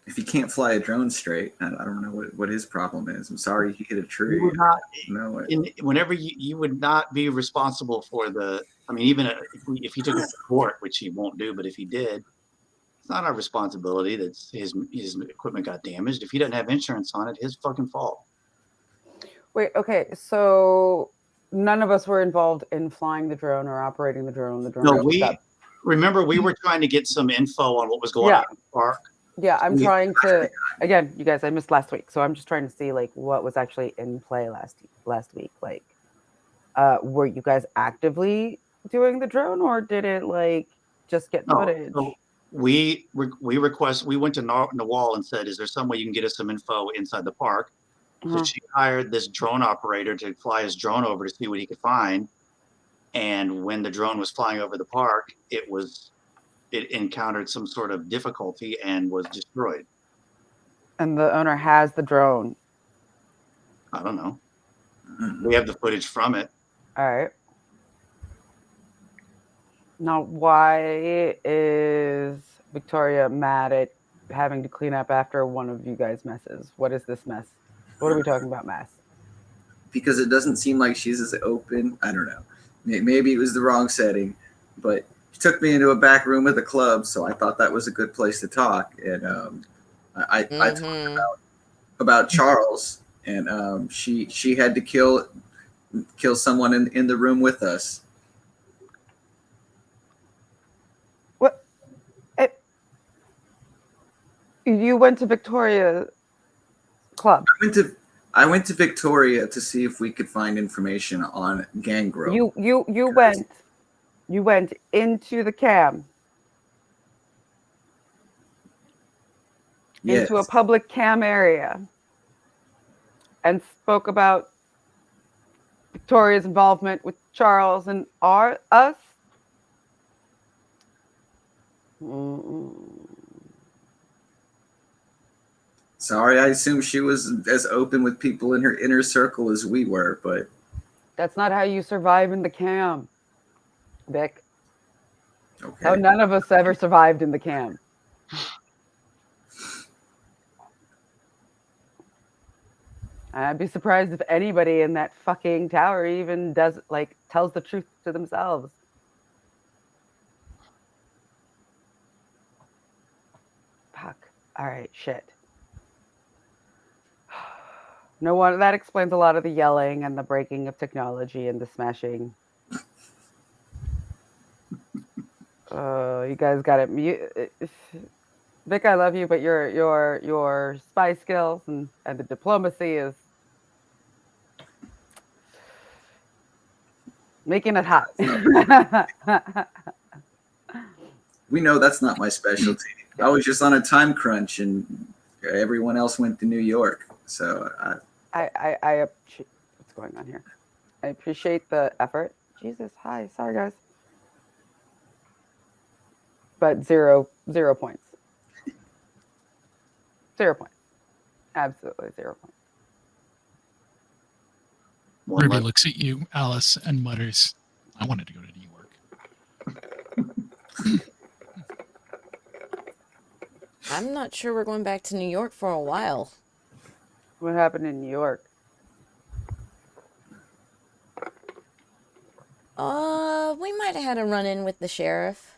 If he can't fly a drone straight, I don't know what his problem is. I'm sorry he hit a You tree. would not, No, whenever you would not be responsible for the. I mean, even if he took us to court, which he won't do, but if he did, it's not our responsibility that his equipment got damaged. If he doesn't have insurance on it, his fucking fault. Wait, okay, so none of us were involved in flying the drone or operating the drone. The drone. No, remember we were trying to get some info on what was going on in the park. Yeah, I'm trying to. Again, you guys, I missed last week, so I'm just trying to see like what was actually in play last week. Like, were you guys actively doing the drone, or did it like just get footage? So we went to Nawal and said, "Is there some way you can get us some info inside the park?" So she hired this drone operator to fly his drone over to see what he could find. And when the drone was flying over the park, it encountered some sort of difficulty and was destroyed. And the owner has the drone. I don't know. We have the footage from it. All right. Now, why is Victoria mad at having to clean up after one of you guys' messes? What is this mess? What are we talking about, mess? Because it doesn't seem like she's as open. I don't know. Maybe it was the wrong setting, but she took me into a back room of the club, so I thought that was a good place to talk. And I talked about Charles, and she had to kill someone in the room with us. What? You went to Victoria's club. I went to Victoria to see if we could find information on Gangrel. You went into the cam. Yes. Into a public cam area and spoke about Victoria's involvement with Charles and us. Sorry, I assumed she was as open with people in her inner circle as we were, but that's not how you survive in the cam, Vic. Okay. How none of us ever survived in the cam. I'd be surprised if anybody in that fucking tower even tells the truth to themselves. Fuck. All right, shit. No one that explains a lot of the yelling and the breaking of technology and the smashing. You guys got it. Vic, I love you, but your spy skills and the diplomacy is making it hot. We know that's not my specialty. I was just on a time crunch, and everyone else went to New York. So I what's going on here? I appreciate the effort. Jesus, hi, sorry guys. But zero points. 0 points. Absolutely 0 points. Ruby looks at you, Alice, and mutters, "I wanted to go to New York." I'm not sure we're going back to New York for a while. What happened in New York? We might have had a run-in with the sheriff.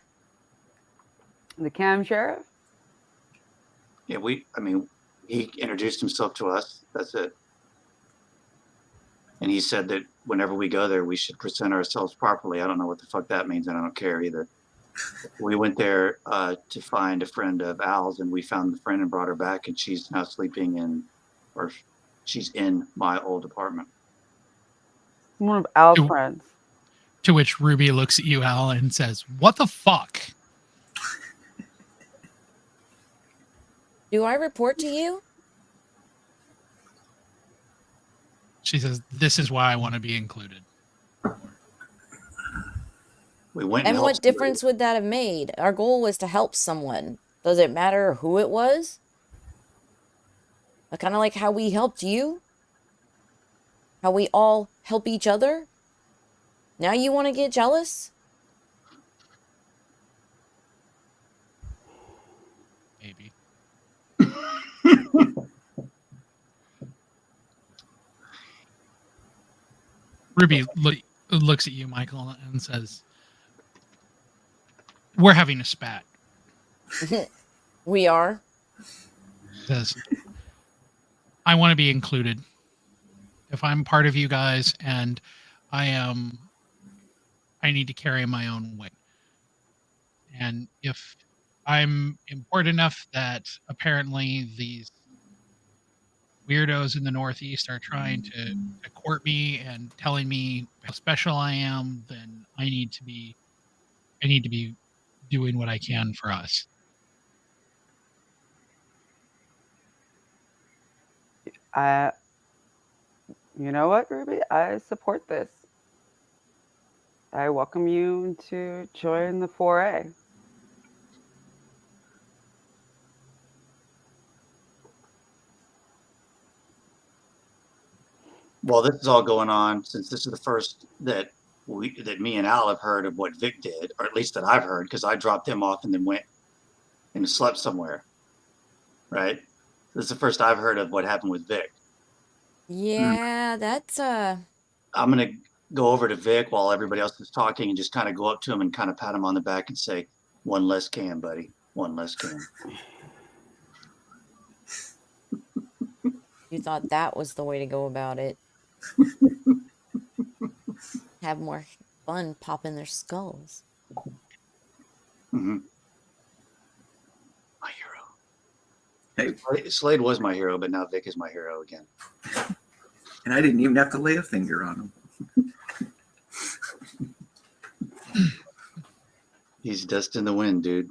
The cam sheriff? Yeah, he introduced himself to us. That's it. And he said that whenever we go there, we should present ourselves properly. I don't know what the fuck that means, and I don't care either. We went there to find a friend of Al's, and we found the friend and brought her back, and she's now she's in my old apartment. One of Al's friends. To which Ruby looks at you, Al, and says, "What the fuck?" Do I report to you? She says, "This is why I want to be included." We went and what difference would that have made? Our goal was to help someone. Does it matter who it was? Kind of like how we helped you? How we all help each other? Now you want to get jealous? Maybe. Ruby looks at you, Michael, and says, "We're having a spat." We are. Says, "I want to be included. If I'm part of you guys, and I need to carry my own weight. And if I'm important enough that apparently these weirdos in the Northeast are trying to court me and telling me how special I am, then I need to be doing what I can for us." You know what, Ruby? I support this. I welcome you to join the 4A. Well, this is all going on since this is the first that me and Al have heard of what Vic did, or at least that I've heard, because I dropped him off and then went and slept somewhere. Right? This is the first I've heard of what happened with Vic. Yeah, that's I'm gonna go over to Vic while everybody else is talking and just kind of go up to him and kind of pat him on the back and say, "One less can, buddy. One less can." you thought that was the way to go about it. Have more fun popping their skulls. Mm-hmm. My hero. Hey, Slade was my hero, but now Vic is my hero again. and I didn't even have to lay a finger on him. He's dust in the wind, dude.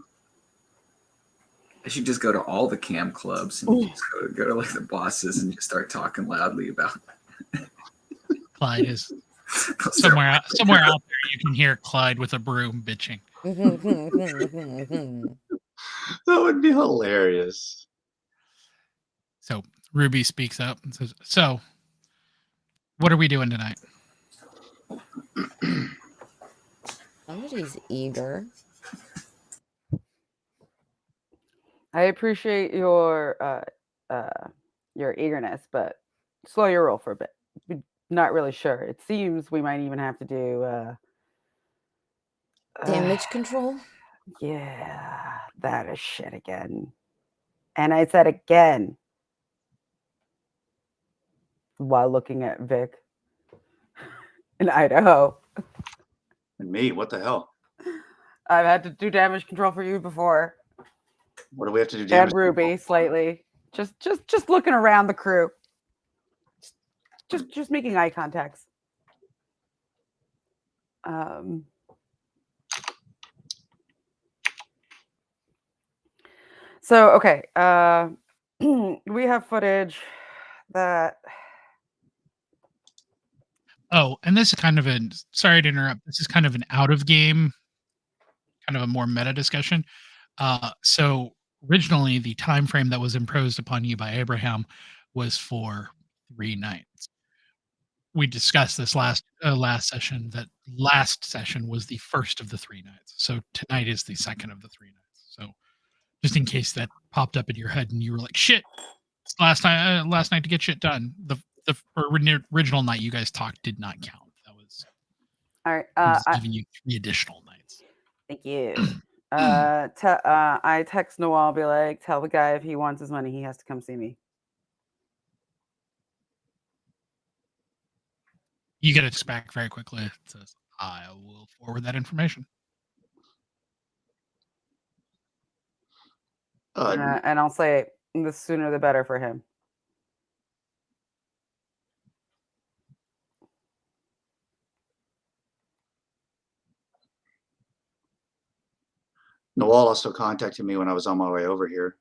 I should just go to all the cam clubs and just go to like the bosses and just start talking loudly about Clyde is somewhere out there. You can hear Clyde with a broom bitching. That would be hilarious. So Ruby speaks up and says, "So, what are we doing tonight?" Somebody's eager. I appreciate your eagerness, but slow your roll for a bit. We're not really sure. It seems we might even have to do Damage control? Yeah, that is shit again. And I said again while looking at Vic in Idaho. And me, what the hell? I've had to do damage control for you before. What do we have to do? And Damage Ruby control? slightly. Just looking around the crew. Just making eye contacts. So okay, we have footage that. Oh, and this is kind of sorry to interrupt. This is kind of an out of game, kind of a more meta discussion. So originally the time frame that was imposed upon you by Abraham was for 3 nights. We discussed this last session. That last session was the first of the 3 nights. So tonight is the second of the 3 nights. So just in case that popped up in your head and you were like, "Shit, it's last night to get shit done." The original night you guys talked did not count. That was All right. giving you 3 additional nights. Thank you. I text Noel, be like, tell the guy if he wants his money, he has to come see me. You get it back very quickly. It says, "I will forward that information." And I'll say the sooner the better for him. Noel also contacted me when I was on my way over here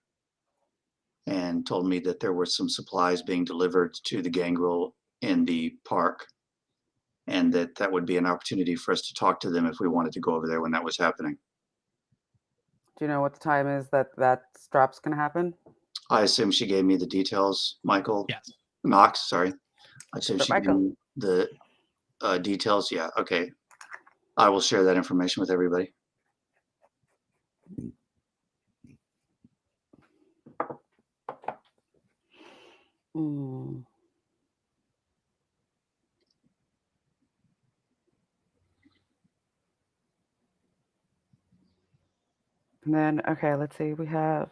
and told me that there were some supplies being delivered to the gangrel in the park, and that would be an opportunity for us to talk to them if we wanted to go over there when that was happening. Do you know what the time is that drop's going to happen? I assume she gave me the details, Michael. Yes. Knox, sorry. I assume Sure, she gave me the details. Yeah, okay. I will share that information with everybody. And then, okay, let's see. We have.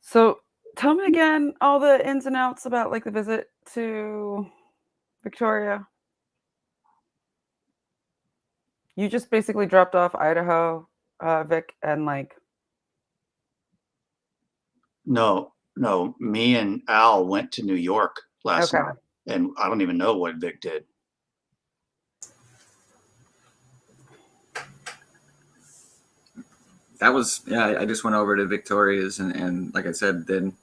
So tell me again all the ins and outs about like the visit to Victoria. You just basically dropped off Idaho, Vic, and like. No, me and Al went to New York last Okay. night, and I don't even know what Vic did. That was, yeah, I just went over to Victoria's and like I said, then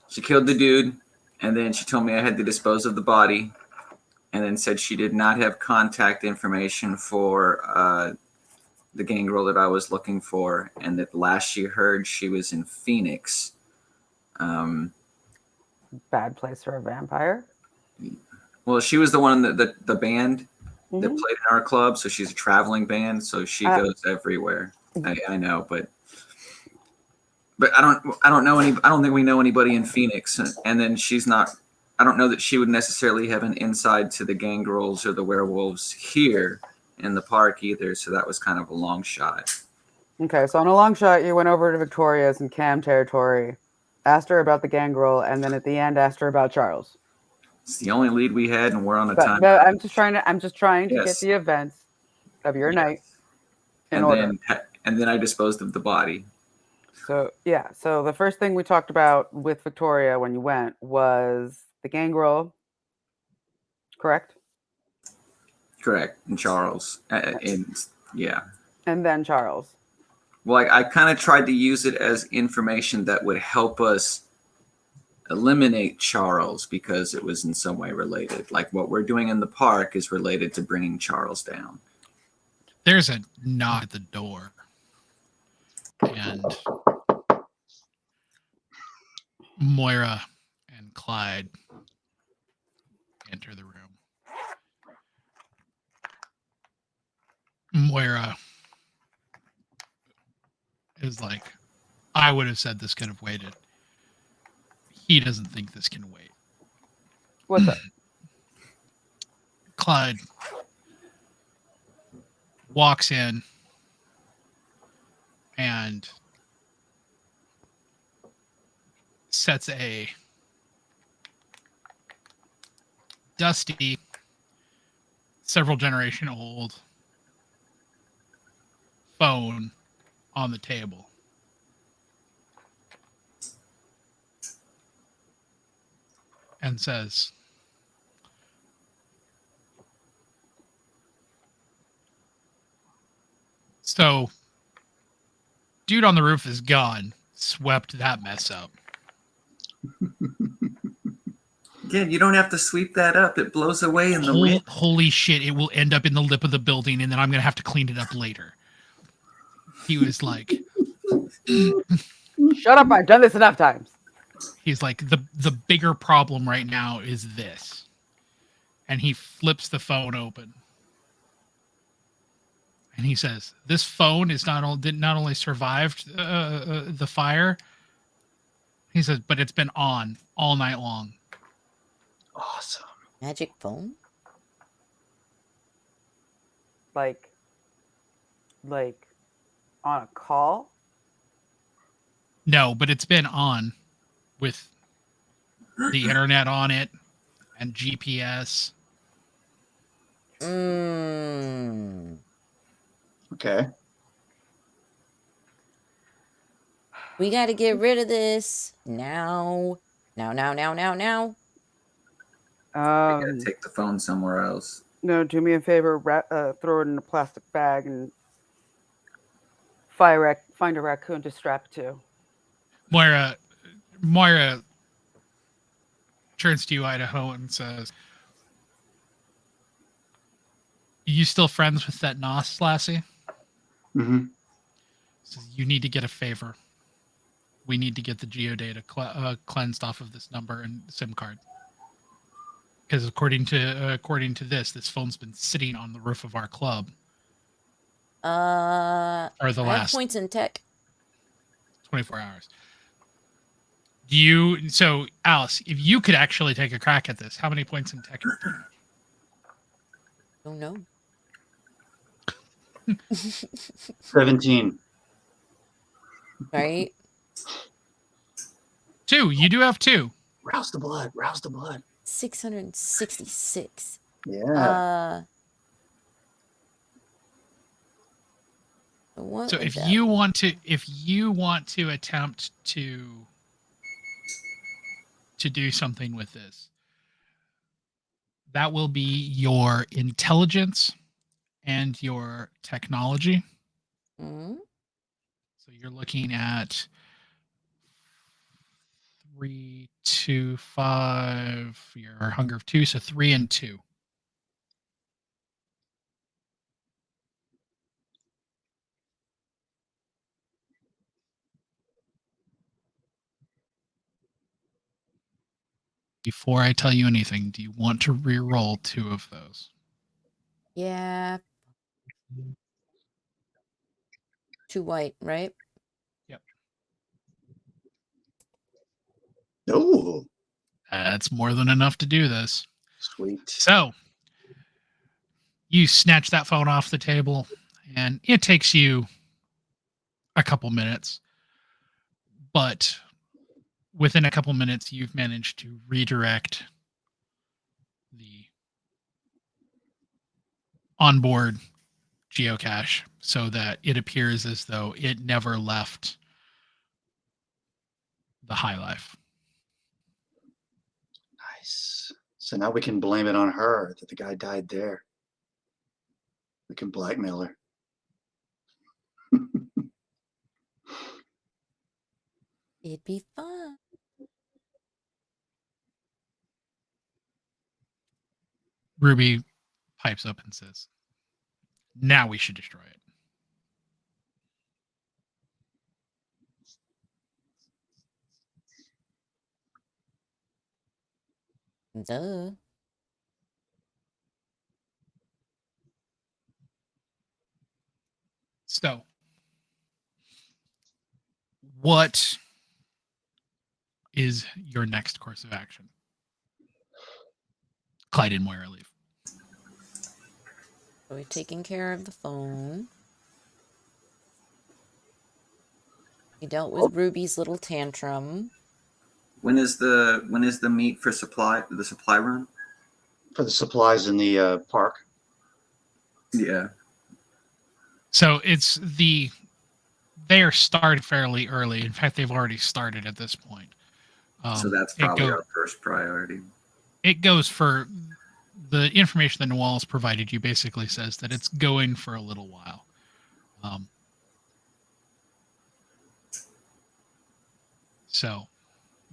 she killed the dude, and then she told me I had to dispose of the body, and then said she did not have contact information for the gangrel that I was looking for, and that last she heard she was in Phoenix. Bad place for a vampire. Well, she was the one that the band that Mhm. played in our club, so she's a traveling band, so she goes everywhere. I know, but I don't know any. I don't think we know anybody in Phoenix, and then she's not. I don't know that she would necessarily have an inside to the gangrels or the werewolves here in the park either. So that was kind of a long shot. Okay, so on a long shot, you went over to Victoria's in Cam territory, asked her about the gangrel, and then at the end asked her about Charles. It's the only lead we had, and we're on a time. But I'm just trying to Yes. get the events of your night in and order. then I disposed of the body. So yeah, so the first thing we talked about with Victoria when you went was the gangrel, correct? Correct. And Charles. And yeah. And then Charles. Well, I kind of tried to use it as information that would help us eliminate Charles because it was in some way related. Like what we're doing in the park is related to bringing Charles down. There's a knock at the door. And Moira and Clyde enter the room. Moira is like, I would have said this could have waited. He doesn't think this can wait. What's up? Clyde walks in and sets a dusty, several generation old phone on the table. And says, so, dude on the roof is gone. Swept that mess up. Again, you don't have to sweep that up. It blows away in the wind. Holy shit, it will end up in the lip of the building, and then I'm going to have to clean it up later. He was like... Shut up, I've done this enough times. He's like, the bigger problem right now is this. And he flips the phone open. And he says, this phone is not only survived the fire, he says, but it's been on all night long. Awesome. Magic phone? Like on a call? No, but it's been on with the internet on it and GPS. Okay. We got to get rid of this now. Now. You gotta take the phone somewhere else. No, do me a favor, throw it in a plastic bag and find a raccoon to strap it to. Moira turns to you, Idaho, and says, you still friends with that Nos lassie? Mm-hmm. Says, you need to get a favor. We need to get the geodata cleansed off of this number and SIM card. Because according to this phone's been sitting on the roof of our club. I have points in tech. 24 hours. So Alice, if you could actually take a crack at this, how many points in tech? Don't know. 17. right? 2. You do have 2. Rouse the blood. Rouse the blood. 666. Yeah. What So would if that you be? want to attempt to do something with this, that will be your intelligence and your technology. Hmm? So you're looking at 3, 2, 5. Your hunger of 2, so 3 and 2. Before I tell you anything, do you want to re-roll 2 of those? Yeah. 2 white, right? Yep. Oh, That's more than enough to do this. sweet. So you snatch that phone off the table, and it takes you a couple minutes, but within a couple minutes, you've managed to redirect the onboard geocache so that it appears as though it never left the high life. Nice. So now we can blame it on her that the guy died there. We can blackmail her. It'd be fun. Ruby pipes up and says, "Now we should destroy it." Duh. So, what is your next course of action? Clyde and Moira leave. So we're taking care of the phone. We dealt with Ruby's little tantrum. When is the meet for the supply run? For the supplies in the park. Yeah. So they are started fairly early. In fact, they've already started at this point. So that's probably our first priority. It goes for the information that Noel's provided you basically says that it's going for a little while. So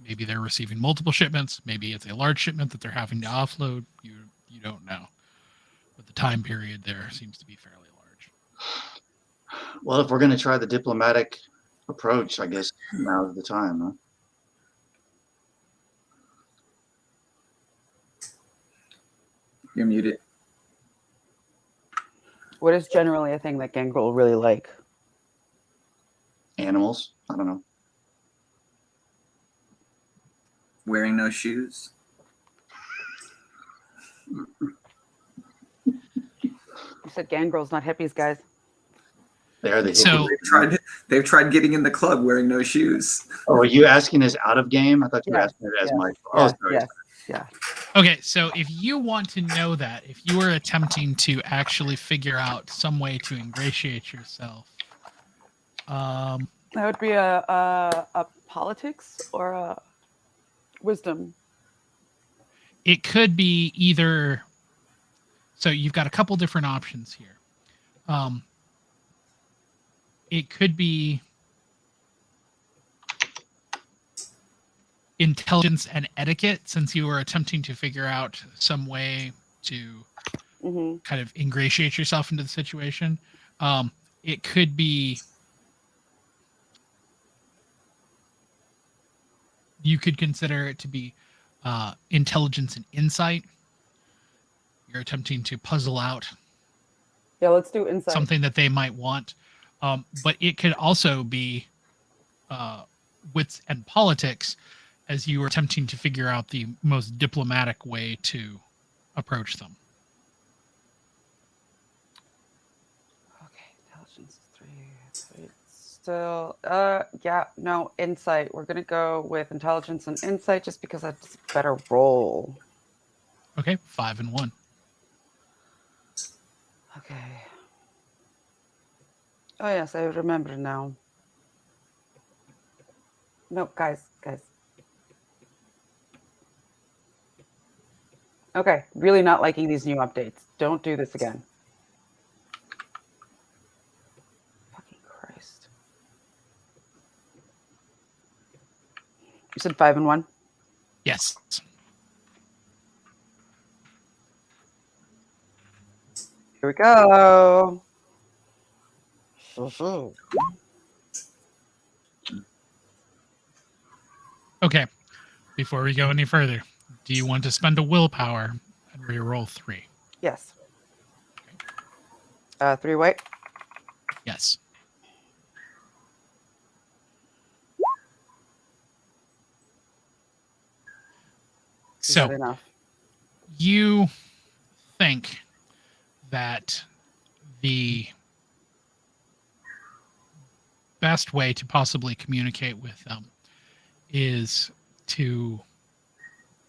maybe they're receiving multiple shipments. Maybe it's a large shipment that they're having to offload. You don't know. But the time period there seems to be fairly large. Well, if we're going to try the diplomatic approach, I guess now's the time, huh? You're muted. What is generally a thing that Gangrel really like? Animals? I don't know. Wearing no shoes. You said Gangrel's not hippies, guys. They're the So- They've tried getting in the club wearing no shoes. Oh, are you asking this out of game? I thought you were asking it as my. Oh, sorry. Yeah. Okay, so if you want to know that, if you were attempting to actually figure out some way to ingratiate yourself, That would be a politics or a wisdom. it could be either. So you've got a couple different options here. It could be intelligence and etiquette, since you were attempting to figure out some way to kind of ingratiate yourself into the situation. It could be, you could consider it to be intelligence and insight. You're attempting to puzzle out Yeah, let's do insight. something that they might want. But it could also be wits and politics, as you were attempting to figure out the most diplomatic way to approach them. Okay, intelligence is 3. It's still, yeah, no, insight. We're gonna go with intelligence and insight just because that's a better roll. Okay, 5 and 1. Okay. Oh yes, I remember now. No, guys. Okay, really not liking these new updates. Don't do this again. Fucking Christ. You said 5 and 1? Yes. Here we go. Okay. Before we go any further, do you want to spend a willpower and reroll 3? Yes. 3 white. Yes. Is that So enough? you think that the best way to possibly communicate with them is to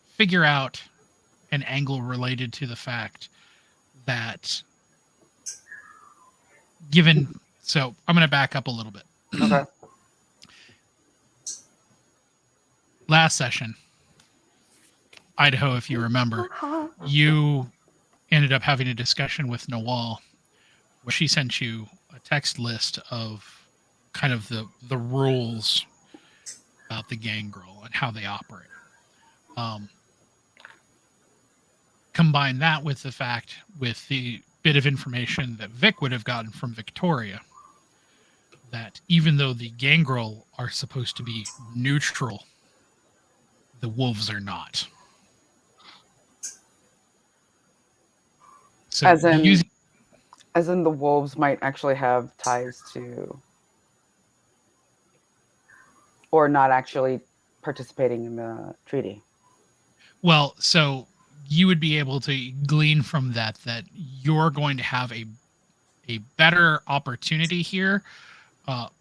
figure out an angle related to the fact that so I'm going to back up a little bit. Okay. Last session, Idaho, if you remember, you ended up having a discussion with Nawal where she sent you a text list of kind of the rules about the gangrel and how they operate. Combine that with the fact, with the bit of information that Vic would have gotten from Victoria, that even though the gangrel are supposed to be neutral, the wolves are not. So As in the wolves might actually have ties to, or not actually participating in the treaty. Well, so you would be able to glean from that you're going to have a better opportunity here,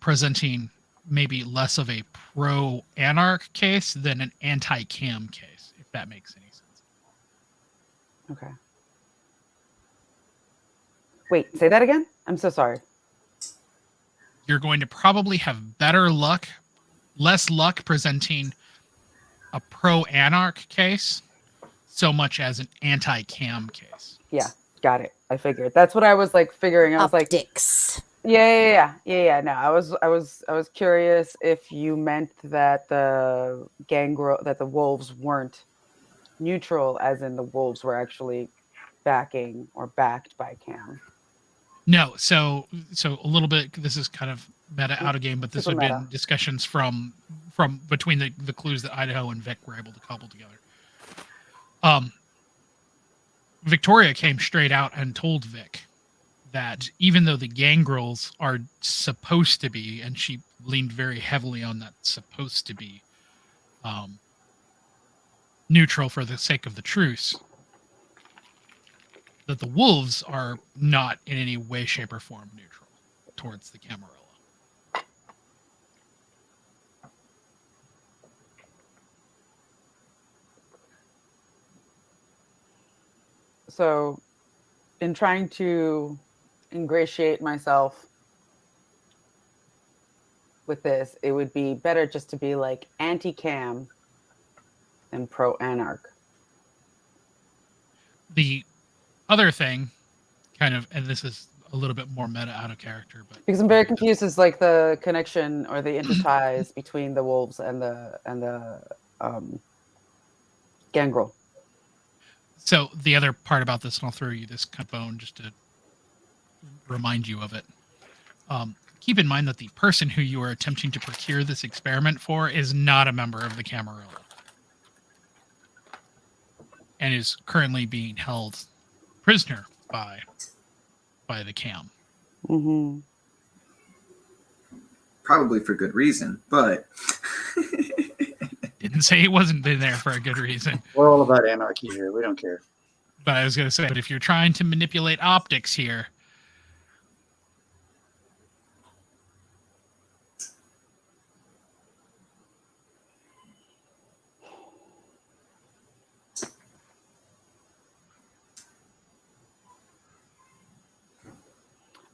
presenting maybe less of a pro-anarch case than an anti-cam case, if that makes any sense. Okay. Wait, say that again? I'm so sorry. You're going to probably have better luck, less luck presenting a pro-anarch case so much as an anti-cam case. Yeah, got it. I figured. That's what I was like figuring. I was like, Optics. yeah. No, I was curious if you meant that the wolves weren't neutral, as in the wolves were actually backing or backed by Cam. No, so a little bit. This is kind of meta out of game, but this Super would have meta. been discussions from between the clues that Idaho and Vic were able to cobble together. Victoria came straight out and told Vic that even though the gangrels are supposed to be, and she leaned very heavily on that supposed to be neutral for the sake of the truce, that the wolves are not in any way, shape, or form neutral towards the Camarilla. So, in trying to ingratiate myself with this, it would be better just to be like anti-Cam than pro-anarch. The other thing, kind of, and this is a little bit more meta out of character, but Because I'm very confused as like the connection or the interties between the wolves and the gangrel. so the other part about this, and I'll throw you this kind of bone just to remind you of it. Keep in mind that the person who you are attempting to procure this experiment for is not a member of the Camarilla and is currently being held prisoner by the Cam. Mm-hmm. Probably for good reason, but Didn't say he wasn't been there for a good reason. We're all about anarchy here. We don't care. But I was going to say, but if you're trying to manipulate optics here,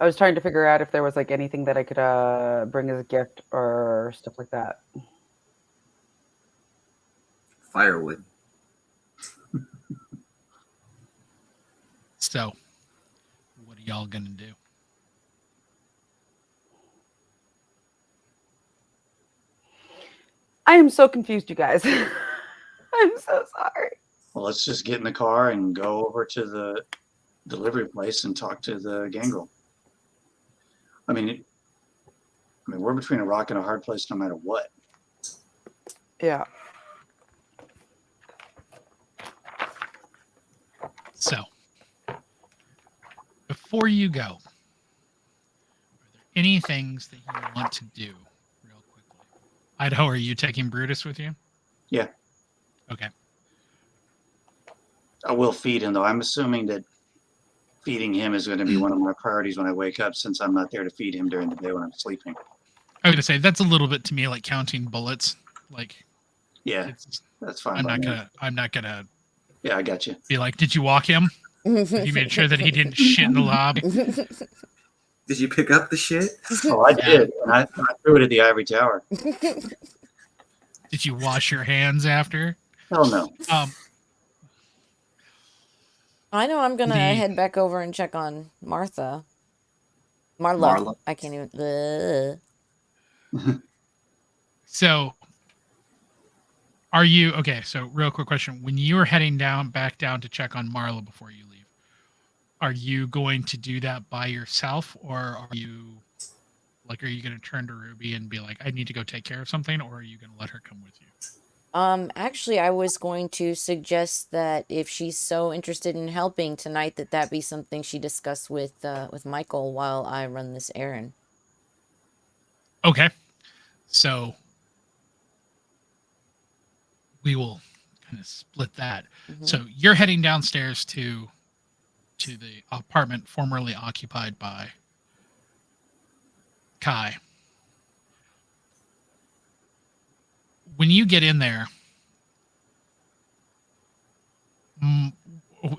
I was trying to figure out if there was like anything that I could bring as a gift or stuff like that. Firewood. So, what are y'all gonna do? I am so confused, you guys. I'm so sorry. Well, let's just get in the car and go over to the delivery place and talk to the gangrel. I mean, we're between a rock and a hard place no matter what. Yeah. So, before you go, are there any things that you want to do real quickly? Idaho, are you taking Brutus with you? Yeah. Okay. I will feed him, though. I'm assuming that feeding him is going to be one of my priorities when I wake up, since I'm not there to feed him during the day when I'm sleeping. I was gonna say that's a little bit to me like counting bullets. Like, Yeah, that's fine. I'm not gonna. Yeah, I got you. Be like, did you walk him? Have you made sure that he didn't shit in the lobby? Did you pick up the shit? Oh, I did. And I threw it at the ivory tower. Did you wash your hands after? Hell no. I know I'm gonna head back over and check on Martha. Marla. I can't even. So, are you okay? So, real quick question: when you are heading back down to check on Marla before you leave, are you going to do that by yourself, or are you going to turn to Ruby and be like, "I need to go take care of something," or are you going to let her come with you? Actually, I was going to suggest that if she's so interested in helping tonight, that be something she discuss with Michael while I run this errand. Okay, so we will kind of split that. Mm-hmm. So you're heading downstairs to the apartment formerly occupied by Kai. When you get in there,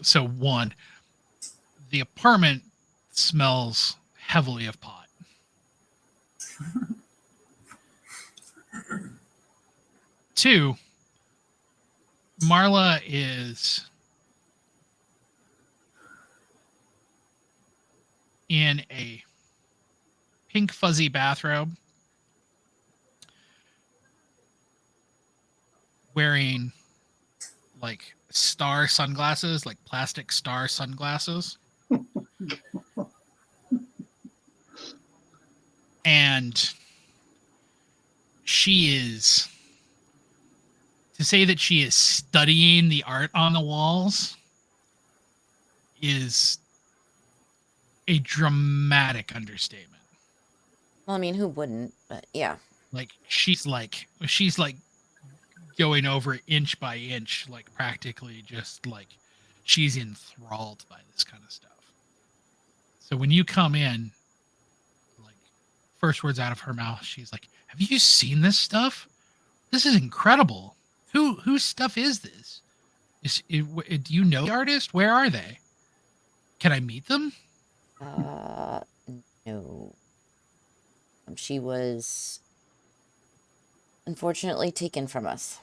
so one, the apartment smells heavily of pot. Two, Marla is in a pink fuzzy bathrobe, wearing like star sunglasses, like plastic star sunglasses. And she is, to say that she is studying the art on the walls is a dramatic understatement. Well, I mean, who wouldn't? But yeah. Like she's like going over inch by inch, like practically just like she's enthralled by this kind of stuff. So when you come in, like first words out of her mouth, she's like, "Have you seen this stuff? This is incredible. Whose stuff is this? Do you know the artist? Where are they? Can I meet them?" No. She was unfortunately taken from us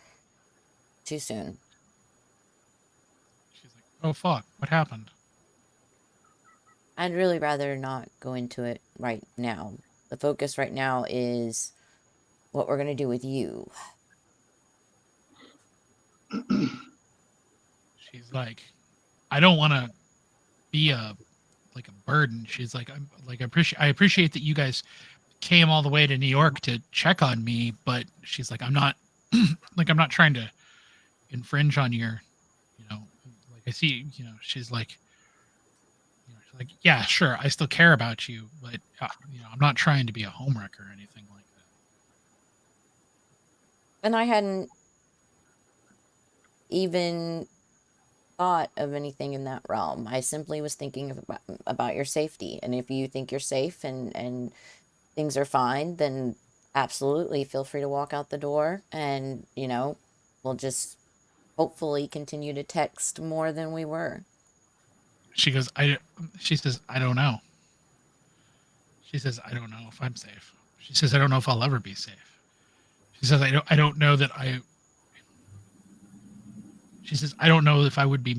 too soon. She's like, "Oh fuck, what happened?" I'd really rather not go into it right now. The focus right now is what we're gonna do with you. She's like, "I don't want to be a burden." She's like, I appreciate that you guys came all the way to New York to check on me, but she's like, I'm not I'm not trying to infringe on your, like I see, she's like, yeah, sure, I still care about you, but I'm not trying to be a homewrecker or anything like that. And I hadn't even thought of anything in that realm. I simply was thinking about your safety. And if you think you're safe and things are fine, then absolutely feel free to walk out the door, and we'll just hopefully continue to text more than we were. She says, I don't know. She says, I don't know if I'm safe. She says, I don't know if I'll ever be safe. She says, I don't know that she says, I don't know if I would be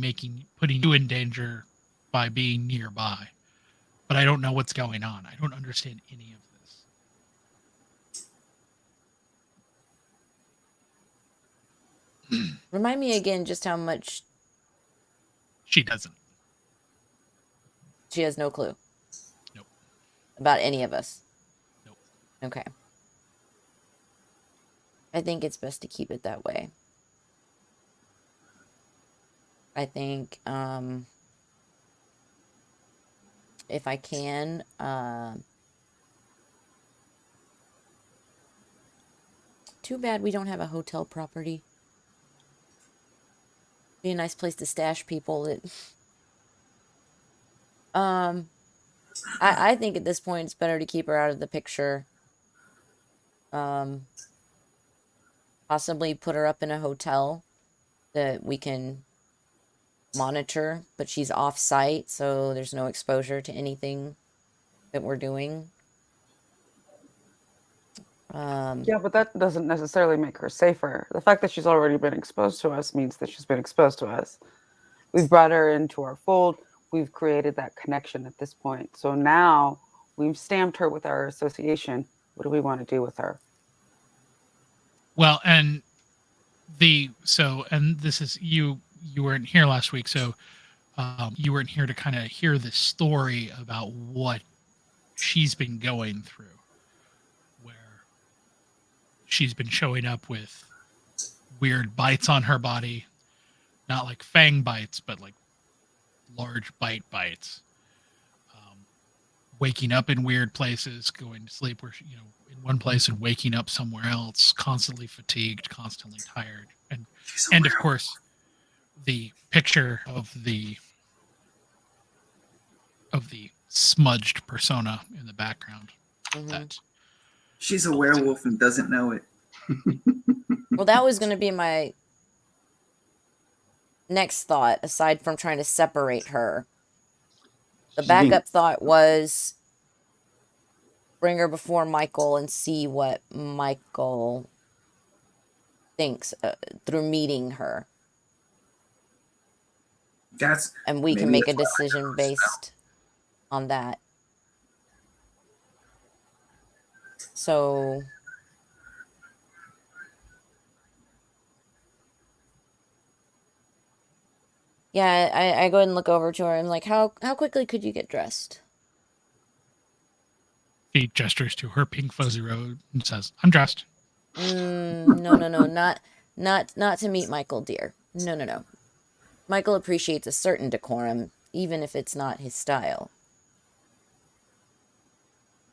putting you in danger by being nearby, but I don't know what's going on. I don't understand any of this. Remind me again just how much She doesn't. she has no clue. Nope. About any of us. Nope. Okay. I think it's best to keep it that way. I think if I can, too bad we don't have a hotel property. Be a nice place to stash people that I think at this point it's better to keep her out of the picture. Possibly put her up in a hotel that we can monitor, but she's off site, so there's no exposure to anything that we're doing. Yeah, but that doesn't necessarily make her safer. The fact that she's already been exposed to us means that she's been exposed to us. We've brought her into our fold. We've created that connection at this point. So now we've stamped her with our association. What do we want to do with her? Well, and this is you weren't here last week, so you weren't here to kind of hear the story about what she's been going through, where she's been showing up with weird bites on her body, not like fang bites, but like large bites. Waking up in weird places, going to sleep where in one place and waking up somewhere else, constantly fatigued, constantly tired, and of course the picture of the smudged persona in the background. That she's a werewolf and doesn't know it. well, that was going to be my next thought, aside from trying to separate her. The backup thought was bring her before Michael and see what Michael thinks through meeting her. And we can make a decision based on that. So yeah, I go ahead and look over to her and like, how quickly could you get dressed? She gestures to her pink fuzzy robe and says, "I'm dressed." No, not to meet Michael, dear. No. Michael appreciates a certain decorum, even if it's not his style.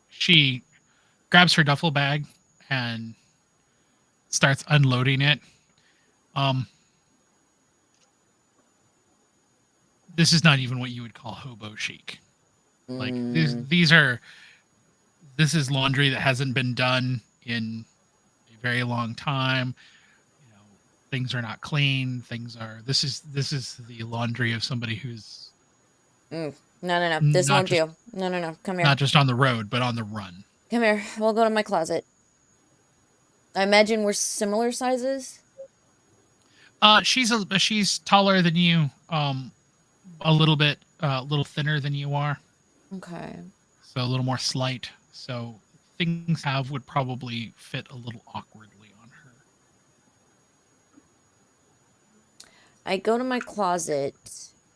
She grabs her duffel bag and starts unloading it. This is not even what you would call hobo chic. Like this is laundry that hasn't been done in a very long time. Things are not clean. This is the laundry of somebody who's No. This won't do. No. Come here. Not just on the road, but on the run. Come here. We'll go to my closet. I imagine we're similar sizes. She's taller than you. A little bit, a little thinner than you are. Okay. So a little more slight. So things would probably fit a little awkwardly on her. I go to my closet.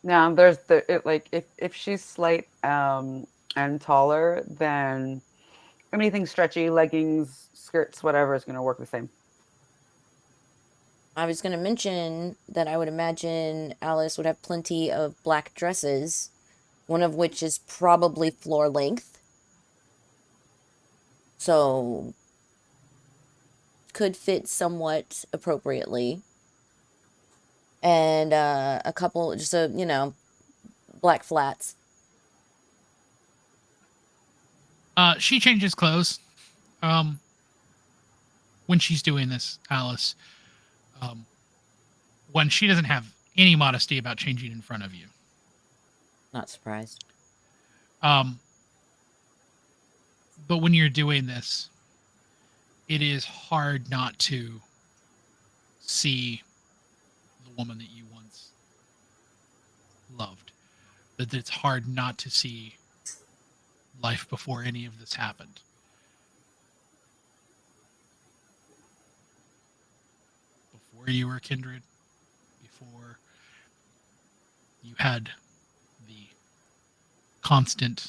Now there's if she's slight and taller, then anything stretchy, leggings, skirts, whatever is going to work the same. I was going to mention that I would imagine Alice would have plenty of black dresses, one of which is probably floor length. So could fit somewhat appropriately. And a couple, black flats. She changes clothes. When she's doing this, Alice, when she doesn't have any modesty about changing in front of you. Not surprised. But when you're doing this, it is hard not to see the woman that you once loved. That it's hard not to see life before any of this happened. Before you were kindred, before you had the constant,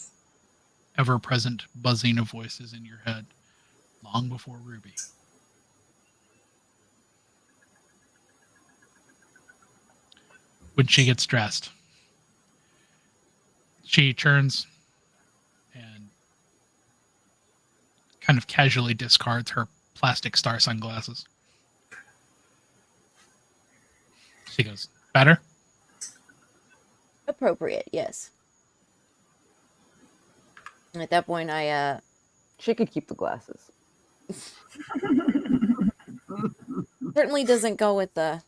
ever-present buzzing of voices in your head, long before Ruby. When she gets dressed, she turns and kind of casually discards her plastic star sunglasses. She goes, better? Appropriate, yes. And at that point, I She could keep the glasses. certainly doesn't go with the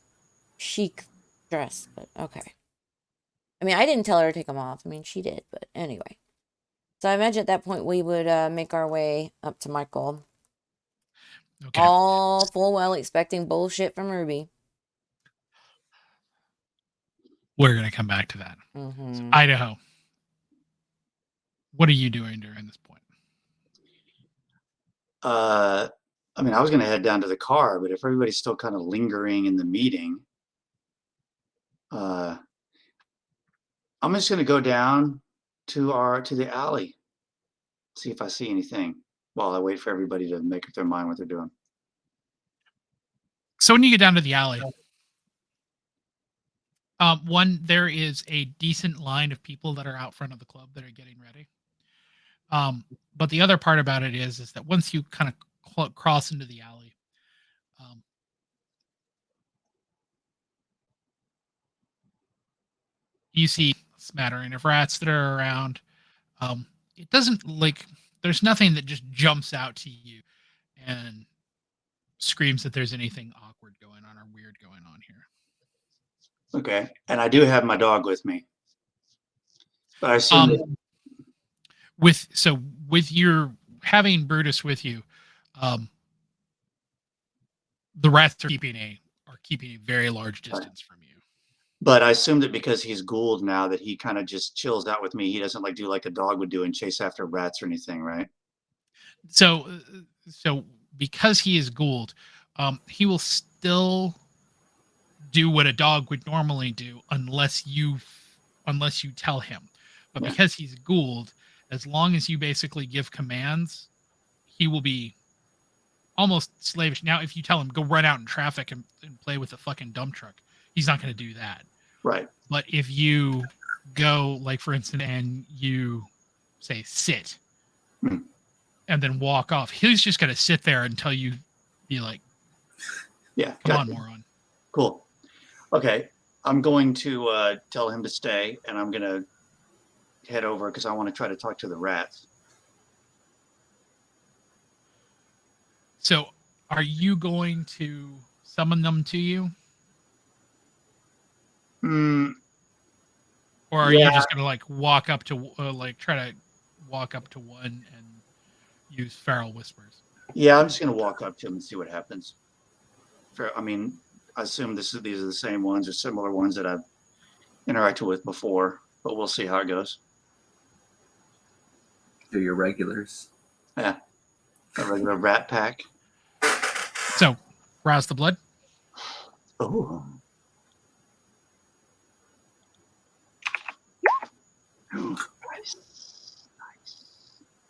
chic dress, but okay. I mean, I didn't tell her to take them off. I mean, she did, but anyway. So I imagine at that point we would make our way up to Michael. Okay. All full well expecting bullshit from Ruby. We're going to come back to that. Mm-hmm. So, Idaho, what are you doing during this point? I mean, I was going to head down to the car, but if everybody's still kind of lingering in the meeting, I'm just going to go down to the alley, see if I see anything while I wait for everybody to make up their mind what they're doing. So when you get down to the alley, one, there is a decent line of people that are out front of the club that are getting ready. But the other part about it is that once you kind of cross into the alley, you see a smattering of rats that are around. It doesn't there's nothing that just jumps out to you and screams that there's anything awkward going on or weird going on here. Okay, and I do have my dog with me. But I assume that with your having Brutus with you, the rats are keeping a very large distance from you. But I assume that because he's Gould now, that he kind of just chills out with me. He doesn't do like a dog would do and chase after rats or anything, right? So because he is Gould, he will still do what a dog would normally do unless you tell him. But because he's Gould, as long as you basically give commands, he will be almost slavish. Now, if you tell him go run out in traffic and play with a fucking dump truck, he's not going to do that. Right. But if you go, like for instance, and you say sit, and then walk off, he's just going to sit there until you be like, "Yeah, come on, moron." Cool. Okay, I'm going to tell him to stay, and I'm going to head over because I want to try to talk to the rats. So, are you going to summon them to you? Or are you just gonna walk up to try to walk up to one and use feral whispers? Yeah, I'm just gonna walk up to him and see what happens. I mean, I assume these are the same ones or similar ones that I've interacted with before, but we'll see how it goes. They're your regulars. Yeah, a regular rat pack. So, rouse the blood. Oh. Nice.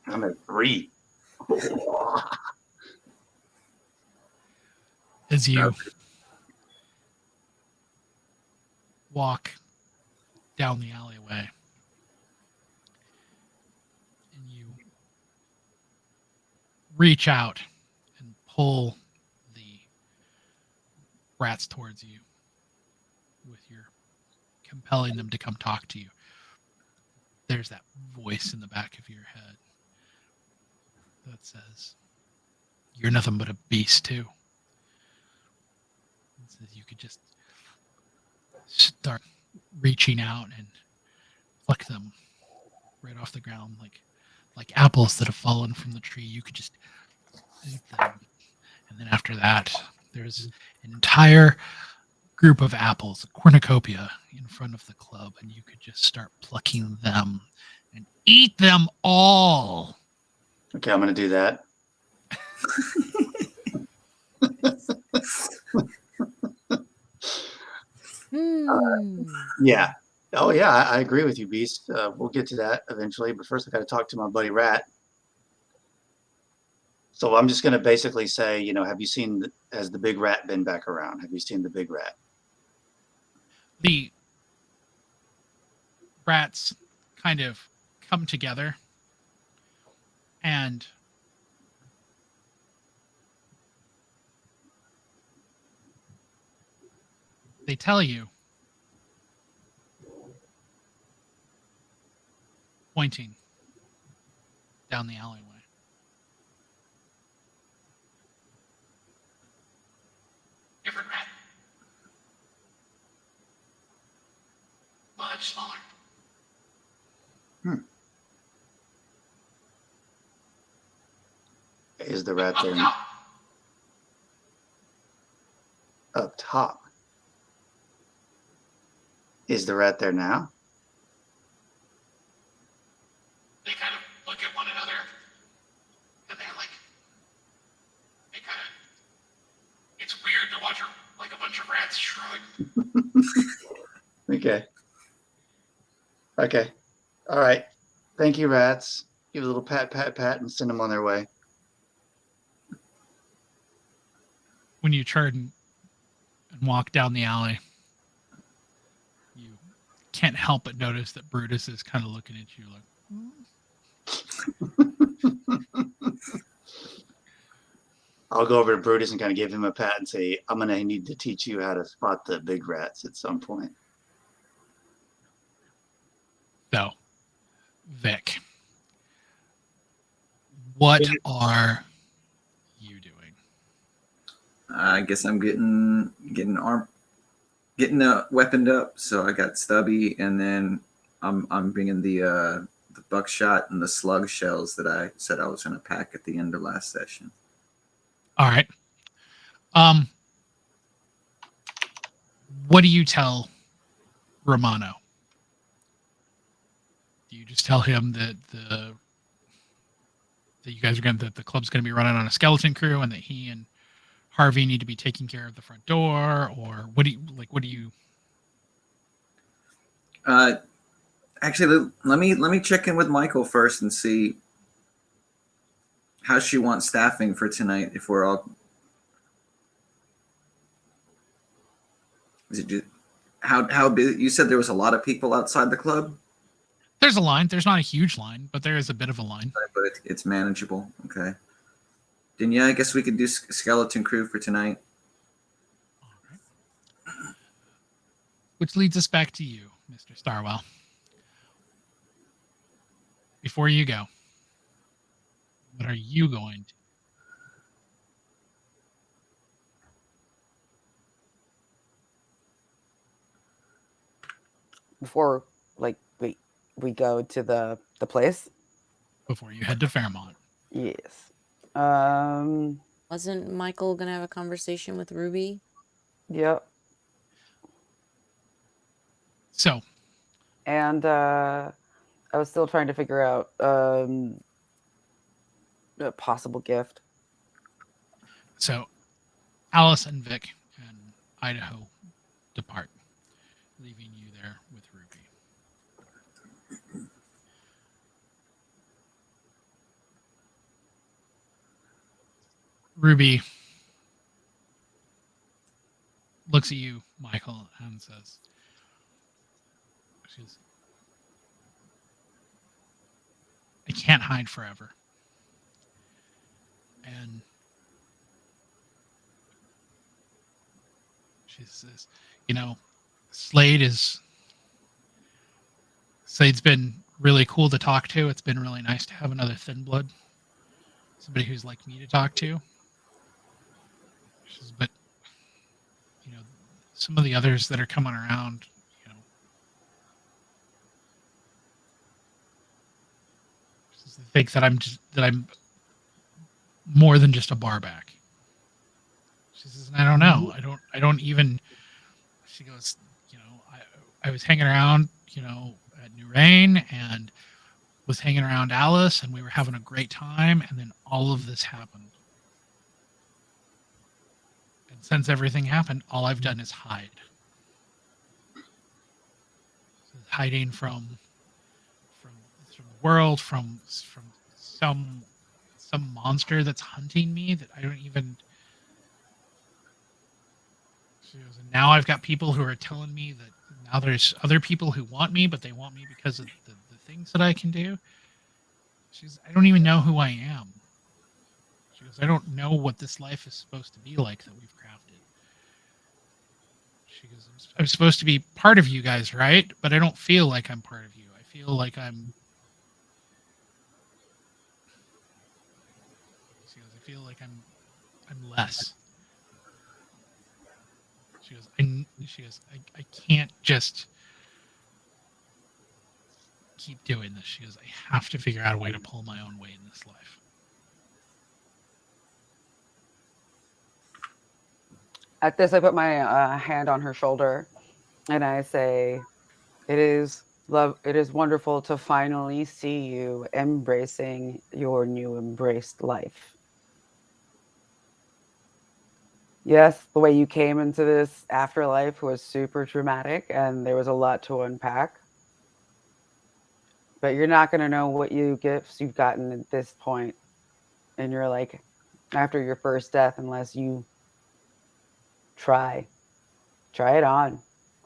I'm at 3. As you walk down the alleyway, and you reach out and pull the rats towards you with your compelling them to come talk to you. There's that voice in the back of your head that says, "You're nothing but a beast too." It says you could just start reaching out and pluck them right off the ground like like apples that have fallen from the tree. You could just eat them. And then after that, there's an entire group of apples, a cornucopia in front of the club, and you could just start plucking them and eat them all. Okay, I'm gonna do that. Yeah. Oh yeah, I agree with you, Beast. We'll get to that eventually, but first I got to talk to my buddy Rat. So I'm just gonna basically say, you know, have you seen? Has the big rat been back around? Have you seen the big rat? The rats kind of come together and they tell you, pointing down the alleyway. Different rat. Much smaller. Is the rat there? Up top. Is the rat there now? They kind of look at one another and they're like, it's weird to watch like a bunch of rats shrug. Okay. Okay. All right. Thank you, rats. Give a little pat, pat, pat, and send them on their way. When you turn and walk down the alley, you can't help but notice that Brutus is kind of looking at you like, I'll go over to Brutus and kind of give him a pat and say, I'm going to need to teach you how to spot the big rats at some point. so, Vic, what are you doing? I guess I'm getting weaponed up. So I got Stubby, and then I'm bringing the buckshot and the slug shells that I said I was going to pack at the end of last session. All right. What do you tell Romano? Do you just tell him that you guys are that the club's going to be running on a skeleton crew, and that he and Harvey need to be taking care of the front door, or what do you? Actually, let me check in with Michael first and see how she wants staffing for tonight. If we're all, is it just, how big? You said there was a lot of people outside the club. There's a line. There's not a huge line, but there is a bit of a line. But it's manageable. Okay. Then yeah, I guess we could do skeleton crew for tonight. Right. Which leads us back to you, Mr. Starwell. Before you go, what are you going to? Before, like, we go to the place? Before you head to Fairmont. Yes. Wasn't Michael gonna have a conversation with Ruby? Yep. So. And I was still trying to figure out a possible gift. So Alice and Vic and Idaho depart, leaving you there with Ruby. Ruby looks at you, Michael, and says, I can't hide forever. And she says, Slade's been really cool to talk to. It's been really nice to have another thin blood. Somebody who's like me to talk to. She says, but, some of the others that are coming around, think that I'm more than just a bar back. She says, I don't know. I don't even. She goes, I was hanging around, at New Rain and was hanging around Alice, and we were having a great time, and then all of this happened. And since everything happened, all I've done is hide. Hiding from the world, from some monster that's hunting me that I don't even. She goes, and now I've got people who are telling me that now there's other people who want me, but they want me because of the things that I can do. She goes, I don't even know who I am. She goes, I don't know what this life is supposed to be like that we've crafted. She goes, I'm supposed to be part of you guys, right? But I don't feel like I'm part of you. I feel like I'm. She goes, I feel like I'm less. She goes, I can't just keep doing this. She goes, I have to figure out a way to pull my own weight in this life. At this, I put my hand on her shoulder, and I say, "It is wonderful to finally see you embracing your new embraced life. Yes, the way you came into this afterlife was super dramatic, and there was a lot to unpack. But you're not going to know what gifts you've gotten at this point in your after your first death unless you try it on,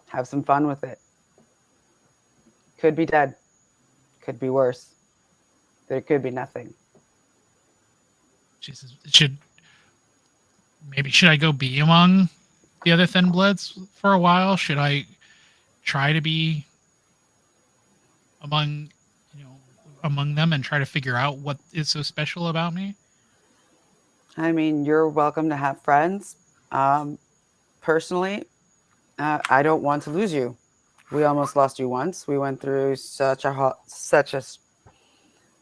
have some fun with it. Could be dead, could be worse. There could be nothing." She says, should I go be among the other Thin Bloods for a while? Should I try to be among them and try to figure out what is so special about me? I mean, you're welcome to have friends. Personally, I don't want to lose you. We almost lost you once. We went through such a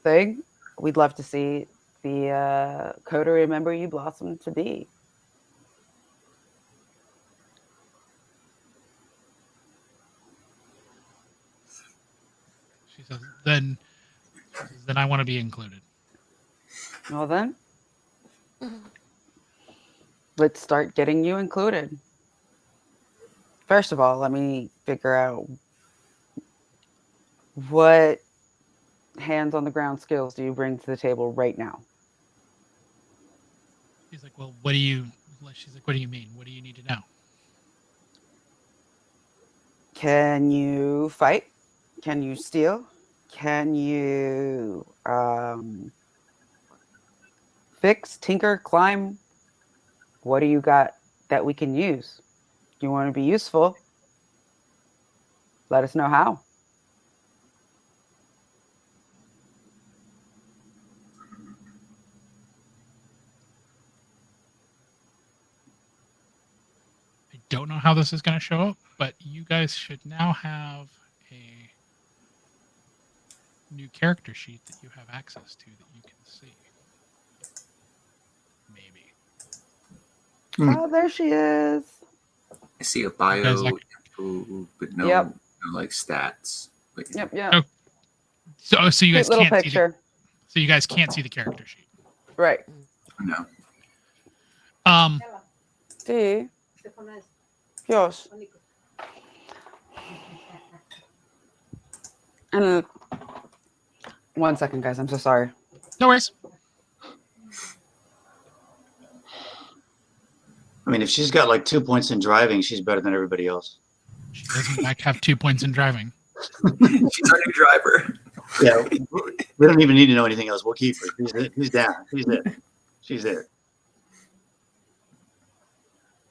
thing. We'd love to see the coterie member you blossomed to be. She says, then I want to be included. Well then, let's start getting you included. First of all, let me figure out what hands on the ground skills do you bring to the table right now? She's like, well, what do you mean? What do you need to know? Can you fight? Can you steal? Can you fix, tinker, climb? What do you got that we can use? Do you want to be useful? Let us know how. I don't know how this is going to show up, but you guys should now have a new character sheet that you have access to that you can see. Maybe. Oh, there she is. I see a bio Like, info, but no, Yep. no like stats. But, Yep. Oh, so you guys Cute little can't picture. so you guys can't see the character sheet. Right. No. Sí. Dios. And 1 second, guys. I'm so sorry. No worries. I mean, if she's got like 2 points in driving, she's better than everybody else. She does in fact have 2 points in driving. She's our new driver. Yeah, we don't even need to know anything else. We'll keep her. She's down. She's there. She's there.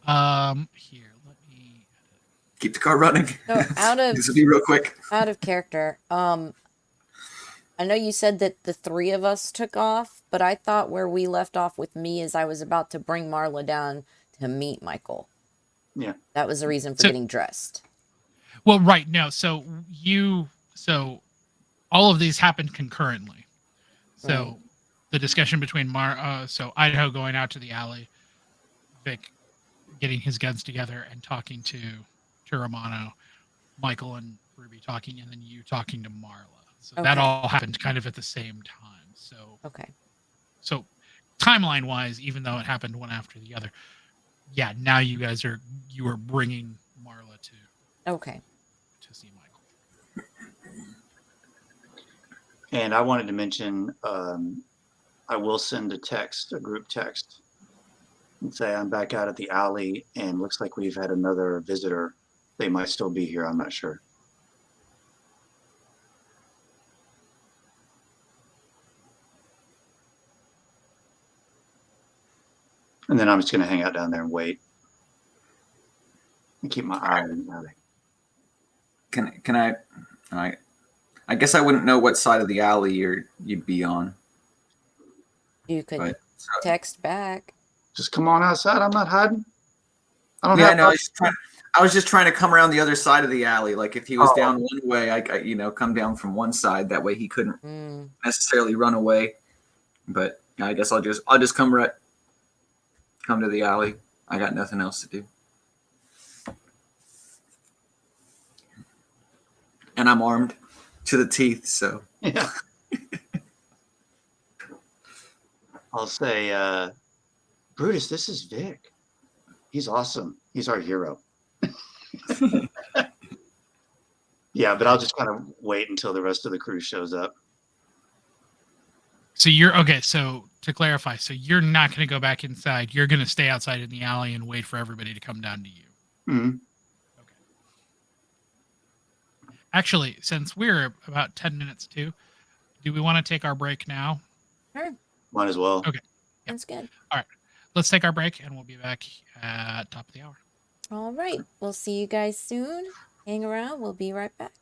Here, let me Keep the car running. So This will be real quick. out of character, I know you said that the three of us took off, but I thought where we left off with me is I was about to bring Marla down to meet Michael. Yeah. That was the reason for So- getting dressed. Well, right, no. So all of these happened concurrently. So the discussion between Idaho going out to the alley, Vic getting his guns together and talking to Romano, Michael and Ruby talking, and then you talking to Marla. So that all happened kind of at the same time. So timeline wise, even though it happened one after the other, yeah, now you are bringing Marla to see Michael. And I wanted to mention, I will send a group text, and say I'm back out at the alley, and looks like we've had another visitor. They might still be here. I'm not sure. And then I'm just going to hang out down there and wait and keep my eye on the alley. Can I guess I wouldn't know what side of the alley you'd be on. You could text back. Just come on outside. I'm not hiding. I was just trying to come around the other side of the alley. Like if he was down one way, I come down from one side. That way he couldn't necessarily run away. But I guess I'll just come to the alley. I got nothing else to do. And I'm armed to the teeth, so. Yeah. I'll say, Brutus, this is Vic. He's awesome. He's our hero. Yeah, but I'll just kind of wait until the rest of the crew shows up. So so to clarify, so you're not going to go back inside. You're going to stay outside in the alley and wait for everybody to come down to you. Mm-hmm. Okay. Actually, since we're about 10 minutes too, do we want to take our break now? Sure. Might as well. Okay. That's good. All right. Let's take our break and we'll be back at top of the hour. All right. We'll see you guys soon. Hang around. We'll be right back.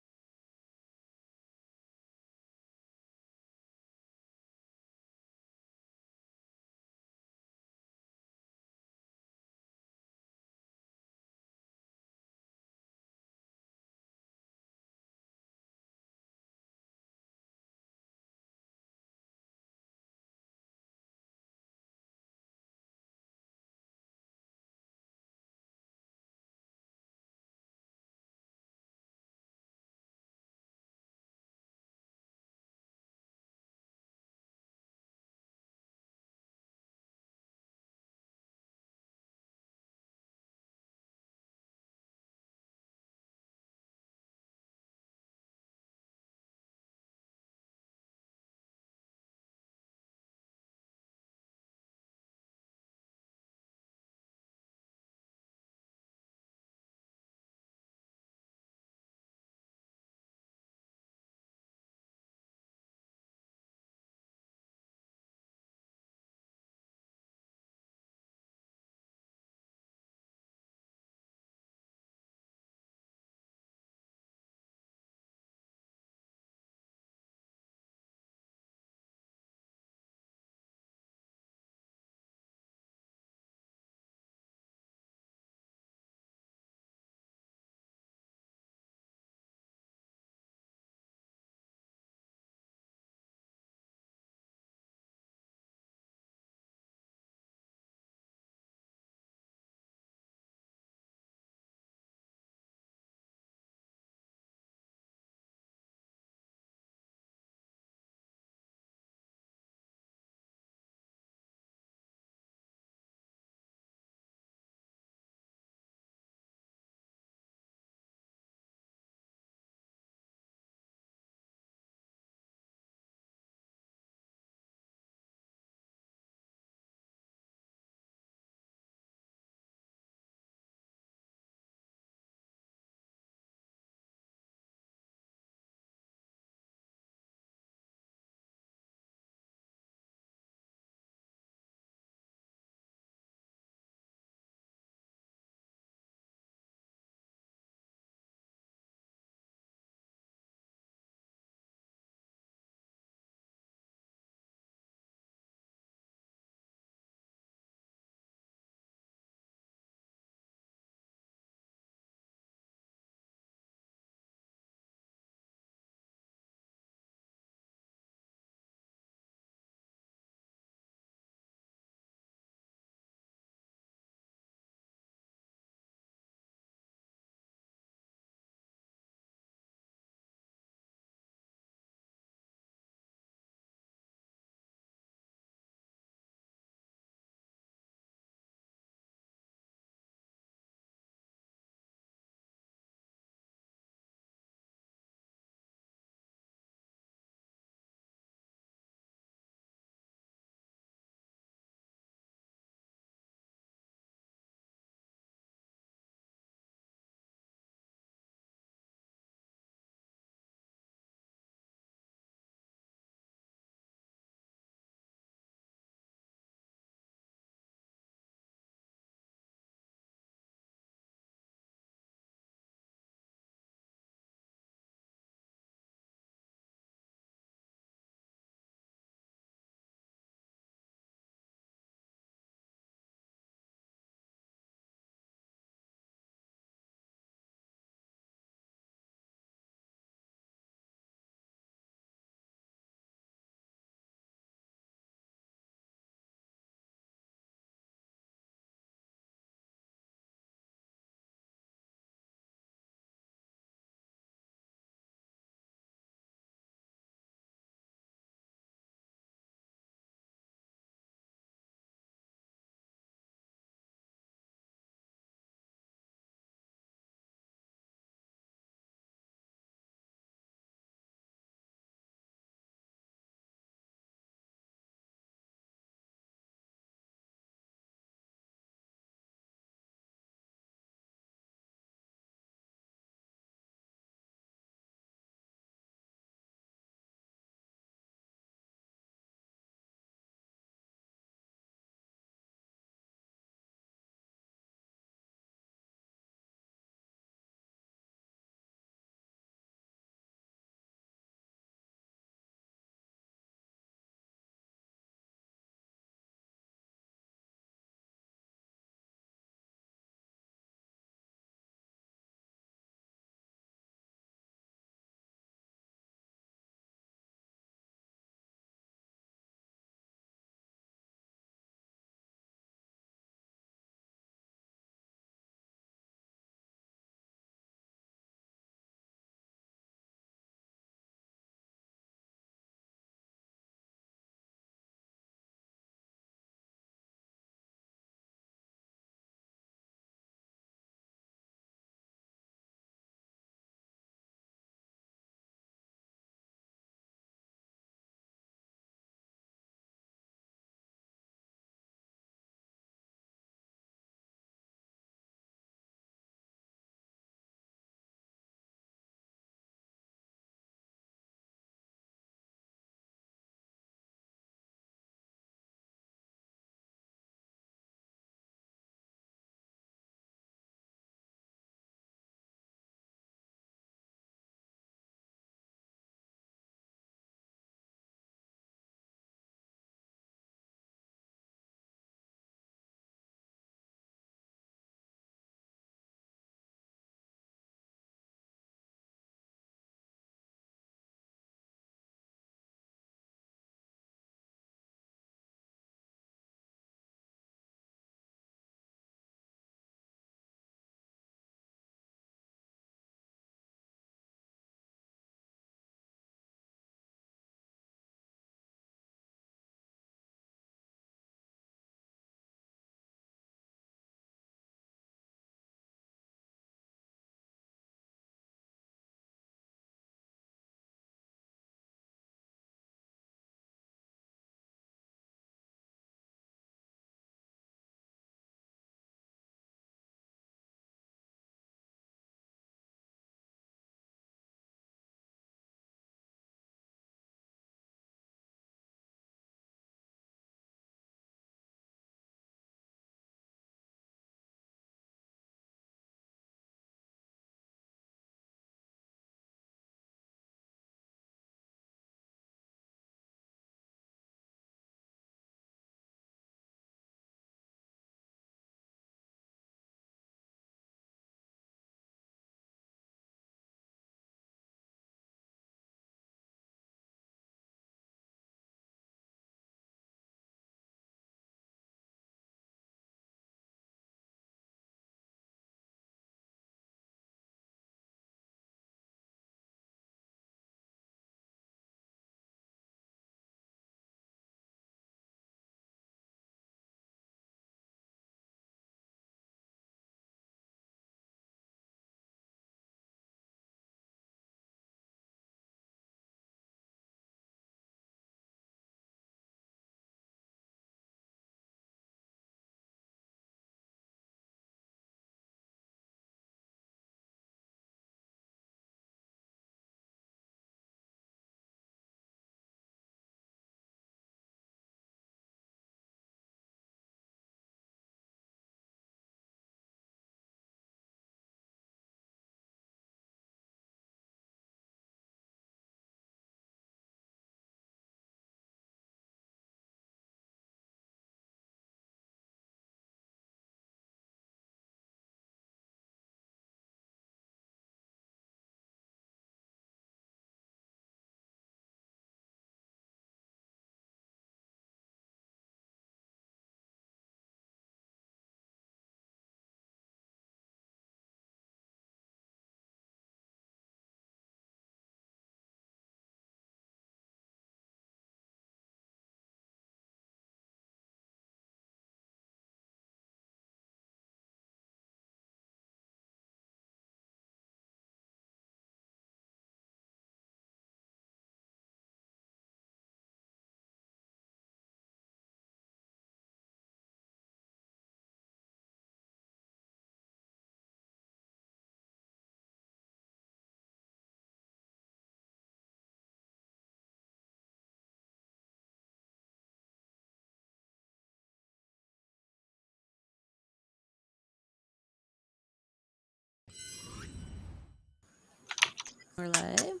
We're live.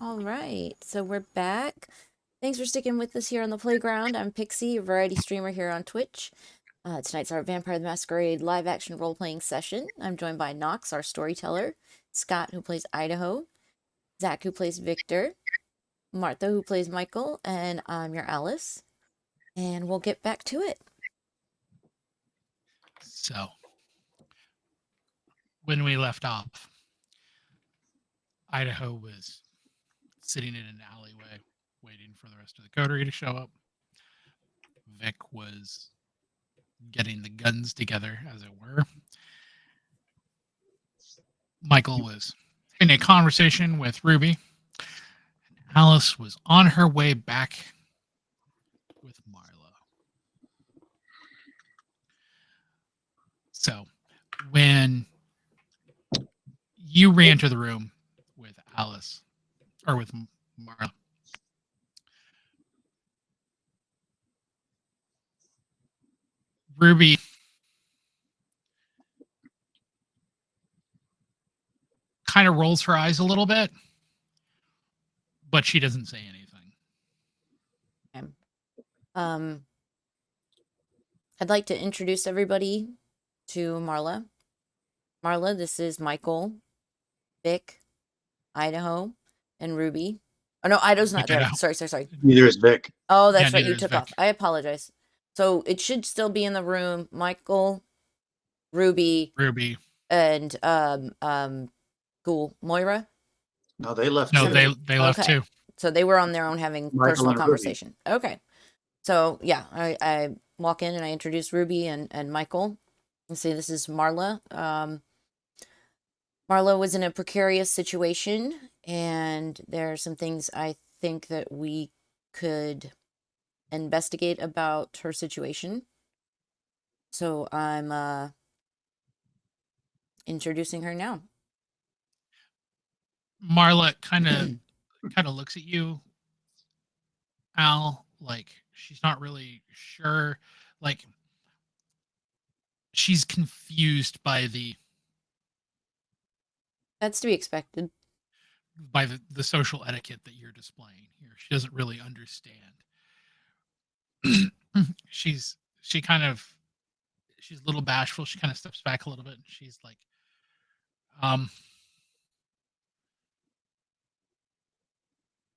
All right, so we're back. Thanks for sticking with us here on the playground. I'm Pixie, a variety streamer here on Twitch. Tonight's our Vampire the Masquerade live action role playing session. I'm joined by Nox, our storyteller, Skot, who plays Idaho, Zack, who plays Victor, Martha, who plays Michael, and I'm your Alice. And we'll get back to it. So, when we left off, Idaho was sitting in an alleyway waiting for the rest of the coterie to show up. Vic was getting the guns together, as it were. Michael was in a conversation with Ruby. And Alice was on her way back with Marla. So, when you re-enter the room with Alice, or with Marla, Ruby kind of rolls her eyes a little bit, but she doesn't say anything. I'd like to introduce everybody to Marla. Marla, this is Michael, Vic, Idaho, and Ruby. Oh no, Idaho's not there. Sorry. Neither is Vic. Oh, that's right. neither You is took Vic. off. I apologize. So it should still be in the room. Michael, Ruby, and cool Moira. No, they left. No, too. they left Okay. too. So they were on their own having Michael personal and Ruby. conversation. Okay. So yeah, I walk in and I introduce Ruby and Michael and say this is Marla. Marla was in a precarious situation, and there are some things I think that we could investigate about her situation. So I'm introducing her now. Marla kind of looks at you, Al, like she's not really sure. Like she's confused by That's to be expected. the social etiquette that you're displaying here. She doesn't really understand. she's a little bashful. She kind of steps back a little bit, and she's like,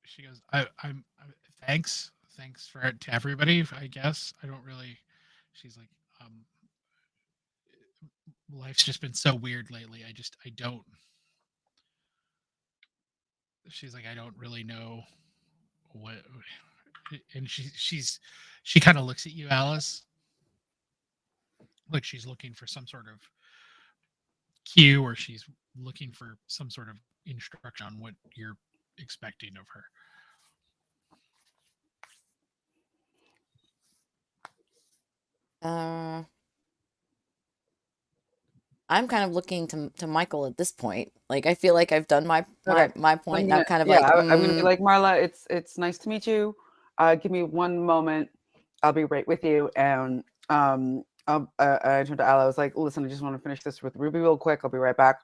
she goes, I'm thanks for it to everybody, I guess. I don't really. She's like, life's just been so weird lately. I don't. She's like, I don't really know what. And she kind of looks at you, Alice, like she's looking for some sort of cue, or she's looking for some sort of instruction on what you're expecting of her. I'm kind of looking to Michael at this point. Like I feel like I've done my point. I'm I'm kind of I'm gonna be like, Marla, it's nice to meet you. Give me one moment. I'll be right with you. And I turned to Al. I was like, listen, I just want to finish this with Ruby real quick. I'll be right back.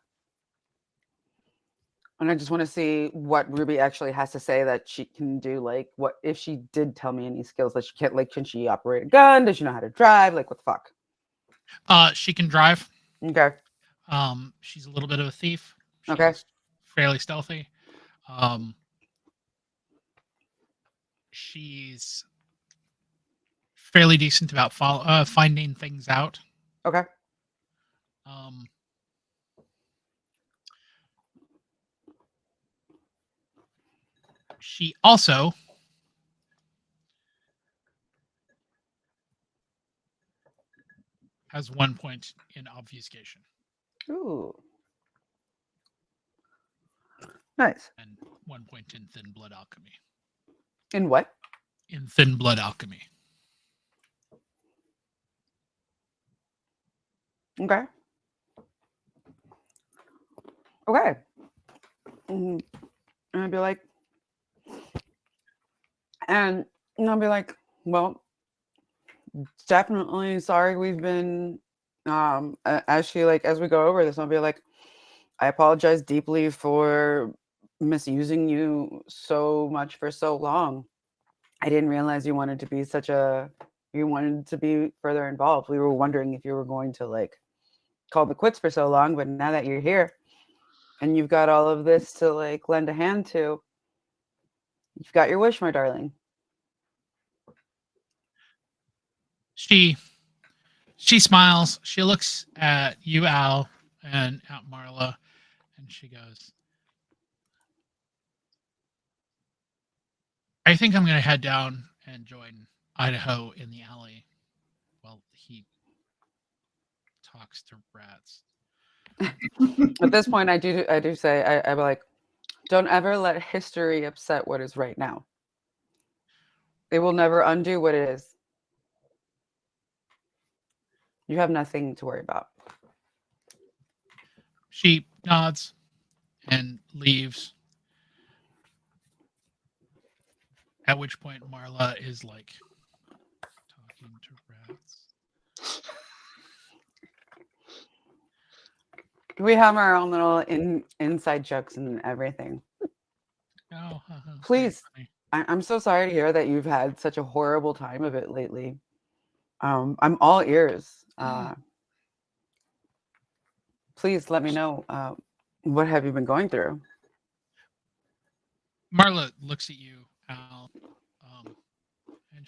And I just want to see what Ruby actually has to say that she can do. Like, what if she did tell me any skills that she can't? Like, can she operate a gun? Does she know how to drive? Like, what the fuck? She can drive. Okay. She's a little bit of a thief. She's Okay. fairly stealthy. She's fairly decent about finding things out. Okay. She also has 1 point in obfuscation. Ooh. Nice. And 1 point in thin blood alchemy. In what? In thin blood alchemy. Okay. Okay. And I'd be like, well, definitely sorry we've been as we go over this, I'll be like, I apologize deeply for misusing you so much for so long. I didn't realize you wanted to be you wanted to be further involved. We were wondering if you were going to like call the quits for so long, but now that you're here and you've got all of this to like lend a hand to, you've got your wish, my darling. She smiles. She looks at you, Al, and at Marla, and she goes, I think I'm going to head down and join Idaho in the alley while he talks to rats. At this point, I do say, I'm like, don't ever let history upset what is right now. It will never undo what it is. You have nothing to worry about. She nods and leaves. At which point Marla is like talking to rats. We have our own little inside jokes and everything. Oh, Please. I'm so sorry to hear that you've had such a horrible time of it lately. I'm all ears. Please let me know, what have you been going through? Marla looks at you, Al, and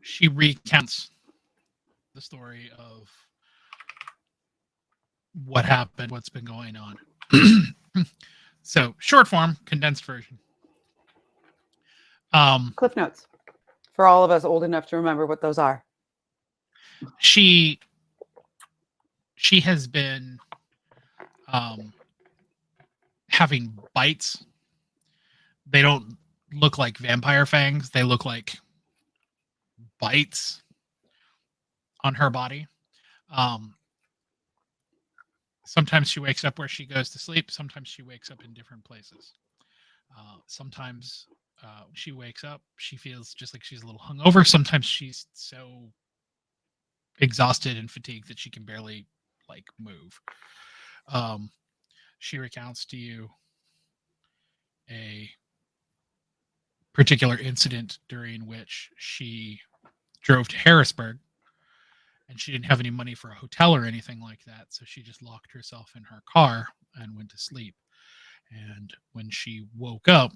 she recounts the story of what happened, what's been going on. So, short form, condensed version. Cliff notes for all of us old enough to remember what those are. She has been having bites. They don't look like vampire fangs. They look like bites on her body. Sometimes she wakes up where she goes to sleep. Sometimes she wakes up in different places. Sometimes she wakes up, she feels just like she's a little hungover. Sometimes she's so exhausted and fatigued that she can barely like move. She recounts to you a particular incident during which she drove to Harrisburg and she didn't have any money for a hotel or anything like that. So she just locked herself in her car and went to sleep. And when she woke up,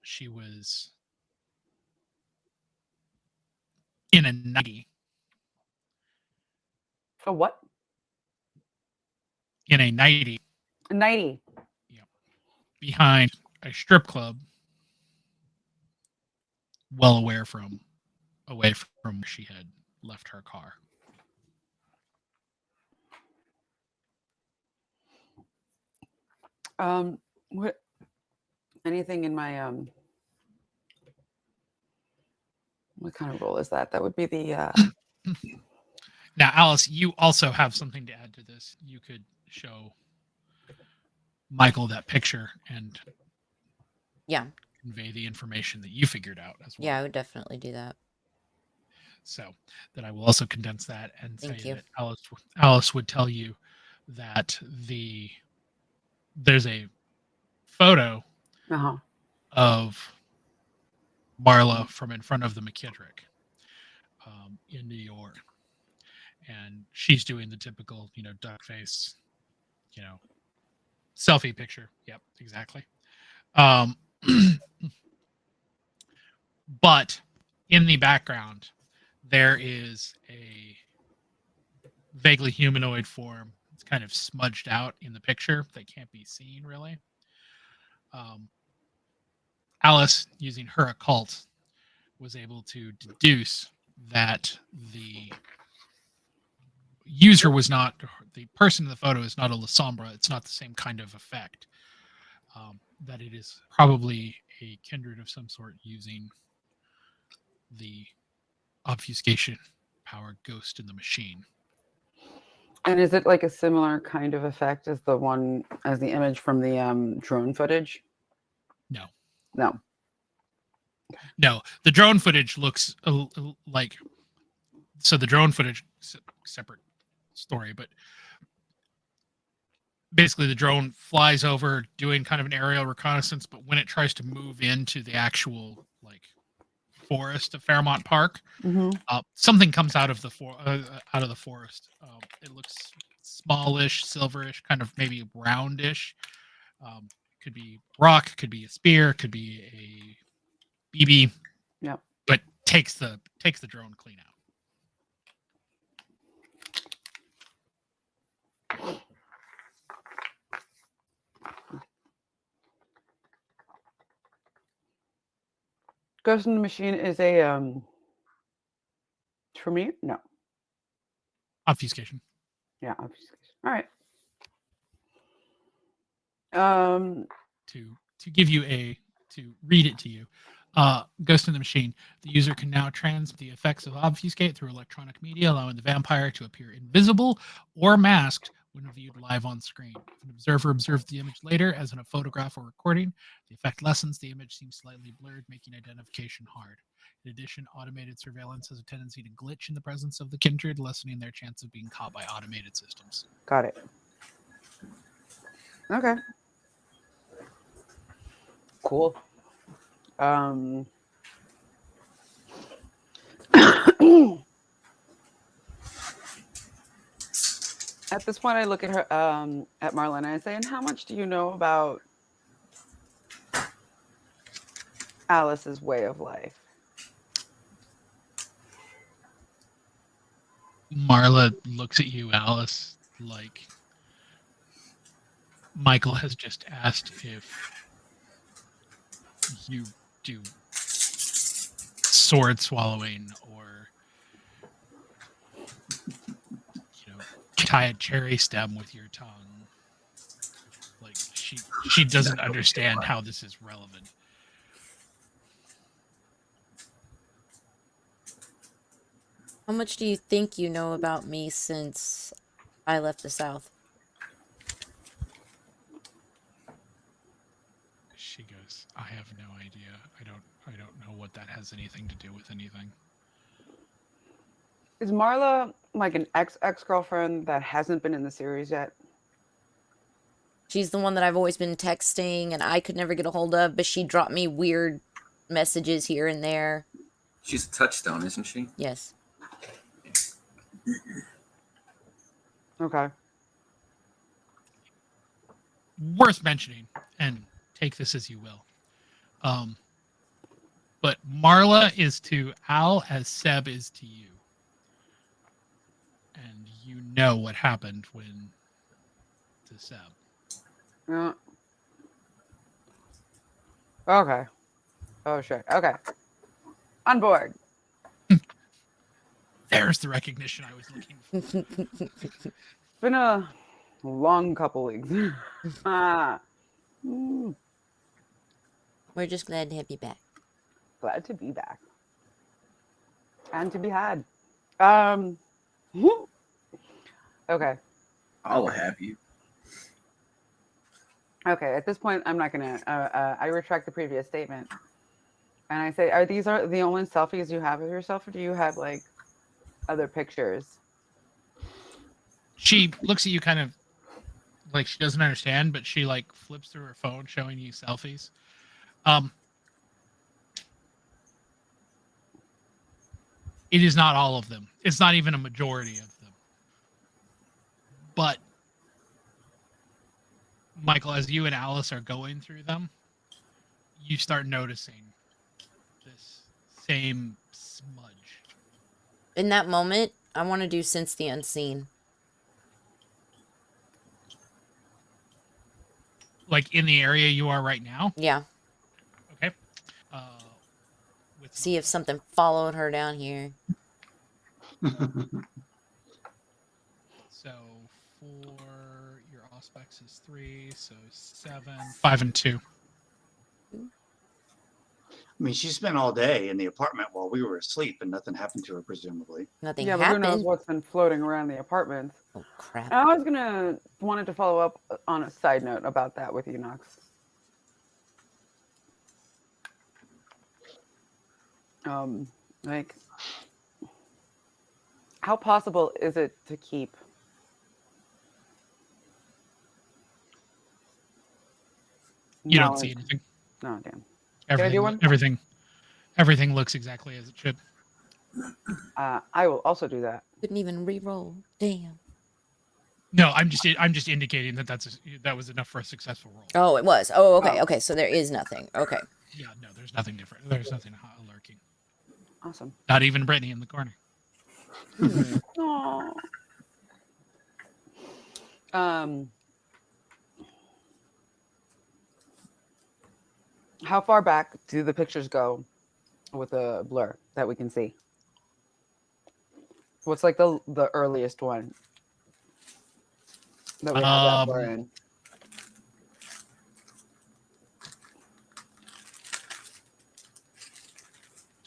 she was in a nightie. A what? In a nightie. A nightie. Yeah. Behind a strip club, well away from where she had left her car. What? Anything in my what kind of role is that? That would be the Now, Alice, you also have something to add to this. You could show Michael that picture and convey the information that you figured out as well. Yeah, I would definitely do that. So that I will also condense that and Thank say you. that Alice would tell you that there's a photo of Marla from in front of the McKittrick in New York. And she's doing the typical, duck face, selfie picture. Yep, exactly. But in the background, there is a vaguely humanoid form. It's kind of smudged out in the picture. That can't be seen, really. Alice, using her occult, was able to deduce that the user was not, the person in the photo is not a La Sombra. It's not the same kind of effect. That it is probably a kindred of some sort using the obfuscation power ghost in the machine. And is it like a similar kind of effect as the image from the drone footage? No. The drone footage looks like, so the drone footage, separate story, but basically the drone flies over doing kind of an aerial reconnaissance, but when it tries to move into the actual like forest of Fairmont Park, something comes out of the forest. It looks smallish, silverish, kind of maybe roundish. Could be rock, could be a spear, could be a BB. Yeah. But takes the drone clean out. Ghost in the Machine is a for me? No. Obfuscation. Yeah, obfuscation. All right. To give you to read it to you. Ghost in the Machine. The user can now transmit the effects of obfuscate through electronic media, allowing the vampire to appear invisible or masked when viewed live on screen. If an observer observes the image later, as in a photograph or recording, the effect lessens, the image seems slightly blurred, making identification hard. In addition, automated surveillance has a tendency to glitch in the presence of the kindred, lessening their chance of being caught by automated systems. Got it. Okay. Cool. At this point, I look at her, at Marla, and I say, "And how much do you know about Alice's way of life?" Marla looks at you, Alice, like Michael has just asked if you do sword swallowing or tie a cherry stem with your tongue. Like she doesn't understand how this is relevant. How much do you think you know about me since I left the South? She goes, I have no idea. I don't know what that has anything to do with anything. Is Marla like an ex-girlfriend that hasn't been in the series yet? She's the one that I've always been texting and I could never get a hold of, but she dropped me weird messages here and there. She's a touchstone, isn't she? Yes. Okay. Worth mentioning, and take this as you will. But Marla is to Al as Seb is to you. And you know what happened to Seb. Yeah. Okay. Oh shit. Okay. On board. There's the recognition I was looking for. It's been a long couple weeks. We're just glad to have you back. Glad to be back. And to be had. Okay. I'll have you. Okay, at this point, I'm not gonna. I retract the previous statement, and I say, "Are these the only selfies you have of yourself, or do you have like other pictures?" She looks at you kind of like she doesn't understand, but she like flips through her phone, showing you selfies. It is not all of them. It's not even a majority of them. But Michael, as you and Alice are going through them, you start noticing this same smudge. In that moment, I want to do Sense the Unseen. Like in the area you are right now? Yeah. Okay. See if something followed her down here. So for your Auspex is 3, so 7, 5, and 2. I mean, she spent all day in the apartment while we were asleep, and nothing happened to her, presumably. Nothing Yeah, happened. but who knows what's been floating around the apartment? Oh crap! I was wanted to follow up on a side note about that with you, Knox. Like, how possible is it to keep You No, don't see anything. No, damn. Can I do one? Everything looks exactly as it should. I will also do that. Couldn't even re-roll. Damn. No, I'm just indicating that that was enough for a successful roll. Oh, it was. Oh, okay. Oh. Okay, so there is nothing. Okay. Yeah, no, there's nothing different. There's nothing lurking. Awesome. Not even Brittany in the corner. Hmm. Aww. How far back do the pictures go with a blur that we can see? What's like the earliest one that we have that blur in? Mm.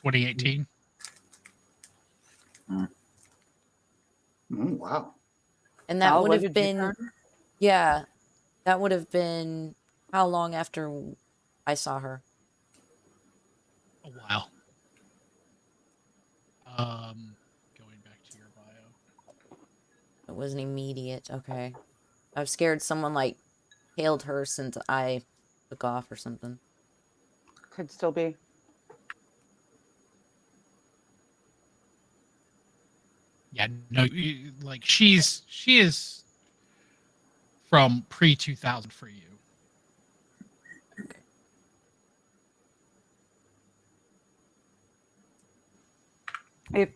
2018. Wow. And that Al, would when have did you been, turn? yeah, that would have been how long after I saw her? A while. Going back to your bio. It wasn't immediate. Okay. I was scared someone like hailed her since I took off or something. Could still be. Yeah, no, like she is from pre-2000 for you.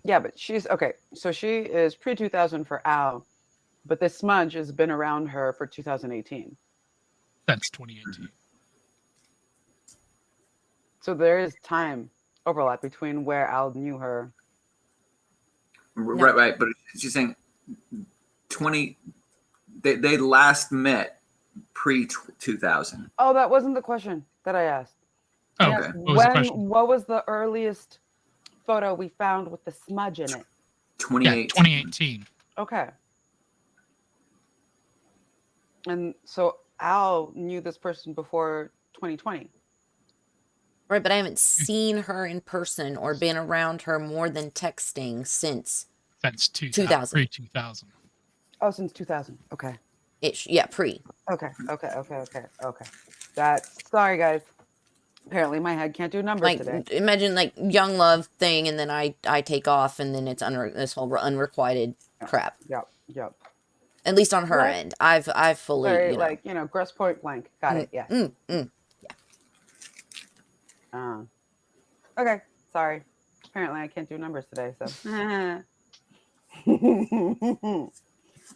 But she's okay. So she is pre 2000 for Al, but this smudge has been around her for 2018. Since 2018. So there is time overlap between where Al knew her. Right. But she's saying 20. They last met pre 2000. Oh, that wasn't the question that I asked. Oh, Yes, okay. What was the question? What was the earliest photo we found with the smudge in it? 2018. Yeah, 2018. Okay. And so Al knew this person before 2020. Right, but I haven't seen her in person or been around her more than texting since Since 2000. Pre-2000. Oh, since 2000. Okay. Yeah, pre. Okay. Sorry, guys. Apparently my head can't do numbers Like, today. imagine like young love thing, and then I take off, and then it's this whole unrequited crap. Yep. At least on her Right. end, I've fully, Very, you know. like, gross point blank. Got it. Yeah. Okay. Sorry. Apparently I can't do numbers today. So.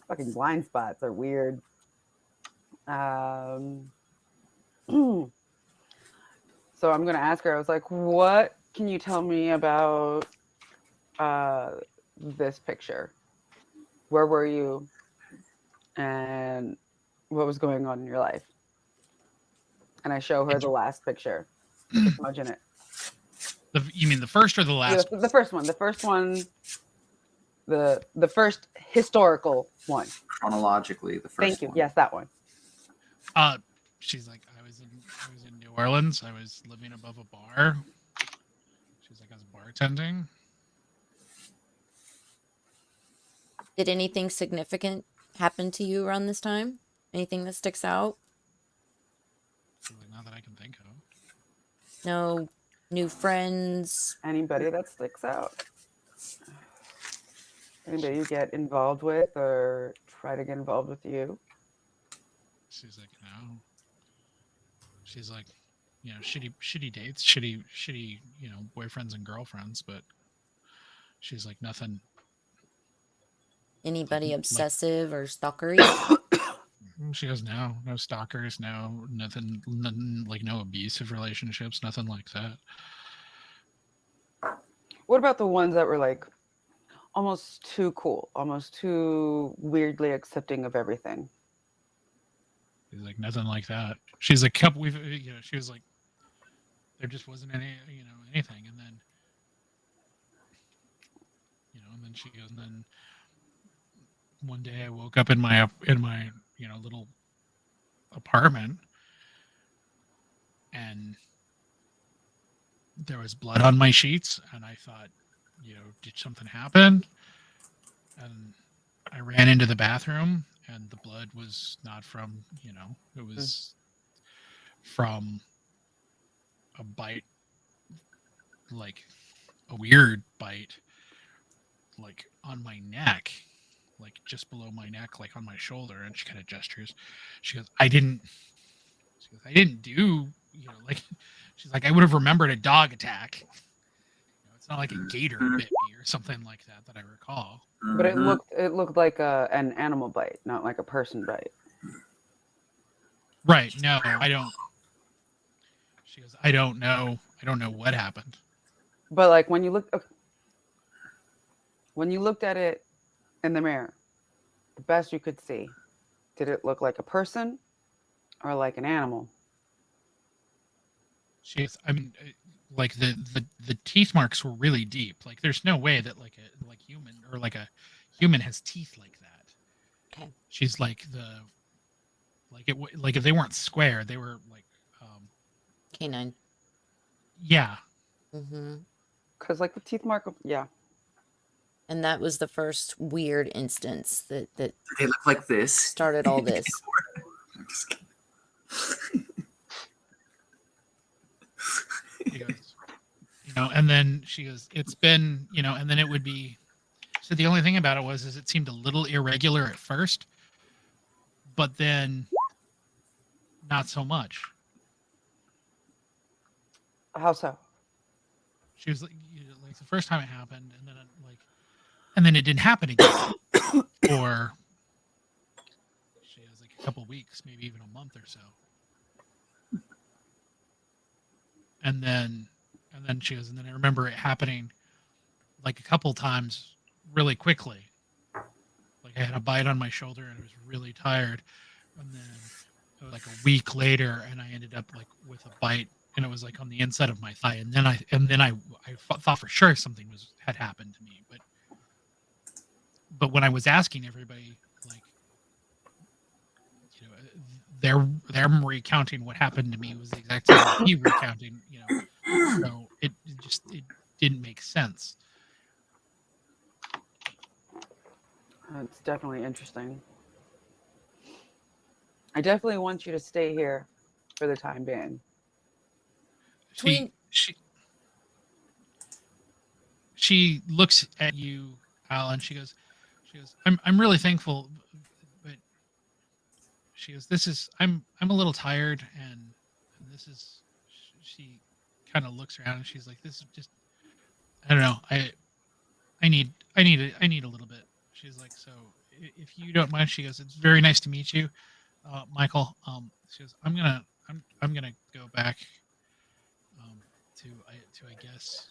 Fucking blind spots are weird. So I'm gonna ask her. I was like, "What can you tell me about this picture? Where were you, and what was going on in your life?" And I show her the last picture with the smudge in it. You mean the first or the last? The first one. The first one. The first historical one. Chronologically, the first. Thank you. one. Yes, that one. She's like, I was in New Orleans. I was living above a bar. She's like, I was bartending. Did anything significant happen to you around this time? Anything that sticks out? Like, not that I can think of. No new friends? Anybody that sticks out? Anybody you get involved with or try to get involved with you? She's like, no. She's like, shitty dates, shitty, boyfriends and girlfriends, but she's like, nothing. Anybody obsessive or stalkery? She goes, no stalkers, nothing, like no abusive relationships, nothing like that. What about the ones that were like almost too cool, almost too weirdly accepting of everything? She's like, nothing like that. She's like, she was like, there just wasn't anything. And then, and then she goes, and then one day I woke up in my little apartment, and there was blood on my sheets, and I thought, did something happen? And I ran into the bathroom, and the blood was not from, it was from a bite, like a weird bite, like on my neck, like just below my neck, like on my shoulder. And she kind of gestures. She goes, I didn't do, like, she's like, I would have remembered a dog attack. It's not like a gator bit me or something like that I recall. But it looked like an animal bite, not like a person bite. Right. No, I don't. She goes, I don't know what happened. But like when you looked at it in the mirror, the best you could see, did it look like a person or like an animal? She's, I mean, like the teeth marks were really deep. Like there's no way that like a human or like a human has teeth like that. Okay. She's like like if they weren't square, they were like Canine. Yeah. Mm-hmm. Because like the teeth mark, yeah. And that was the first weird instance that They look like this. started all this. I'm just kidding. She goes, and then she goes, it's been, and then it would be. So the only thing about it is it seemed a little irregular at first, but then not so much. How so? She was like the first time it happened, and then it didn't happen again, or she has like a couple weeks, maybe even a month or so, and then she goes, and then I remember it happening like a couple times really quickly. Like I had a bite on my shoulder and I was really tired, and then like a week later, and I ended up like with a bite, and it was like on the inside of my thigh, and then I thought for sure something had happened to me, but when I was asking everybody, like, they're recounting what happened to me was the exact same as me recounting, so it didn't make sense. It's definitely interesting. I definitely want you to stay here for the time being. She looks at you, Al, and she goes, I'm really thankful, but she goes, I'm a little tired, and this is, she kind of looks around and she's like, this is just, I don't know, I need a little bit. She's like, so if you don't mind, she goes, it's very nice to meet you, Michael. She goes, I'm gonna go back to I guess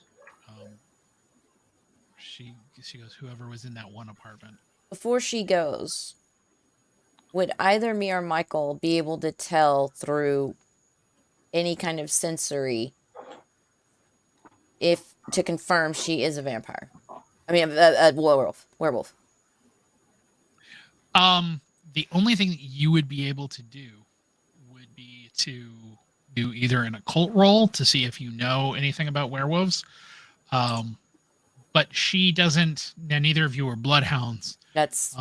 she goes, whoever was in that one apartment. Before she goes, would either me or Michael be able to tell through any kind of sensory to confirm she is a vampire? I mean, a werewolf. The only thing that you would be able to do would be to do either an occult roll to see if you know anything about werewolves. But she doesn't. Neither of you are bloodhounds. That's.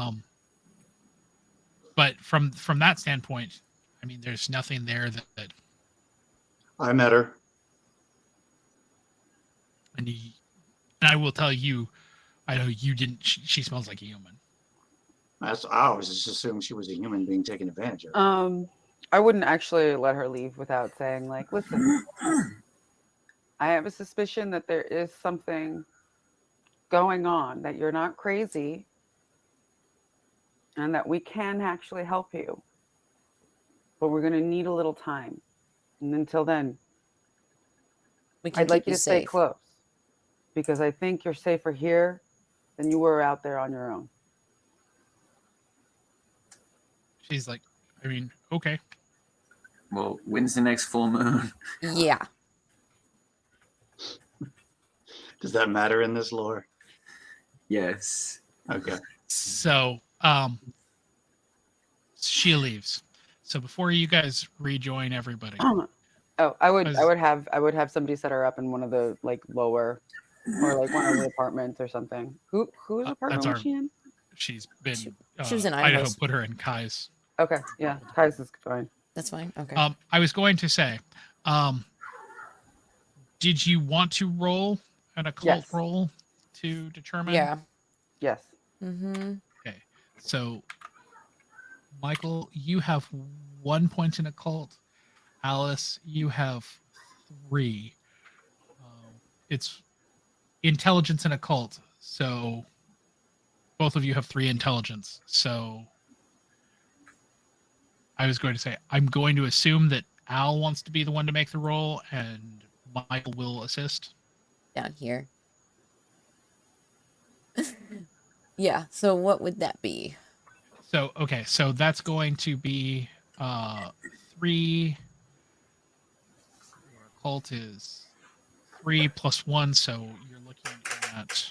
But from that standpoint, I mean, there's nothing there that. I met her. And I will tell you, I know you didn't. She smells like a human. I always just assumed she was a human being taken advantage of. I wouldn't actually let her leave without saying, like, listen, I have a suspicion that there is something going on, that you're not crazy, and that we can actually help you. But we're going to need a little time. And until then, I'd like you to stay close, because I think you're safer here than you were out there on your own. She's like, I mean, okay. Well, when's the next full moon? Yeah. Does that matter in this lore? Yes. Okay. So, she leaves. So before you guys rejoin everybody. Oh, I would have somebody set her up in one of the like lower, or like one of the apartments or something. Whose apartment was she in? She's been. She was in Idaho. Idaho's. Put her in Kai's. Okay, yeah, Kai's is fine. That's fine. Okay. I was going to say, did you want to roll an occult Yes. roll to determine? Yeah. Yes. Mm-hmm. Okay. So, Michael, you have 1 point in occult. Alice, you have 3. It's intelligence and occult. So, both of you have 3 intelligence. So, I was going to say, I'm going to assume that Al wants to be the one to make the roll and Michael will assist. Down here. Yeah. So what would that be? So, okay. So, that's going to be 3. Your occult is 3 plus 1. So, you're looking at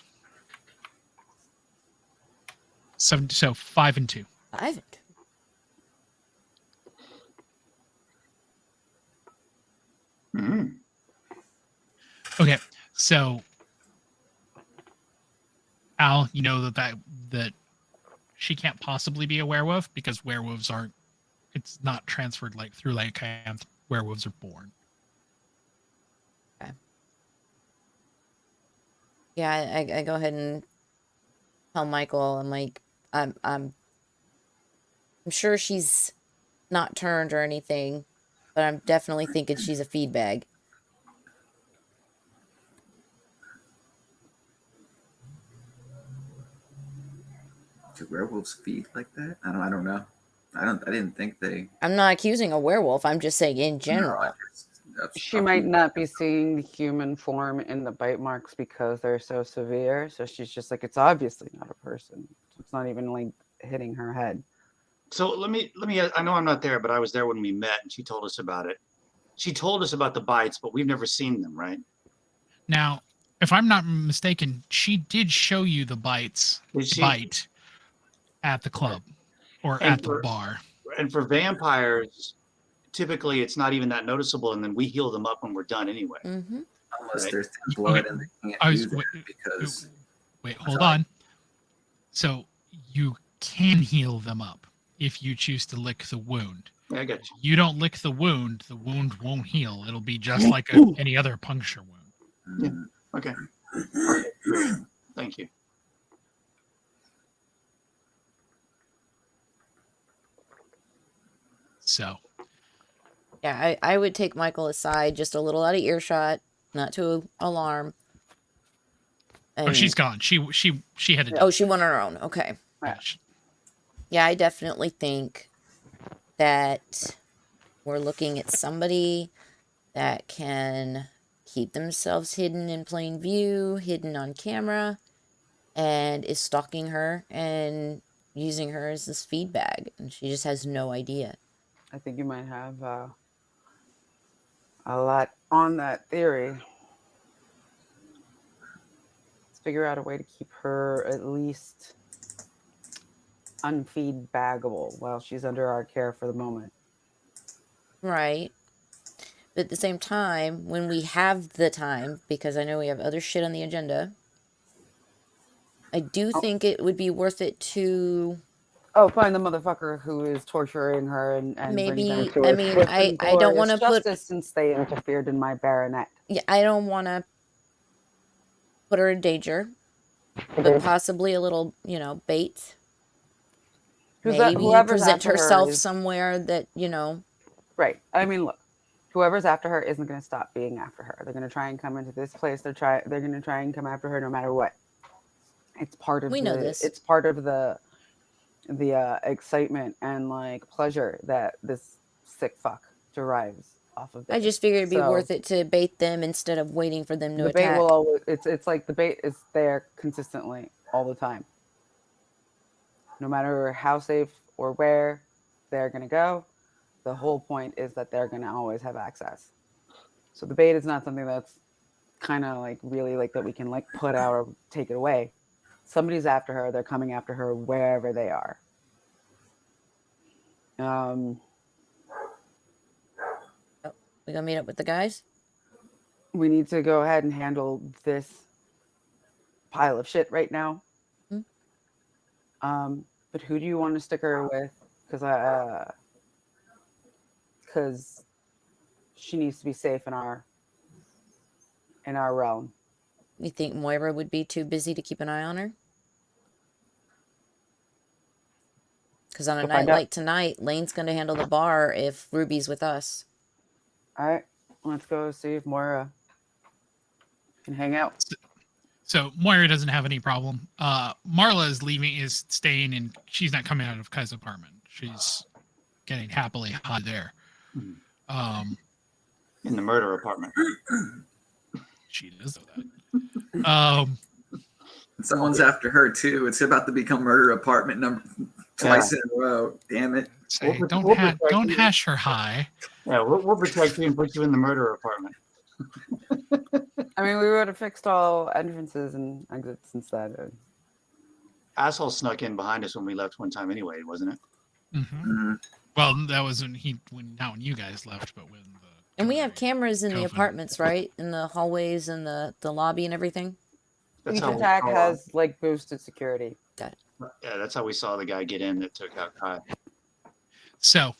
7. So, 5 and 2. 5 and 2. Mhm. Okay, so Al, you know that she can't possibly be a werewolf because werewolves aren't. It's not transferred like through lycanth. Werewolves are born. Okay. Yeah, I go ahead and tell Michael. I'm like, I'm sure she's not turned or anything, but I'm definitely thinking she's a feed bag. Do werewolves feed like that? I don't know. I didn't think they. I'm not accusing a werewolf. I'm just saying in No, general. She might not be seeing the human form in the bite marks because they're so severe. So she's just like, it's obviously not a person. It's not even like hitting her head. So let me. I know I'm not there, but I was there when we met, and she told us about it. She told us about the bites, but we've never seen them, right? Now, if I'm not mistaken, she did show you the bites Did she? bite at the club or And at the bar. And for vampires, typically it's not even that noticeable, and then we heal them up when we're done anyway. Mm-hmm. Unless Right. there's thin blood Okay. and they can't I was do that because. wait, hold Sorry. on. So you can heal them up if you choose to lick the wound. Yeah, I got you. You don't lick the wound won't heal. It'll be just like any other puncture wound. Okay. Thank you. So, Yeah, I would take Michael aside just a little out of earshot, not to alarm. oh, she's gone. She headed. Oh, she went on her own. Okay. Yeah. Yeah, I definitely think that we're looking at somebody that can keep themselves hidden in plain view, hidden on camera, and is stalking her and using her as this feed bag, and she just has no idea. I think you might have a lot on that theory. Let's figure out a way to keep her at least unfeedbaggable while she's under our care for the moment. Right. But at the same time, when we have the time, because I know we have other shit on the agenda, I do think it would be worth it to find the motherfucker who is torturing her and maybe. bring them to I a mean, swift I and don't want to glorious put. justice since they interfered in my baronet. Yeah, I don't want to put her in danger, but possibly a little, bait. Maybe Whoever's present after her herself is- somewhere that, Right. I mean, look, whoever's after her isn't going to stop being after her. They're going to try and come into this place. They're going to try and come after her no matter what. It's part of We know this. It's part of the excitement and like pleasure that this sick fuck derives off of this. I just figured it'd be worth it to bait them instead of waiting for them to the attack. bait will always, it's like the bait is there consistently all the time. No matter how safe or where they're going to go, the whole point is that they're going to always have access. So the bait is not something that's kind of like really like that we can like put out or take it away. Somebody's after her. They're coming after her wherever they are. We gonna meet up with the guys? We need to go ahead and handle this pile of shit right now. Mm-hmm. But who do you want to stick her with? Because because she needs to be safe in our realm. You think Moira would be too busy to keep an eye on her? Because on a We'll night find out. like tonight, Lane's going to handle the bar if Ruby's with us. All right, let's go see if Moira can hang out. So Moira doesn't have any problem. Marla is staying, and she's not coming out of Kai's apartment. She's getting happily high there. In the murder apartment. She does know that. Someone's after her too. It's about to become murder apartment number twice in a row. Damn it! Say, We'll don't hash her high. Yeah, we'll protect you and put you in the murder apartment. I mean, we would have fixed all entrances and exits instead. Asshole snuck in behind us when we left one time anyway, wasn't it? Mm-hmm. Well, that was not when you guys left, but when the. And we have cameras in the COVID. apartments, right? In the hallways and the lobby and everything. That's Each how we attack saw- has like boosted security. Got it. Yeah, that's how we saw the guy get in that took out Kai. So,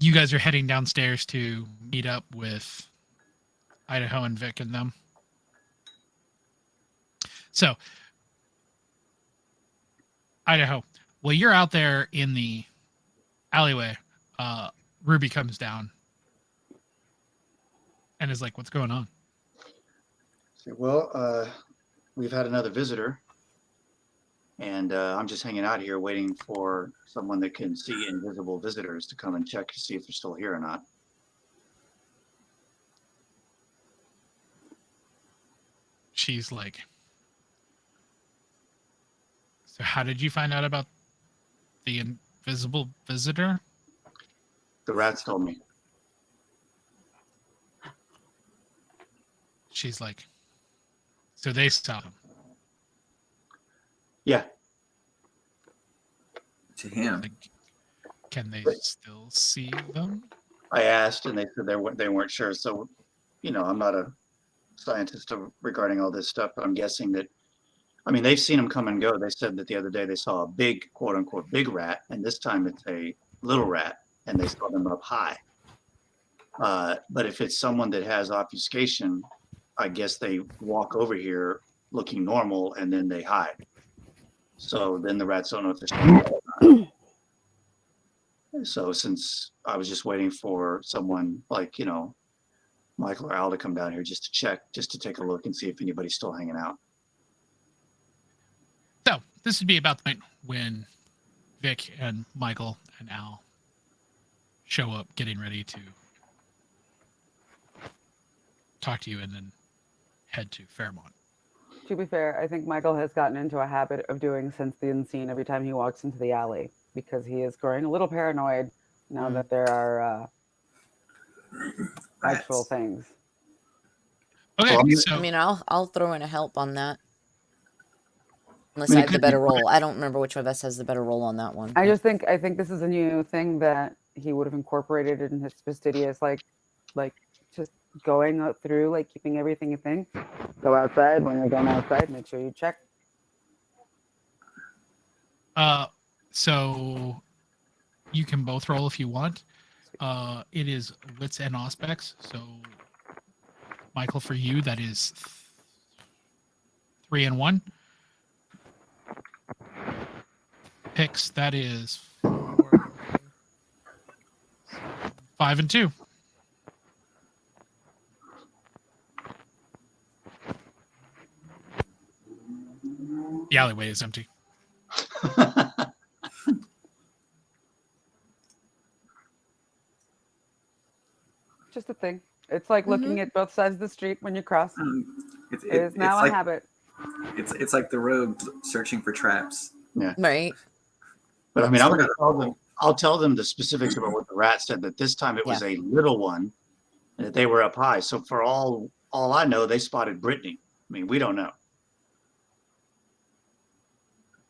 you guys are heading downstairs to meet up with Idaho and Vic and them. So, Idaho, well, you're out there in the alleyway. Ruby comes down and is like, "What's going on?" Well, we've had another visitor, and I'm just hanging out here waiting for someone that can see invisible visitors to come and check to see if they're still here or not. She's like, "So how did you find out about the invisible visitor?" The rats told me. She's like, "So they saw him." Yeah, To him. Like, can they still see them? I asked, and they said they weren't sure. So, I'm not a scientist regarding all this stuff, but I'm guessing that. I mean, they've seen them come and go. They said that the other day they saw a big, quote unquote, big rat, and this time it's a little rat, and they saw them up high. But if it's someone that has obfuscation, I guess they walk over here looking normal, and then they hide. So then the rats don't know if they're still there or not. So since I was just waiting for someone like, Michael or Al to come down here just to check, just to take a look and see if anybody's still hanging out. So this would be about the point when Vic and Michael and Al show up, getting ready to talk to you and then head to Fairmont. To be fair, I think Michael has gotten into a habit of doing sense the unseen every time he walks into the alley because he is growing a little paranoid now that there are actual things. Okay, Well, so I mean, I'll throw in a help on that. Unless I mean, I it have the could be better roll. I don't remember which of us has the better roll on that one. I think this is a new thing that he would have incorporated in his fastidious like just going out through, like keeping everything a thing. Go outside when you're going outside. Make sure you check. so you can both roll if you want. It is wits and aspects. So Michael, for you, that is 3 and 1. Picks, that is 4, 5 and 2. The alleyway is empty. Just a thing. It's like looking at both sides of the street when you cross. It It is now a like, habit. It's like the road searching for traps. Right. But I mean, I'm going to tell them. I'll tell them the specifics about what the rat said. That this time it was a little one, and that they were up high. So for all I know, they spotted Brittany. I mean, we don't know.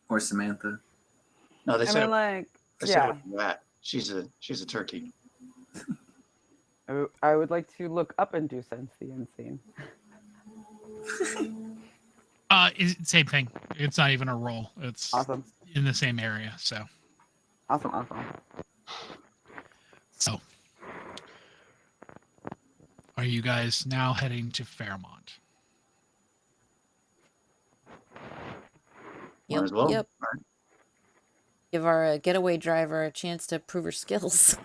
Or Samantha. No, they I said mean, like, they said yeah. it was a rat. She's a turkey. I would like to look up and do sense the unseen. Same thing. It's not even a roll. It's Awesome. in the same area. So Awesome. So, are you guys now heading to Fairmont? Might as well. Yep. Give our getaway driver a chance to prove her skills.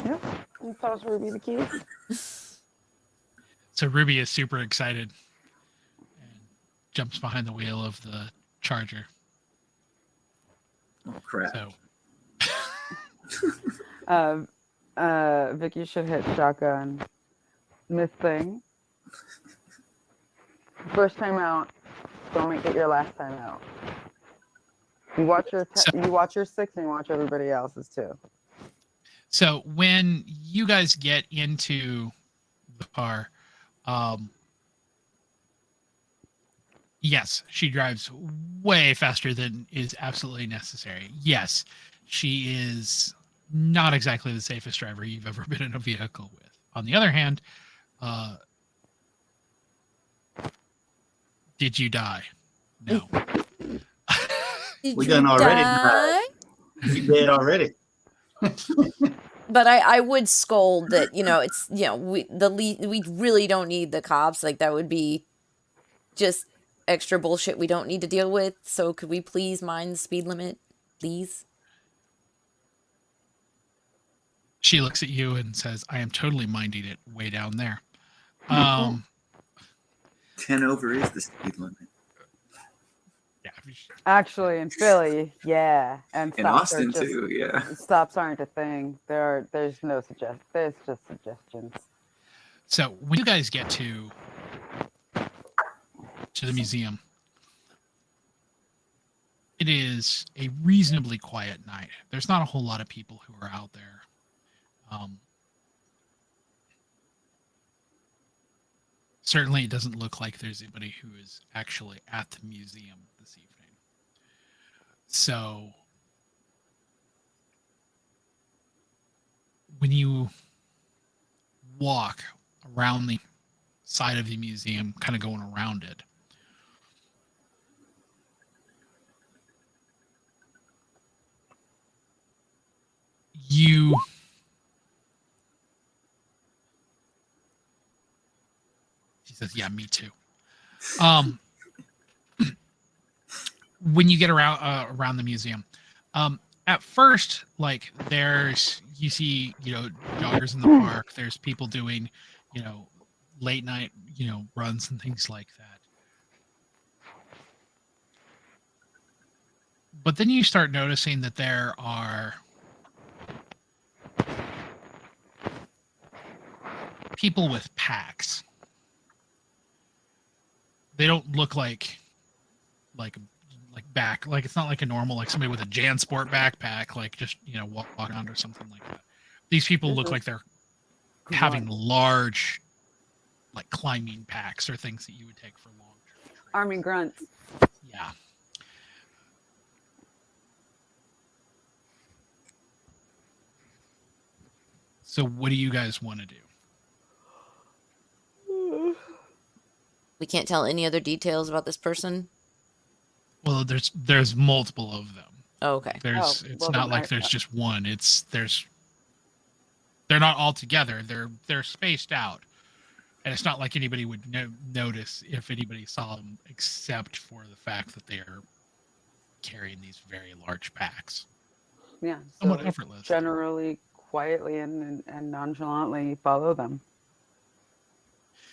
Yep. And toss Ruby the keys. So Ruby is super excited and jumps behind the wheel of the Charger. Oh crap! So Vicky should hit shotgun. Miss thing. First time out. Don't make it your last time out. You watch your you watch your six and you watch everybody else's too. So when you guys get into the car, yes, she drives way faster than is absolutely necessary. Yes, she is not exactly the safest driver you've ever been in a vehicle with. On the other hand, did you die? No. We done already. We did already. But I would scold that, it's, we really don't need the cops. Like, that would be just extra bullshit we don't need to deal with. So could we please mind the speed limit, please? She looks at you and says, I am totally minding it way down there. 10 over is the speed limit. Yeah. Actually, in Philly, yeah, and In Austin too, yeah. Stops aren't a thing. There's just suggestions. So when you guys get to the museum, it is a reasonably quiet night. There's not a whole lot of people who are out there. Certainly, it doesn't look like there's anybody who is actually at the museum this evening. So when you walk around the side of the museum, kind of going around it, She says, yeah, me too. When you get around the museum, at first, like you see, joggers in the park. There's people doing, late night, runs and things like that. But then you start noticing that there are people with packs. They don't look like it's not like a normal, like somebody with a JanSport backpack, like just walk around or something like that. These people look like they're having large, like climbing packs or things that you would take for long trips. Army grunts. Yeah. So what do you guys want to do? We can't tell any other details about this person? Well, there's multiple of them. Oh, okay. It's not like there's just one. They're not all together. They're spaced out. And it's not like anybody would notice if anybody saw them, except for the fact that they are carrying these very large packs. Yeah. Somewhat effortless. Generally, quietly and nonchalantly follow them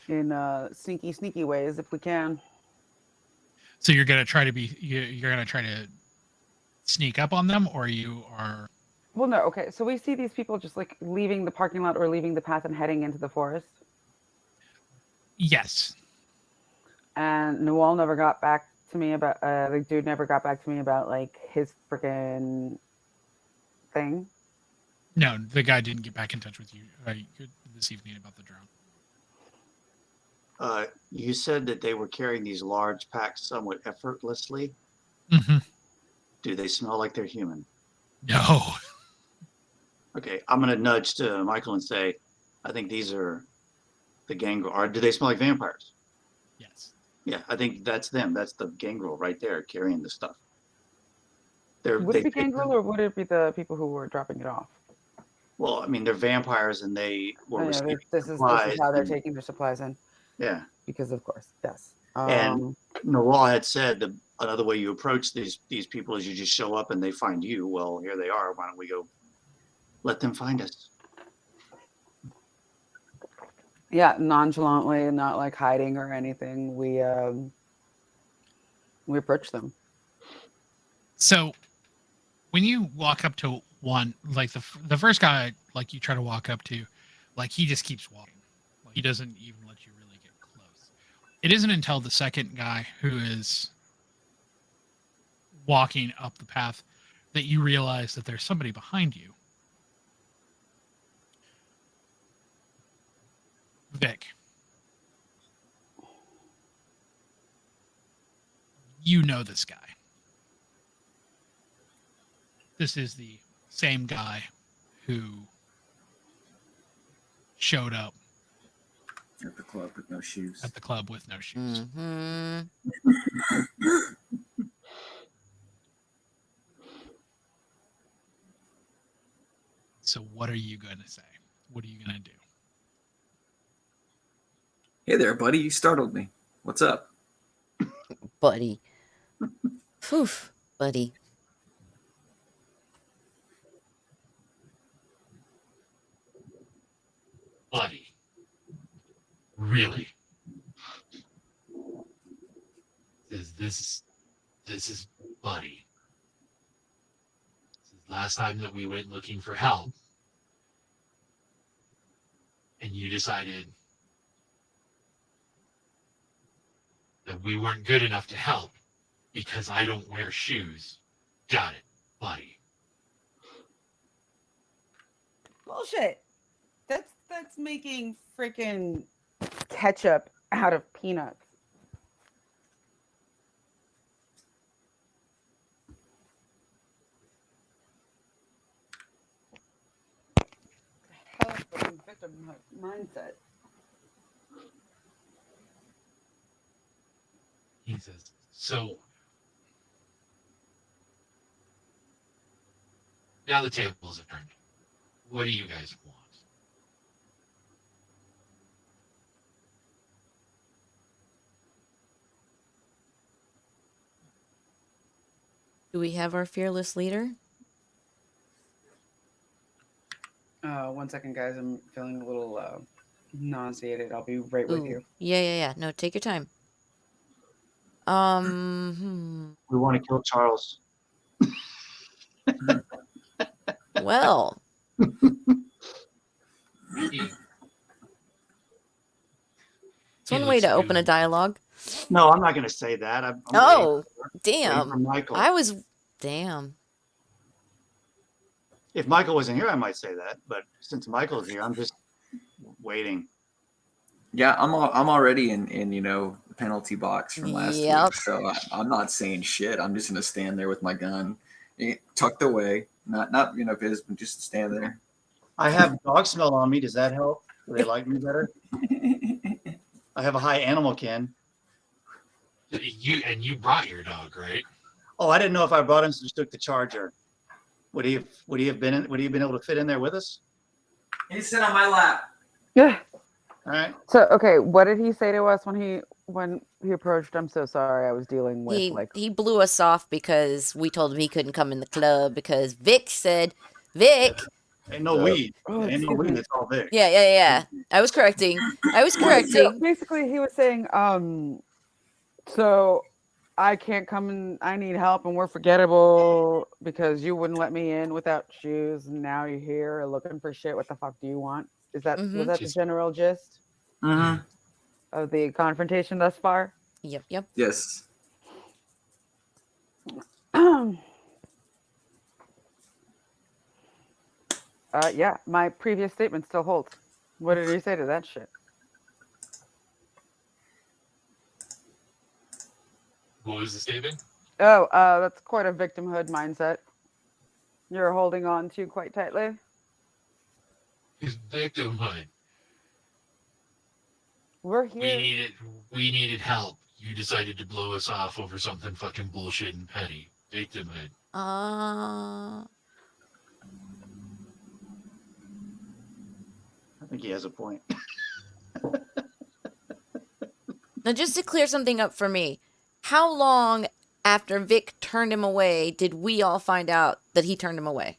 in sneaky ways if we can. So you're gonna try to sneak up on them, or you are? Well, no. Okay, so we see these people just like leaving the parking lot or leaving the path and heading into the forest. Yes. And Noel never got back to me about the dude never got back to me about like his freaking thing. No, the guy didn't get back in touch with you this evening about the drone. You said that they were carrying these large packs somewhat effortlessly. Mm-hmm. Do they smell like they're human? No. Okay, I'm gonna nudge to Michael and say, I think these are the gangrel. Or do they smell like vampires? Yes. Yeah, I think that's them. That's the gangrel right there carrying the stuff. Would it be gangrel or would it be the people who were dropping it off? Well, I mean, they're vampires and they were Oh, yeah, receiving this is supplies. how they're and- taking their supplies in, Yeah. because of course, yes. And Nawal had said that another way you approach these people is you just show up and they find you. Well, here they are. Why don't we go let them find us? Yeah, nonchalantly, not like hiding or anything. We approach them. So when you walk up to one, like the first guy, like you try to walk up to, like he just keeps walking. Like, he doesn't even let you really get close. It isn't until the second guy who is walking up the path that you realize that there's somebody behind you. Vic. You know this guy. This is the same guy who showed up At the club with no shoes. at the club with no shoes. Mm-hmm. So what are you going to say? What are you going to do? Hey there, buddy. You startled me. What's up? Buddy. Poof, buddy. Buddy. Really? This is Buddy. This is the last time that we went looking for help. And you decided that we weren't good enough to help because I don't wear shoes. Got it, Buddy. Bullshit. That's making freaking ketchup out of peanuts. Hell, fucking victim mindset. He says, so now the tables have turned. What do you guys want? Do we have our fearless leader? 1 second, guys. I'm feeling a little nauseated. I'll be right with Ooh. you. Yeah. No, take your time. We want to kill Charles. Well, it's one way to open a dialogue. No, I'm not going to say that. I'm Oh, waiting for damn. Michael. Damn. If Michael wasn't here, I might say that. But since Michael's here, I'm just waiting. Yeah, I'm already in the penalty box from last Yep. week, so I'm not saying shit. I'm just gonna stand there with my gun tucked away, not biz, but just stand there. I have dog smell on me. Does that help? Do they like me better? I have a high animal kin. You brought your dog, right? Oh, I didn't know if I brought him since took the charger. Would he have been able to fit in there with us? He sit on my lap. Yeah. All right. So okay, what did he say to us when he approached? I'm so sorry. I was dealing with He blew us off because we told him he couldn't come in the club because Vic said, Vic. Ain't no weed. Oh, Ain't no excuse weed. me. It's all Vic. Yeah. I was correcting. So basically, he was saying, so I can't come and I need help, and we're forgettable because you wouldn't let me in without shoes. And now you're here looking for shit. What the fuck do you want? Was that the general gist of the confrontation thus far? Yep. Yes. Yeah, my previous statement still holds. What did he say to that shit? What was the statement? Oh, that's quite a victimhood mindset. You're holding on to quite tightly. His victimhood. We're here. We needed help. You decided to blow us off over something fucking bullshit and petty. Victimhood. think he has a point. Now, just to clear something up for me, how long after Vic turned him away did we all find out that he turned him away?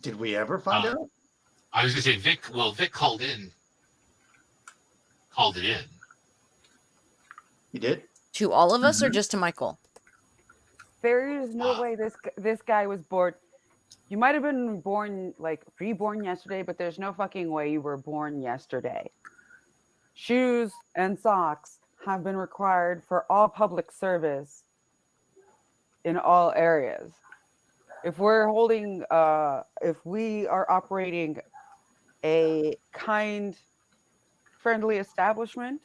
Did we ever find out? I was gonna say Vic. Well, Vic called it in. He did? To all of us or just to Michael? There is no way this guy was born. You might have been born, like, reborn yesterday, but there's no fucking way you were born yesterday. Shoes and socks have been required for all public service in all areas. If we're holding, if we are operating a kind, friendly establishment,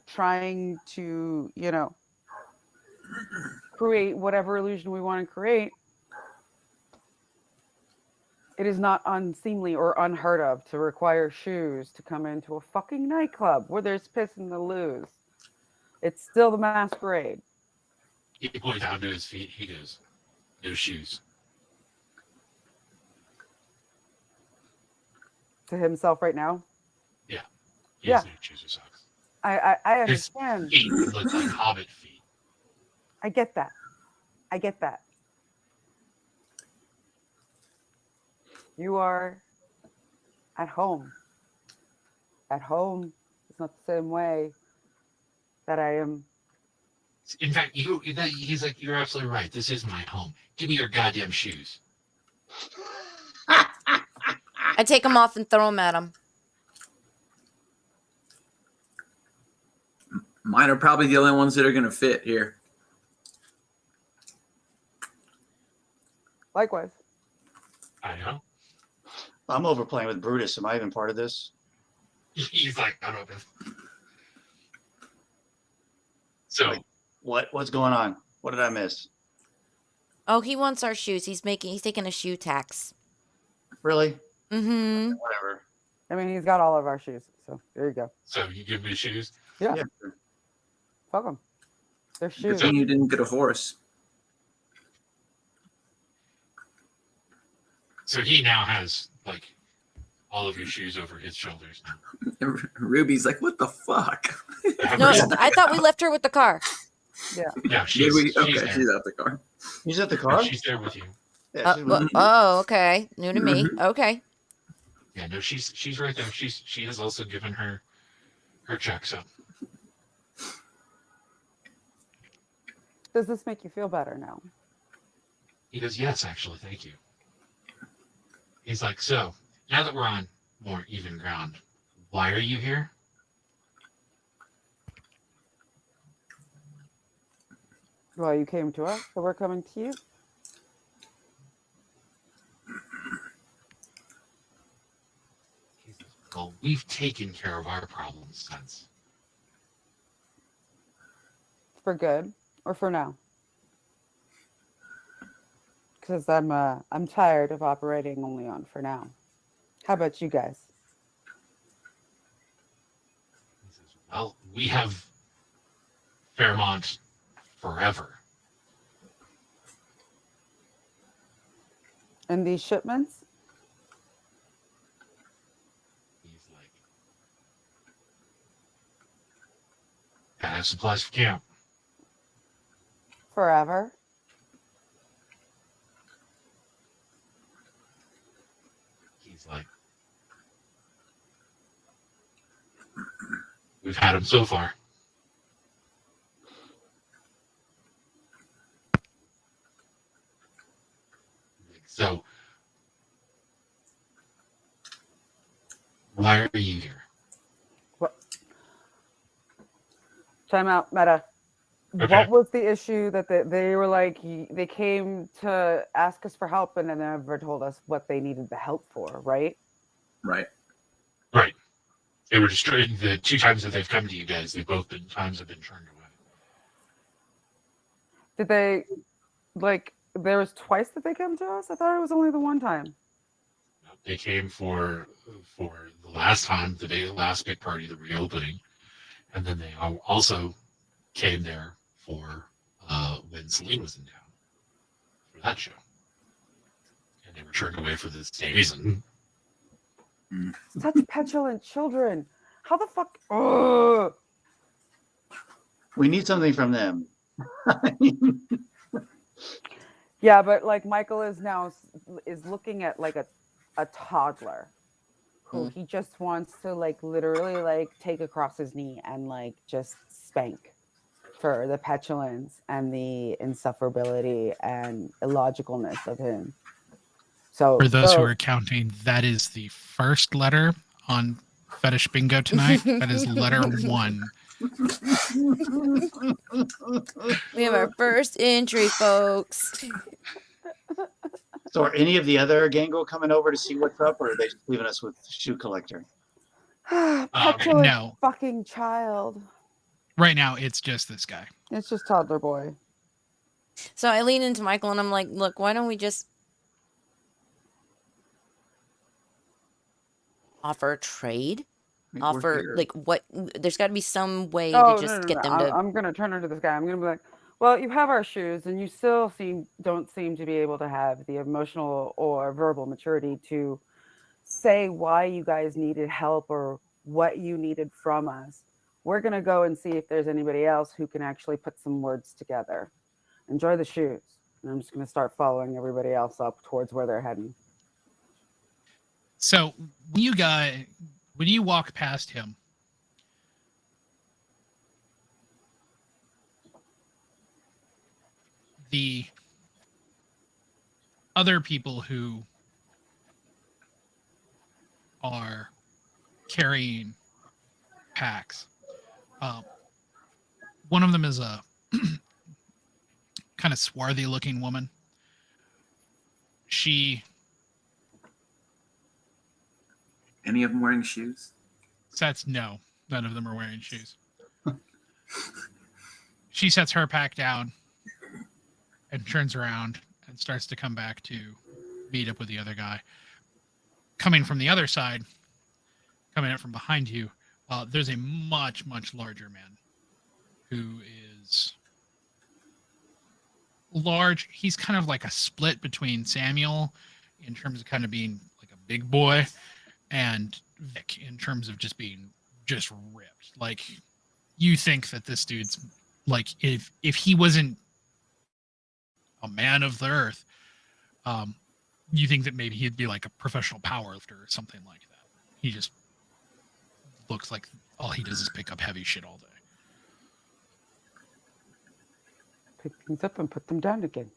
trying to, create whatever illusion we want to create, it is not unseemly or unheard of to require shoes to come into a fucking nightclub where there's piss in the loos. It's still the Masquerade. He points down to his feet. He goes, "No shoes." To himself right now. He has no shoes or socks. I His understand. feet look like hobbit feet. I get that. You are at home. At home, it's not the same way that I am. In fact, he's like, "You're absolutely right. This is my home. Give me your goddamn shoes." I take them off and throw them at him. Mine are probably the only ones that are going to fit here. Likewise. I know. I'm overplaying with Brutus. Am I even part of this? He's like, "I don't know." So What's going on? What did I miss? Oh, he wants our shoes. He's taking a shoe tax. Really? Mm-hmm. Whatever. I mean, he's got all of our shoes. So there you go. So you give me shoes? Yeah. Yeah. Sure. Fuck them. They're Good shoes. thing you didn't get a horse. So he now has like all of your shoes over his shoulders now. Ruby's like, what the fuck? No, I thought we left her with the car. Yeah, Did she's, we? she's Okay, there. she's out the car. He's at the Yeah, car? she's there with you. Yeah, she's with- Okay. New to me. Okay. Yeah, no, she's right there. She has also given her check. So Does this make you feel better now? he goes, "Yes, actually, thank you." He's like, "So now that we're on more even ground, why are you here?" Well, you came to us, so we're coming to you. He says, "Well, we've taken care of our problems since." For good or for now? Because I'm tired of operating only on for now. How about you guys? He says, "Well, we have Fairmont forever." And these shipments? He's like, "Gotta have supplies for camp." Forever? He's like, "We've had him so far." So, why are you here? Time out, Meta. Okay. What was the issue that they were like, they came to ask us for help and then never told us what they needed the help for, right? Right. Right. They were destroyed the 2 times that they've come to you guys. They've both been times have been turned away. Did they, like, there was twice that they came to us? I thought it was only the one time. They came for the last time, the last big party, the reopening, and then they also came there for when Celine was in town for that show, and they were turned away for the same reason. Such petulant children. How the fuck? Ugh. We need something from them. Yeah, but like Michael is looking at like a toddler who he just wants to like literally like take across his knee and like just spank for the petulance and the insufferability and illogicalness of him. So For those who are counting, that is the first letter on Fetish Bingo tonight. That is letter 1. We have our first entry, folks. So are any of the other Gango coming over to see what's up, or are they just leaving us with Shoe Collector? petulant No. fucking child. Right now, it's just this guy. It's just toddler boy. So I lean into Michael and I'm like, look, why don't we just offer a trade? We're Offer here. like what? There's got to be some way Oh, to just no, get them to. I'm gonna turn into this guy. I'm gonna be like, well, you have our shoes, and you still don't seem to be able to have the emotional or verbal maturity to say why you guys needed help or what you needed from us. We're gonna go and see if there's anybody else who can actually put some words together. Enjoy the shoes, and I'm just gonna start following everybody else up towards where they're heading. So when you walk past him, the other people who are carrying packs, one of them is a kind of swarthy looking woman. Any of them wearing shoes? No, none of them are wearing shoes. She sets her pack down and turns around and starts to come back to meet up with the other guy. Coming from the other side, coming up from behind you, there's a much, much larger man who is large. He's kind of like a split between Samuel in terms of kind of being like a big boy and Vic in terms of just being just ripped. Like, you think that this dude's like, if he wasn't a man of the earth, you think that maybe he'd be like a professional powerlifter or something like that. He just looks like all he does is pick up heavy shit all day. Pick things up and put them down again.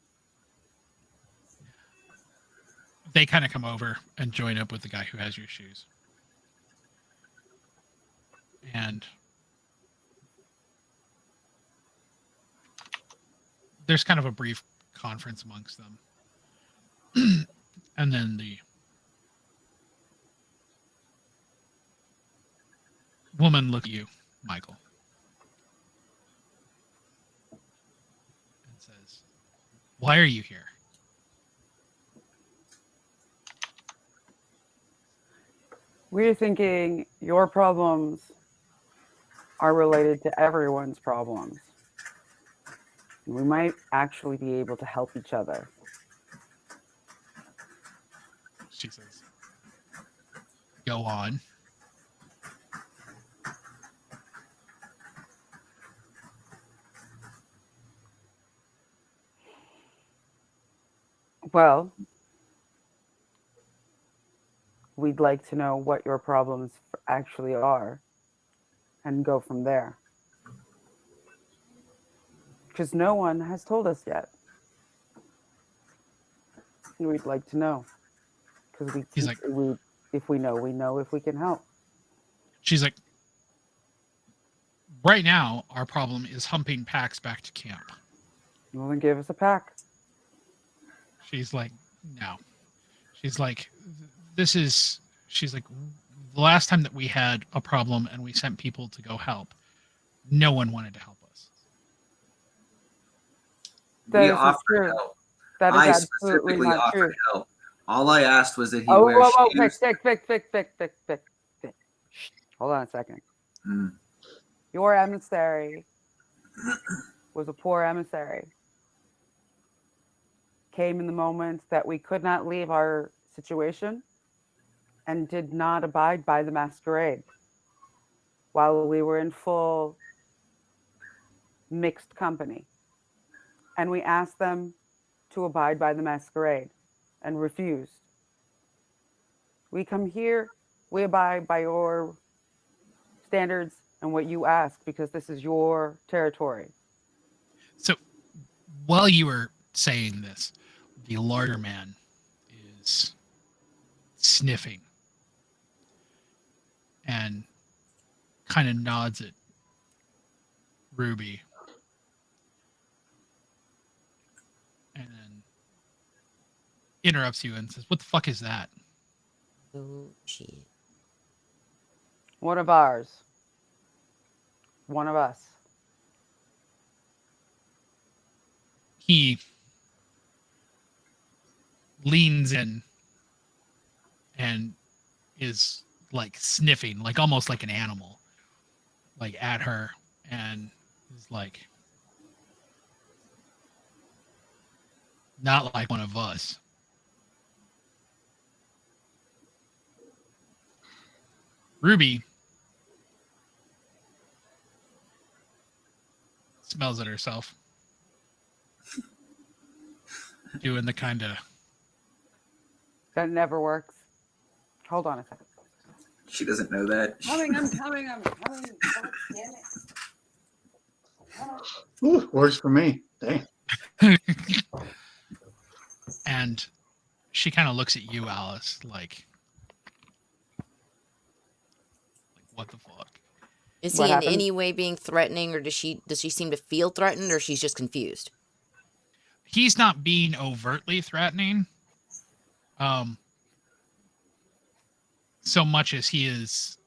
They kind of come over and join up with the guy who has your shoes. And there's kind of a brief conference amongst them. And then the woman looks at you, Michael, and says, "Why are you here?" We're thinking your problems are related to everyone's problems. We might actually be able to help each other. She says, "Go on." Well, we'd like to know what your problems actually are and go from there. Because no one has told us yet. And we'd like to know. Because if we know, we know if we can help. She's like, "Right now, our problem is humping packs back to camp." Well, then give us a pack. She's like, "No." She's like, she's like, "The last time that we had a problem and we sent people to go help, no one wanted to help us." That We isn't offered true. help. That is I absolutely specifically not offered true. help. All I asked was that he Oh, wear whoa, shoes. Vic. Shh, hold on a second. Mm. Your emissary was a poor emissary. Came in the moment that we could not leave our situation and did not abide by the masquerade while we were in full mixed company. And we asked them to abide by the masquerade and refused. We come here, we abide by your standards and what you ask because this is your territory. So while you were saying this, the larger man is sniffing and kind of nods at Ruby and then interrupts you and says, "What the fuck is that?" Oh shit. One of ours. One of us. He leans in and is like sniffing, like almost like an animal, like at her, and is like, not like one of us. Ruby smells at herself, doing the kind of, That never works. Hold on a second. She doesn't know that. I'm coming. God damn it. Ooh, works for me. Dang. and she kind of looks at you, Alice, like what the fuck? Is What he in happened? any way being threatening, or does she seem to feel threatened, or she's just confused? He's not being overtly threatening, so much as he is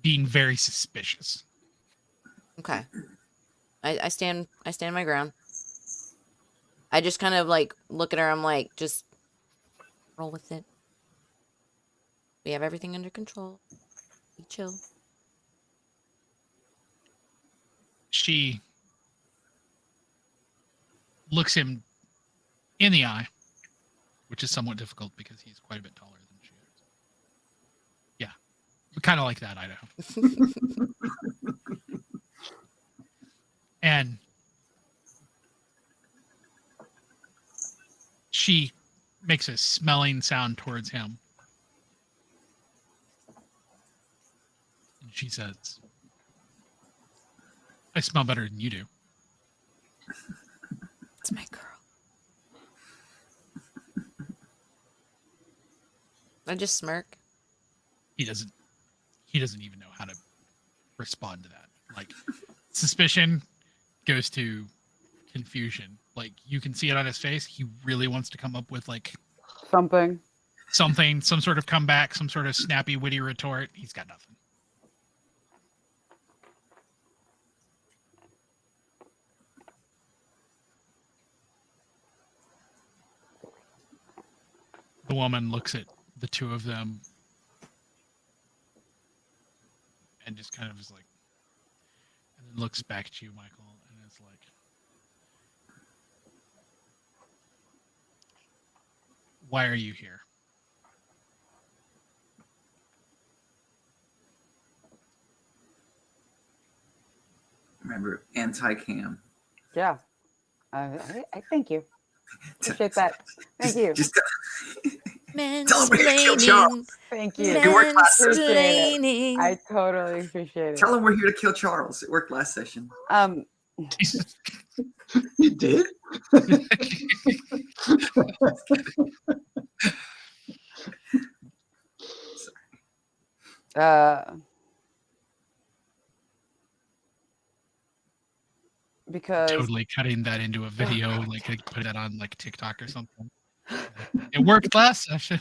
being very suspicious. Okay. I stand my ground. I just kind of like look at her. I'm like, just roll with it. We have everything under control. Be chill. She looks him in the eye, which is somewhat difficult because he's quite a bit taller than she is. Yeah, kind of like that, Idaho. And she makes a smelling sound towards him. And she says, "I smell better than you do." It's my girl. I just smirk. He doesn't even know how to respond to that. Like, suspicion goes to confusion. Like, you can see it on his face. He really wants to come up with like Something. some sort of comeback, some sort of snappy, witty retort. He's got nothing. The woman looks at the two of them and just kind of is like, and then looks back at you, Michael, and is like, "Why are you here?" Remember, anti-cam. Yeah. I thank you. Appreciate that. Thank you. Just tell him we're here to kill Charles. Thank you. It worked last session. Mansplaining. I totally appreciate it. Tell him we're here to kill Charles. It worked last session. You did? Because Totally cutting that into a video, like I could put that on like TikTok or something. It worked last session.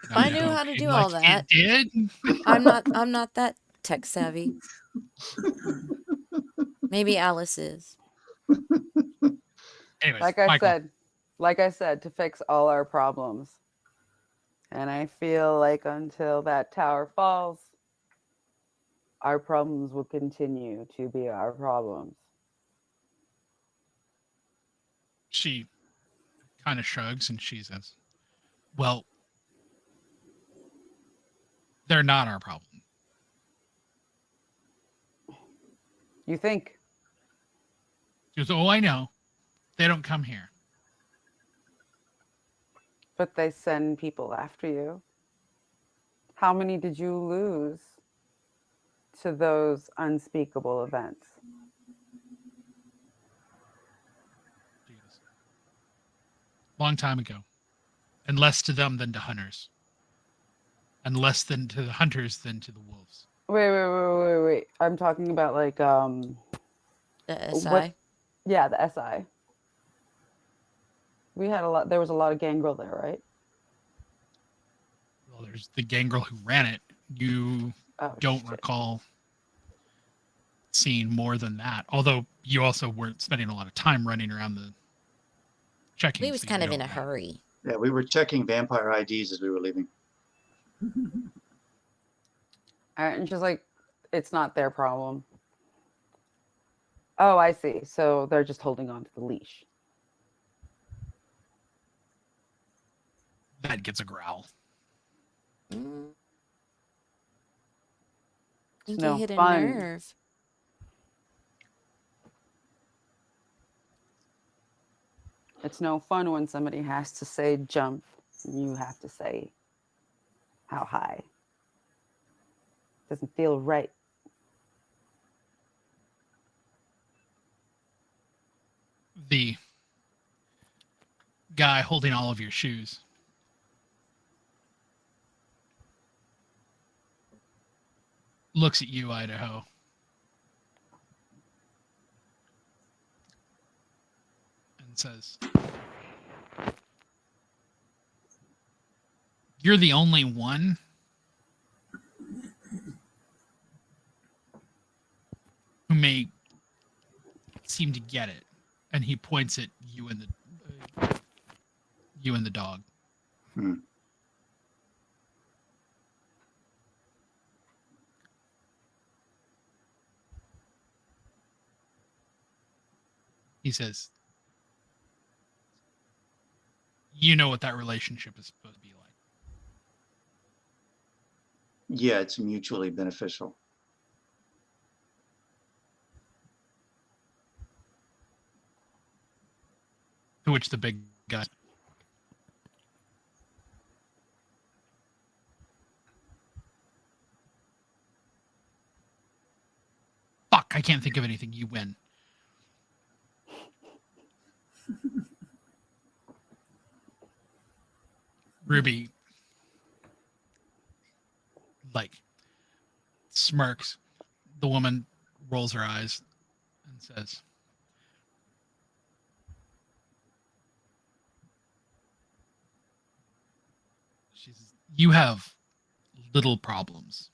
If I knew how to do all that. It did. I'm not that tech savvy. Maybe Alice is. Anyways, like I said, to fix all our problems. And I feel like until that tower falls, our problems will continue to be our problems. She kind of shrugs and she says, "Well, They're not our problem. You think? She goes, oh, I know. They don't come here. But they send people after you. How many did you lose to those unspeakable events? She goes, long time ago. And less to them than to hunters. And less than to the hunters than to the wolves. Wait. I'm talking about like The SI. what? Yeah, the SI. We had a lot. There was a lot of gangrel there, right? Well, there's the gangrel who ran it. You don't shit. recall seeing more than that. Although you also weren't spending a lot of time running around the checking. We was so you kind of don't in a know. hurry. Yeah, we were checking vampire IDs as we were leaving. And she's like, it's not their problem. Oh, I see. So they're just holding on to the leash. That gets a growl. Mm. I It's think no you hit a fun. nerve. It's no fun when somebody has to say jump. You have to say how high. Doesn't feel right. The guy holding all of your shoes looks at you, Idaho. And says, you're the only one who may seem to get it. And he points at you and the dog. Hmm. He says, you know what that relationship is supposed to be like. Yeah, it's mutually beneficial. To which the big guy, fuck, I can't think of anything. You win. Ruby, like, smirks. The woman rolls her eyes and says, she says, you have little problems.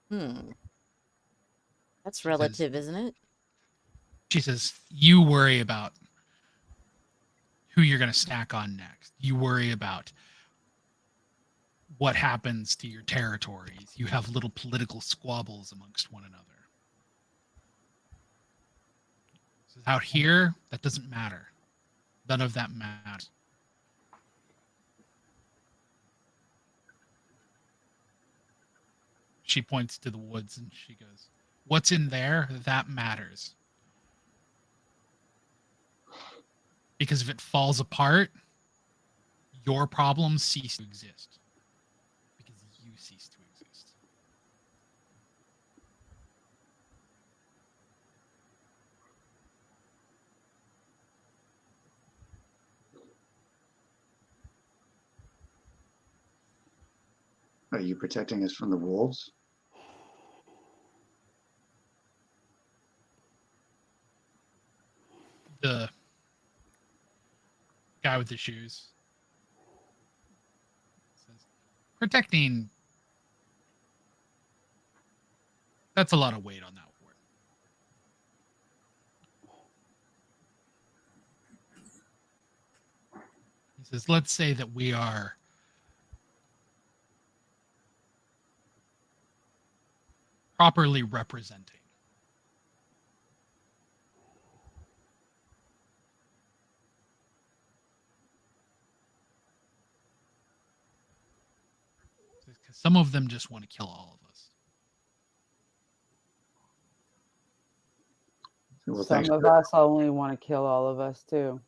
That's She relative, says, isn't it? she says, you worry about who you're going to snack on next. You worry about what happens to your territories. You have little political squabbles amongst one another. So out here, that doesn't matter. None of that matters. She points to the woods and she goes, what's in there? That matters. Because if it falls apart, your problems cease to exist. Because you cease to exist. Are you protecting us from the wolves? The guy with the shoes says, protecting, that's a lot of weight on that word. He says, let's say that we are properly representing. because some of them just want to kill all of us. Well, Some thanks. of us only want to kill all of us too.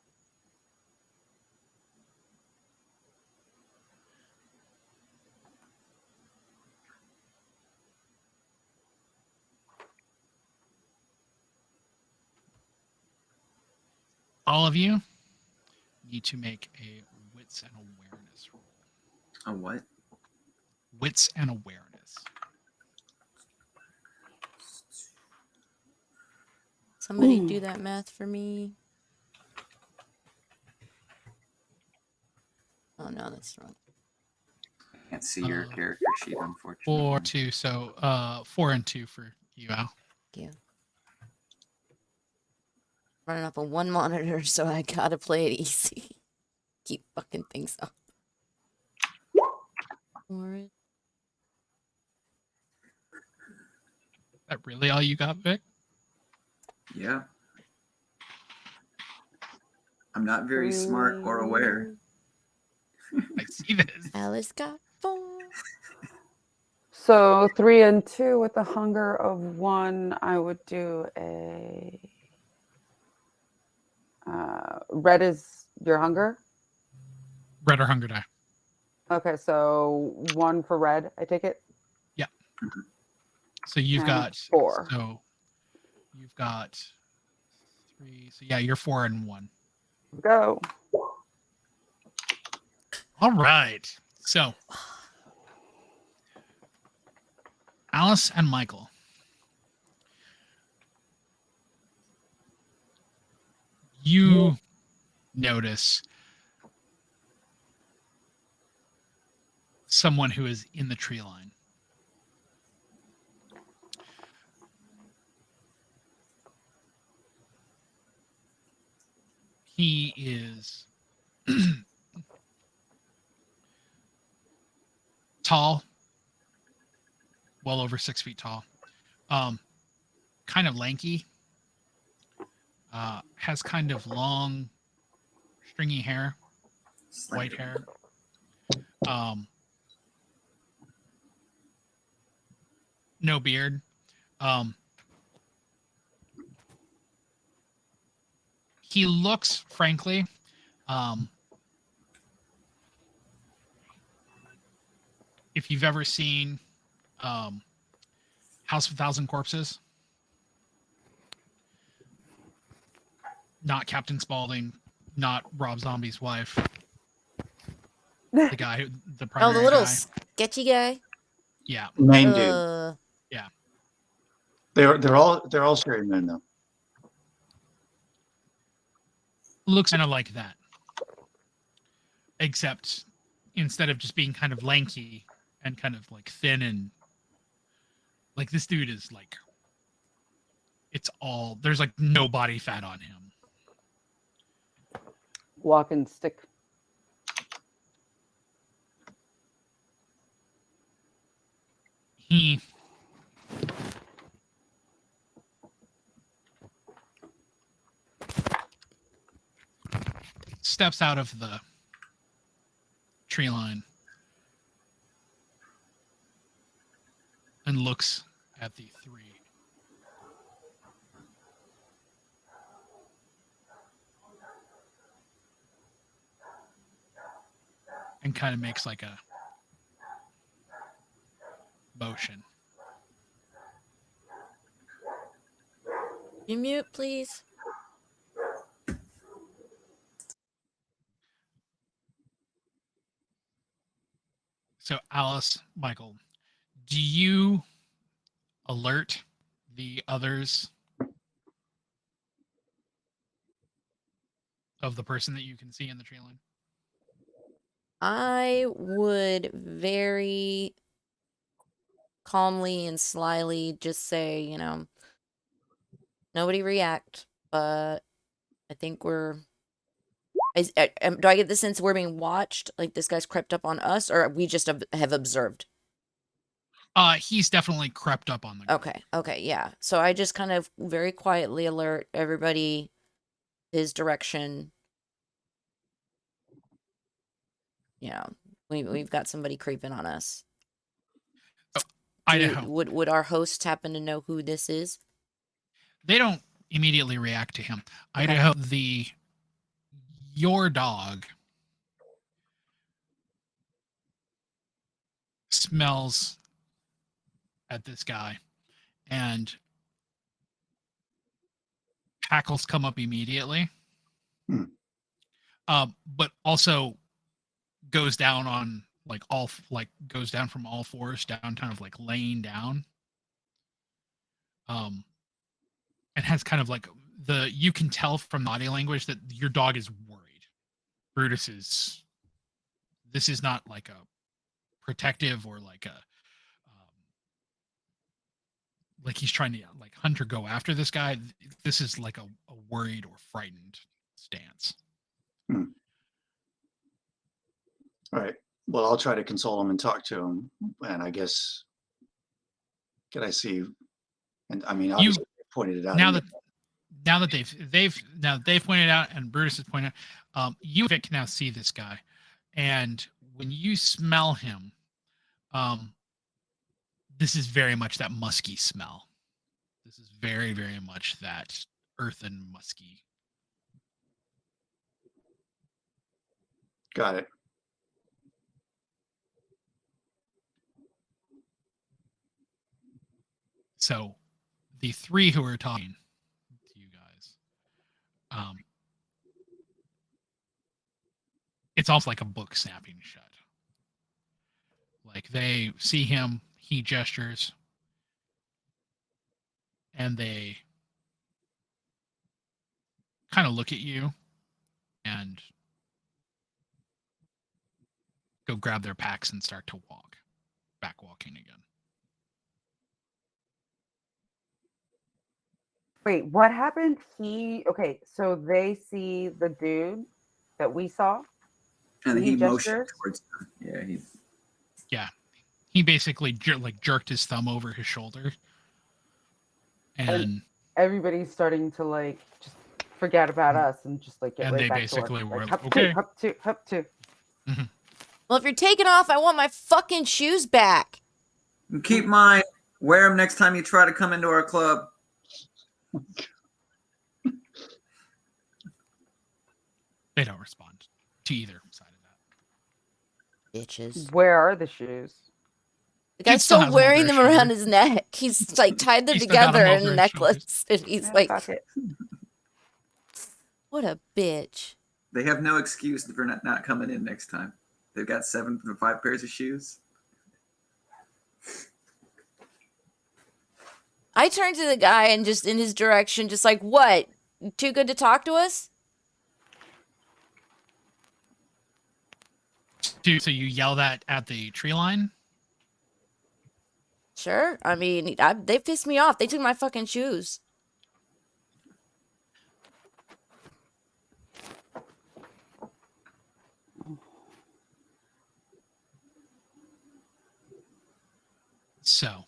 All of you need to make a wits and awareness roll. A what? Wits and awareness. Somebody do that math for me. Oh no, that's wrong. Can't see your character sheet, unfortunately. 4, 2. So 4 and 2 for you, Al. Thank you. Running up on one monitor, so I gotta play it easy. Keep fucking things up. Is that really all you got, Vic? Yeah. I'm not very smart or aware. I see this. Alice got 4. So 3 and 2 with a hunger of 1. I would do a red is your hunger. Red or hunger die. Okay, so 1 for red. I take it. Yeah. So you've And got 4. So you've got 3. So yeah, you're 4 and 1. Go. All right. So Alice and Michael. You notice someone who is in the tree line. He is tall, well over 6 feet tall, kind of lanky, has kind of long, stringy hair, white hair. No beard. He looks, frankly, if you've ever seen House of a Thousand Corpses, not Captain Spaulding, not Rob Zombie's wife, the guy, the primary Oh, the little guy. sketchy guy. Yeah, Main dude. yeah. They're all scary men though. Looks kind of like that, except instead of just being kind of lanky and kind of like thin and like this dude is like, it's all, there's like no body fat on him. Walking stick. He steps out of the tree line and looks at the 3. And kind of makes like a motion. You mute, please. So Alice, Michael, do you alert the others of the person that you can see in the tree line? I would very calmly and slyly just say, you know, nobody react, but I think we're... do I get the sense we're being watched? Like this guy's crept up on us, or we just have observed? He's definitely crept up on the group. Okay, yeah. So I just kind of very quietly alert everybody his direction. You know, we've got somebody creeping on us. Idaho. Would our hosts happen to know who this is? They don't immediately react to him. Okay. Idaho, your dog smells at this guy, and hackles come up immediately. But also goes down on goes down from all fours down, kind of like laying down. And has kind of like you can tell from body language that your dog is worried. Brutus this is not like a protective or like he's trying to like hunt or go after this guy. This is like a worried or frightened stance. All right. Well, I'll try to console him and talk to him. And I guess, can I see? And I mean, obviously pointed it out. Now that they've pointed out and Brutus has pointed out, you can now see this guy, and when you smell him, this is very much that musky smell. This is very, very much that earthen musky. Got it. So the three who are talking to you guys, it's almost like a book snapping shut. Like they see him, he gestures, and they kind of look at you and go grab their packs and start to back walking again. Wait, what happened? Okay, so they see the dude that we saw, And he motioned gestures? towards them. Yeah, He basically jerked his thumb over his shoulder, and everybody's starting to like just forget about us and just like get and right they back basically to work. were Like, okay. Up two. Well, if you're taking off, I want my fucking shoes back. And keep in mind, wear them next time you try to come into our club. They don't respond to either side of that. Bitches. Where are the shoes? The guy's still still has them over wearing his them around shoulder. his neck. He's like tied them He's still got together them in over a his necklace. And he's Yeah, like, fuck it. what a bitch. They have no excuse for not coming in next time. They've got 7 or 5 pairs of shoes. I turned to the guy and just in his direction, just like, what? Too good to talk to us? So you yell that at the tree line? Sure. I mean, they pissed me off. They took my fucking shoes. So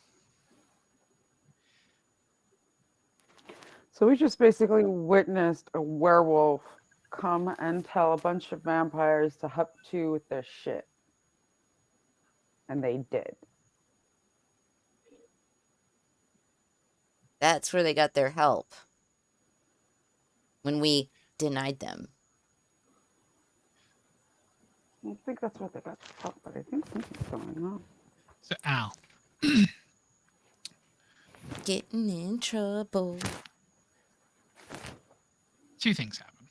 So we just basically witnessed a werewolf come and tell a bunch of vampires to hup to with their shit. And they did. That's where they got their help. When we denied them. I don't think that's what they got to help, but I think something's going on. So Al, Getting in trouble. two things happen.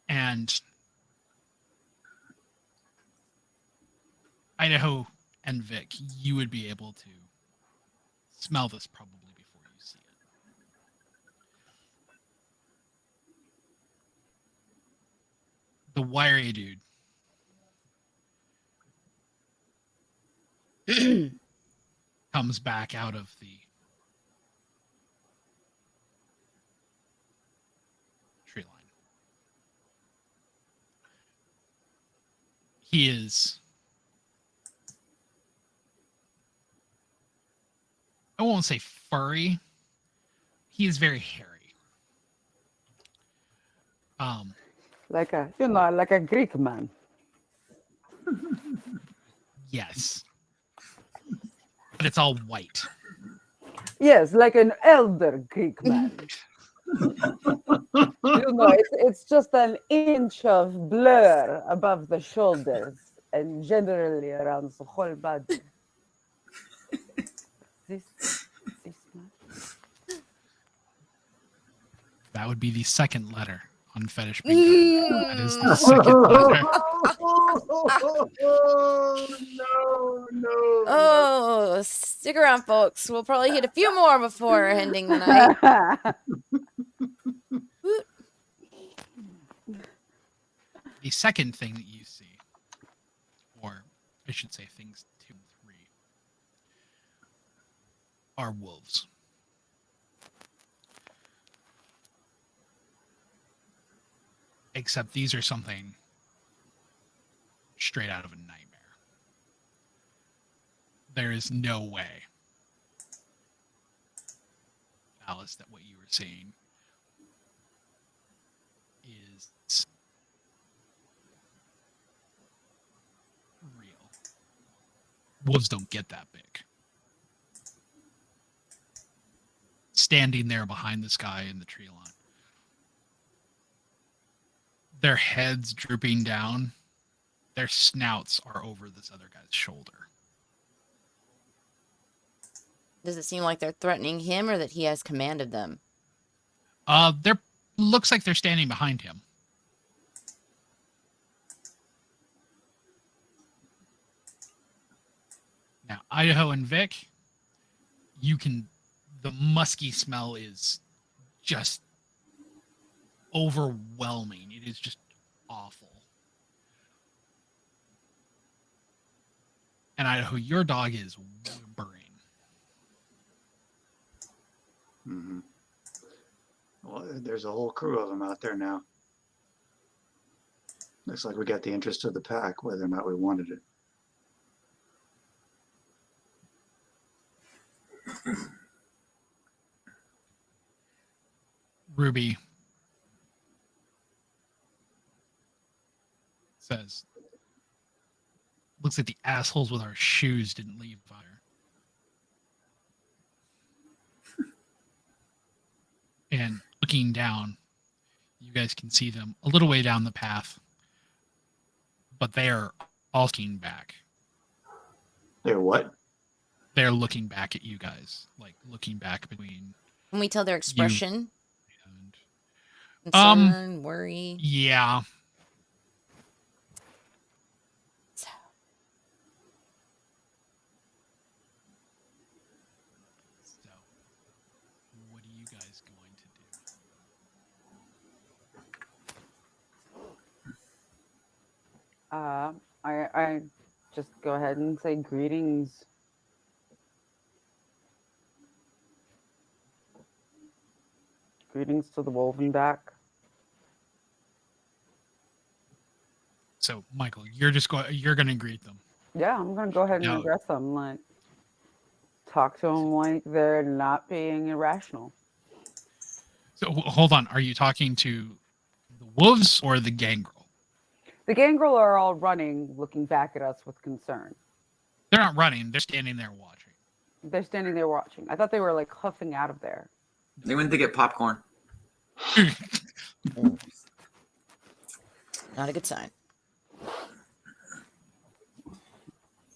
And Idaho and Vic, you would be able to smell this probably before you see it. The wiry dude comes back out of the tree line. He is, I won't say furry. He is very hairy. Like a Greek man. Yes. But it's all white. Yes, like an elder Greek man. It's just an inch of blur above the shoulders and generally around the whole body. This much. That would be the second letter on Fetish Bingo. That is the second letter. No. Oh, stick around, folks. We'll probably hit a few more before ending the night. The second thing that you see, or I should say things 2 and 3, are wolves. Except these are something straight out of a nightmare. There is no way, Alice, that what you were seeing is real. Wolves don't get that big. Standing there behind this guy in the tree line, their heads drooping down, their snouts are over this other guy's shoulder. Does it seem like they're threatening him or that he has command of them? There looks like they're standing behind him. Now, Idaho and Vic, the musky smell is just overwhelming. It is just awful. And Idaho, your dog is whimpering. Mm-hmm. Well, there's a whole crew of them out there now. Looks like we got the interest of the pack, whether or not we wanted it. Ruby says, looks like the assholes with our shoes didn't leave fire. And looking down, you guys can see them a little way down the path, but they are all looking back. They're what? They're looking back at you guys, like looking back between. Can we tell their expression? And, concern, worry. Yeah. So. What are you guys going to do? I just go ahead and say greetings. Greetings to the Woven back. So, Michael, you're going to greet them. Yeah, I'm gonna go ahead and address them. Like, talk to them like they're not being irrational. So, hold on. Are you talking to the wolves or the gangrel? The gangrel are all running, looking back at us with concern. They're not running. They're standing there watching. They're standing there watching. I thought they were like huffing out of there. They went to get popcorn. Not a good sign.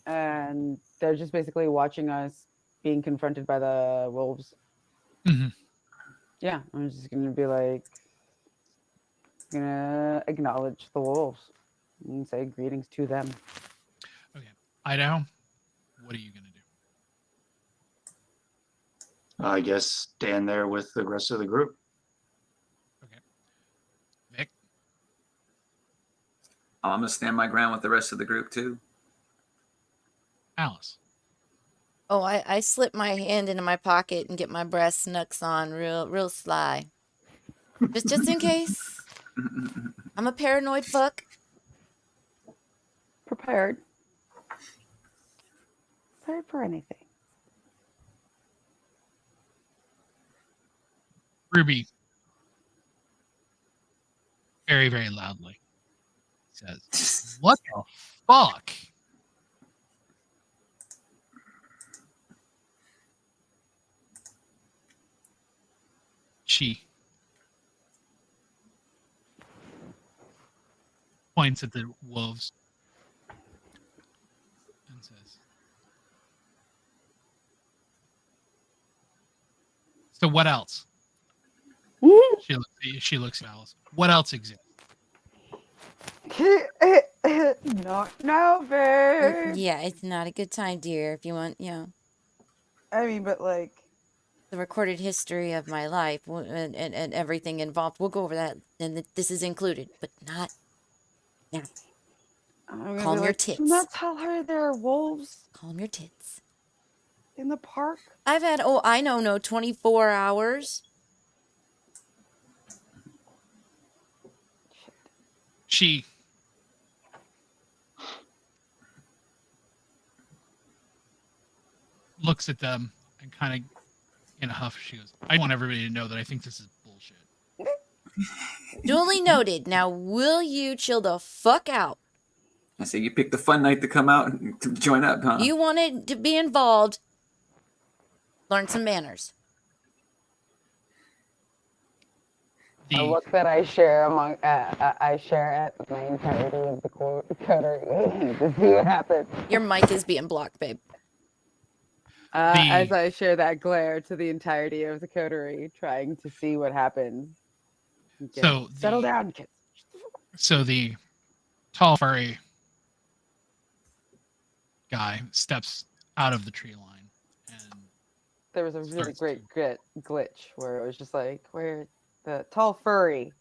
And they're just basically watching us being confronted by the wolves. Mm-hmm. Yeah, I'm just gonna be like, gonna acknowledge the wolves and say greetings to them. Okay, Idaho, what are you gonna do? I guess stand there with the rest of the group. Okay, Vic. I'm gonna stand my ground with the rest of the group too. Alice. Oh, I slip my hand into my pocket and get my breast snooks on real sly. Just in case. I'm a paranoid fuck. Prepared. Prepared for anything. Ruby, very, very loudly, says, "What the fuck?" She points at the wolves and says, "So what else?" She looks at Alice. What else exists? Not now, babe. Yeah, it's not a good time, dear. If you want, I mean, but like, the recorded history of my life and everything involved, we'll go over that, and this is included, but not now. I'm gonna Calm be your like, tits. do not tell her there are wolves Calm your tits. in the park. I've had, I know, 24 hours. She looks at them and kind of in a huff, she goes, "I want everybody to know that I think this is bullshit." Duly noted. Now, will you chill the fuck out? I say you picked a fun night to come out and to join up, huh? You wanted to be involved. Learn some manners. A look that I share among I share at my entirety of the coterie to see what happens. Your mic is being blocked, babe. As I share that glare to the entirety of the coterie, trying to see what happens. So settle down, kids. So the tall, furry guy steps out of the tree line, and there was a really great glitch where it was just like, where the tall furry.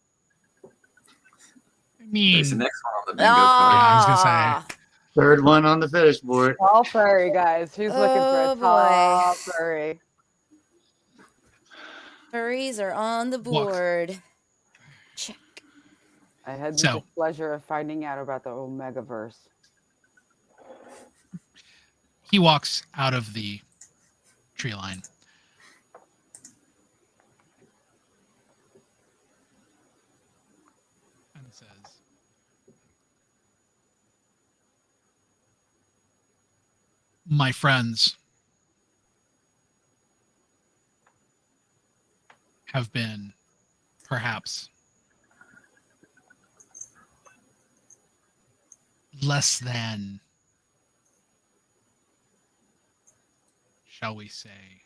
I mean, there's the next one on the bingo card. Yeah, I was gonna say. Third one on the finish board. Tall furry, guys. Who's looking for a tall boy. furry? Furries are on the board. Check. I had the pleasure of finding out about the Omegaverse. He walks out of the tree line. And says, "My friends have been perhaps less than, shall we say,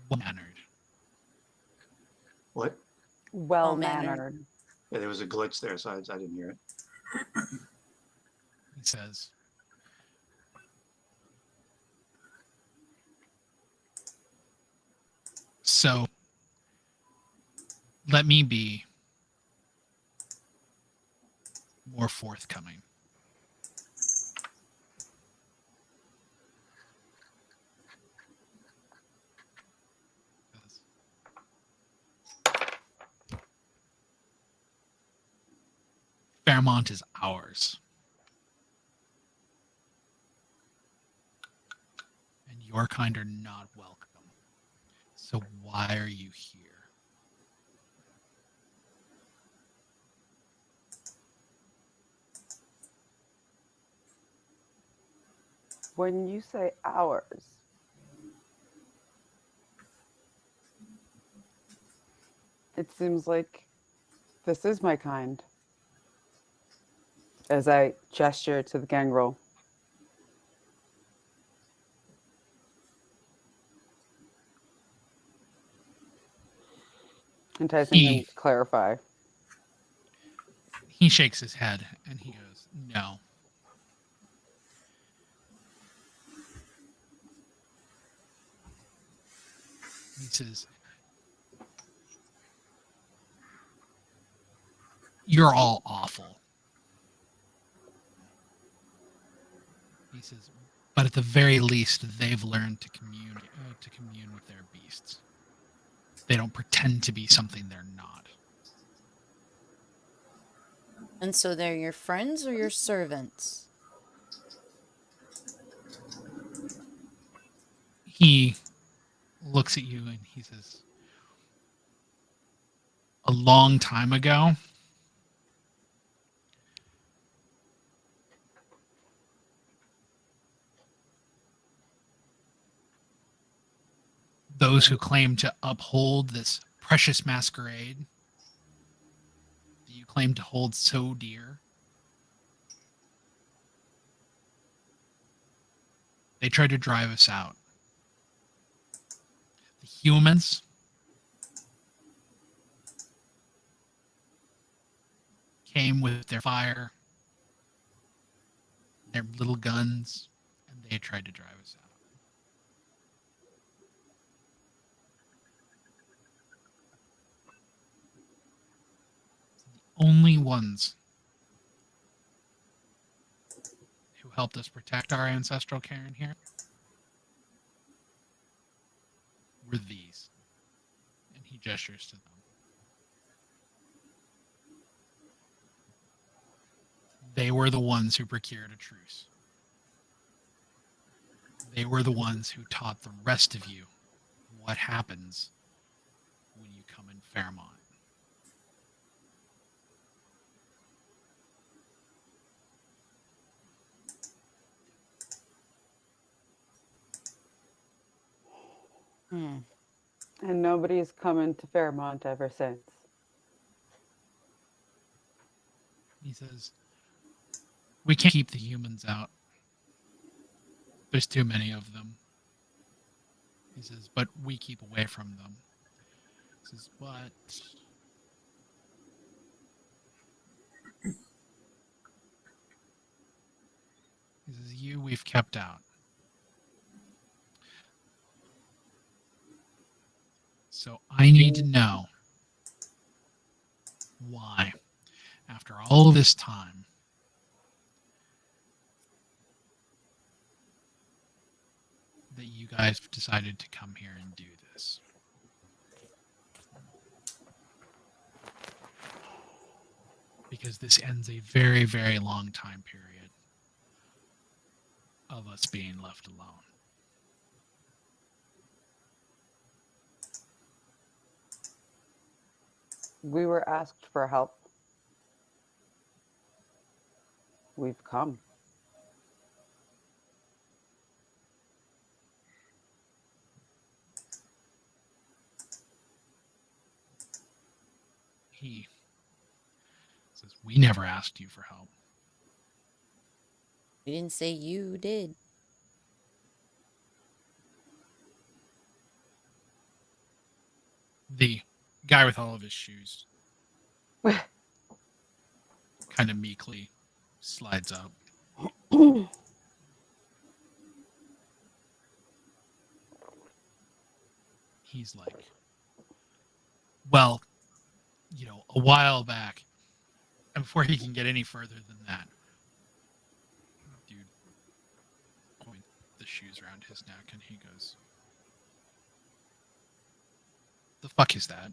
well-mannered." What? Well-mannered. Yeah, there was a glitch there, so I didn't hear it. He says, "So let me be more forthcoming. Fairmont is ours. And your kind are not welcome. So why are you here?" When you say ours, it seems like this is my kind. As I gesture to the gangrel. Enticing him to clarify. He shakes his head and he goes, "No. He says, "You're all awful." He says, "But at the very least, they've learned to commune with their beasts. They don't pretend to be something they're not." And so they're your friends or your servants? He looks at you and he says, "A long time ago, those who claim to uphold this precious masquerade that you claim to hold so dear. They tried to drive us out. The humans came with their fire, their little guns, and they tried to drive us out. The only ones who helped us protect our ancestral cairn here were these. And he gestures to them. They were the ones who procured a truce. They were the ones who taught the rest of you what happens when you come in Fairmont. And nobody's coming to Fairmont ever since. He says, we can't keep the humans out. There's too many of them. He says, but we keep away from them. He says, but he says, you we've kept out. So I need to know why, after all of this time, that you guys decided to come here and do this. Because this ends a very, very long time period of us being left alone. We were asked for help. We've come. He says, we never asked you for help. We didn't say you did. The guy with all of his shoes kind of meekly slides up. He's like, well, you know, a while back, and before he can get any further than that, dude points the shoes around his neck and he goes, the fuck is that?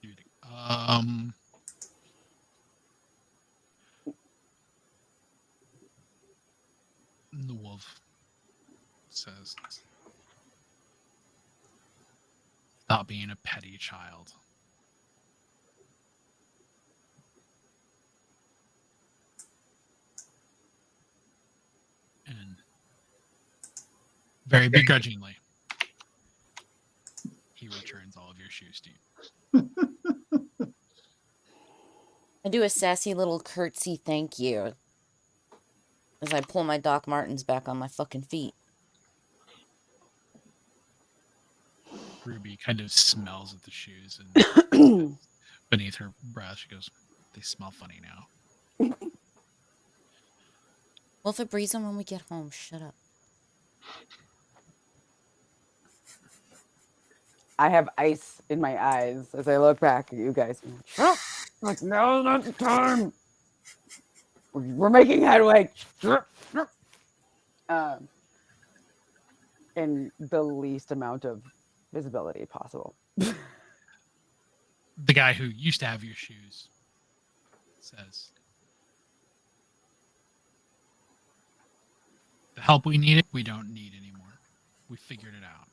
Dude, the wolf says, stop being a petty child. And very begrudgingly, he returns all of your shoes to you. I do a sassy little curtsy thank you as I pull my Doc Martens back on my fucking feet. Ruby kind of smells at the shoes and beneath her breath she goes, they smell funny now. Well, Febreze them when we get home. Shut up. I have ice in my eyes as I look back at you guys. Shut up! I'm like, no, not the time. We're making headway. In the least amount of visibility possible. The guy who used to have your shoes says, the help we needed, we don't need anymore. We figured it out.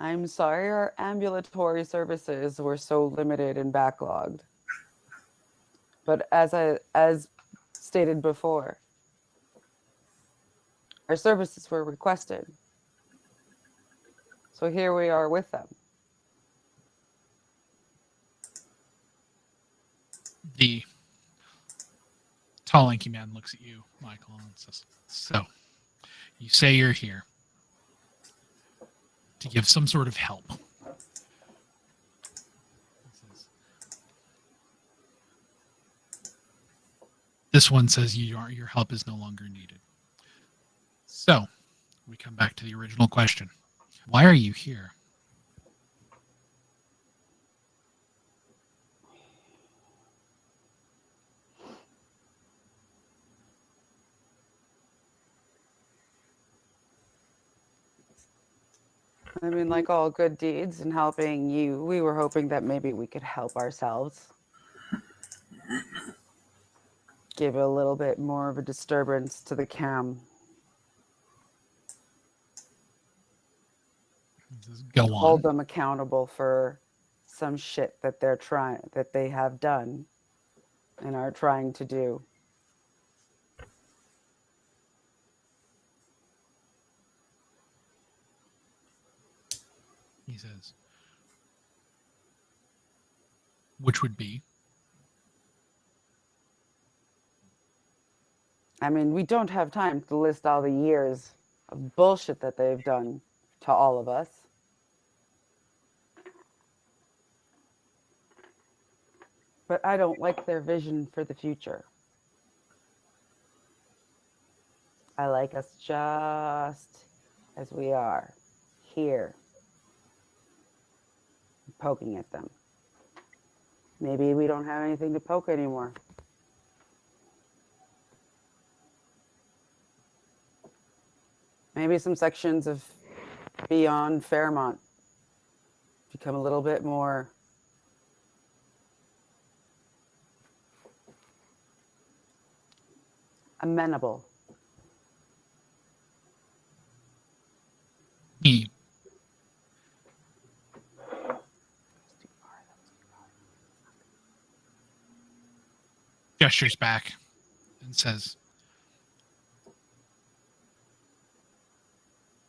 I'm sorry our ambulatory services were so limited and backlogged. But as stated before, our services were requested. So here we are with them. The tall, lanky man looks at you, Michael, and says, "So, you say you're here to give some sort of help." He says, "This one says your help is no longer needed." So, we come back to the original question. Why are you here? I mean, like all good deeds and helping you, we were hoping that maybe we could help ourselves. Give a little bit more of a disturbance to the cam. He says, "Go Hold on." them accountable for some shit that they have done and are trying to do. He says, "Which would be?" I mean, we don't have time to list all the years of bullshit that they've done to all of us. But I don't like their vision for the future. I like us just as we are, here, poking at them. Maybe we don't have anything to poke anymore. Maybe some sections of beyond Fairmont become a little bit more amenable. He gestures back and says,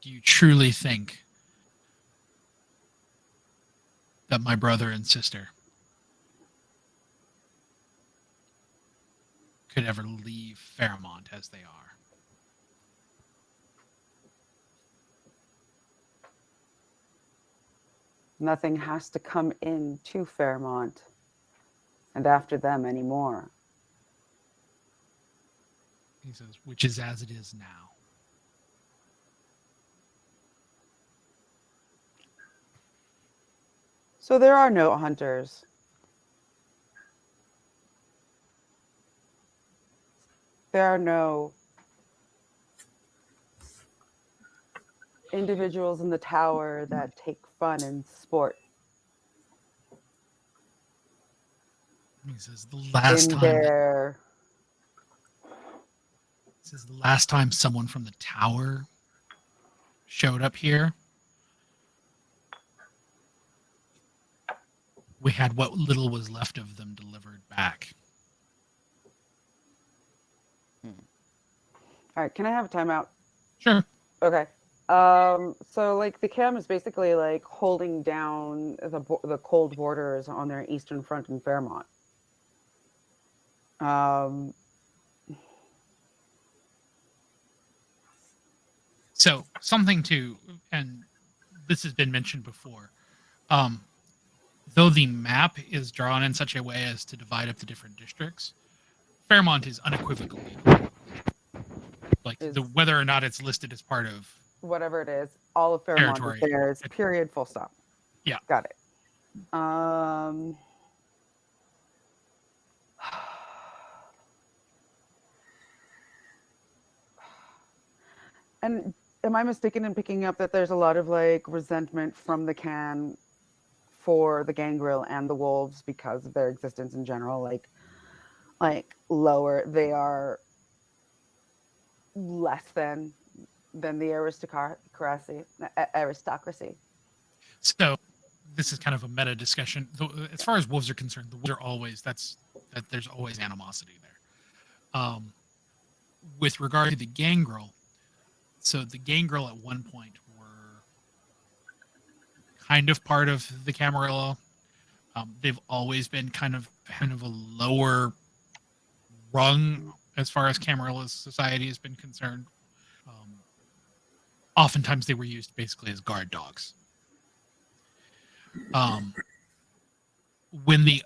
"Do you truly think that my brother and sister could ever leave Fairmont as they are?" Nothing has to come into Fairmont and after them anymore. He says, "Which is as it is now." So there are no hunters. There are no individuals in the tower that take fun and sport He says, "The last in time their This is the last time someone from the tower showed up here. We had what little was left of them delivered back." All right, can I have a timeout? Sure. Okay. So like the cam is basically like holding down the cold borders on their eastern front in Fairmont. So something to, and this has been mentioned before, though the map is drawn in such a way as to divide up the different districts, Fairmont is unequivocally like whether or not it's listed as part of whatever it is, all of Fairmont territory. is theirs, period, full stop. Yeah. Got it. And am I mistaken in picking up that there's a lot of like resentment from the can for the gangrel and the wolves because of their existence in general? Like lower, they are less than the aristocracy. So this is kind of a meta discussion. As far as wolves are concerned, the wolves are always there's always animosity there. With regard to the gangrel, so the gangrel at one point were kind of part of the Camarilla. They've always been kind of a lower rung as far as Camarilla's society has been concerned. Oftentimes they were used basically as guard dogs. When the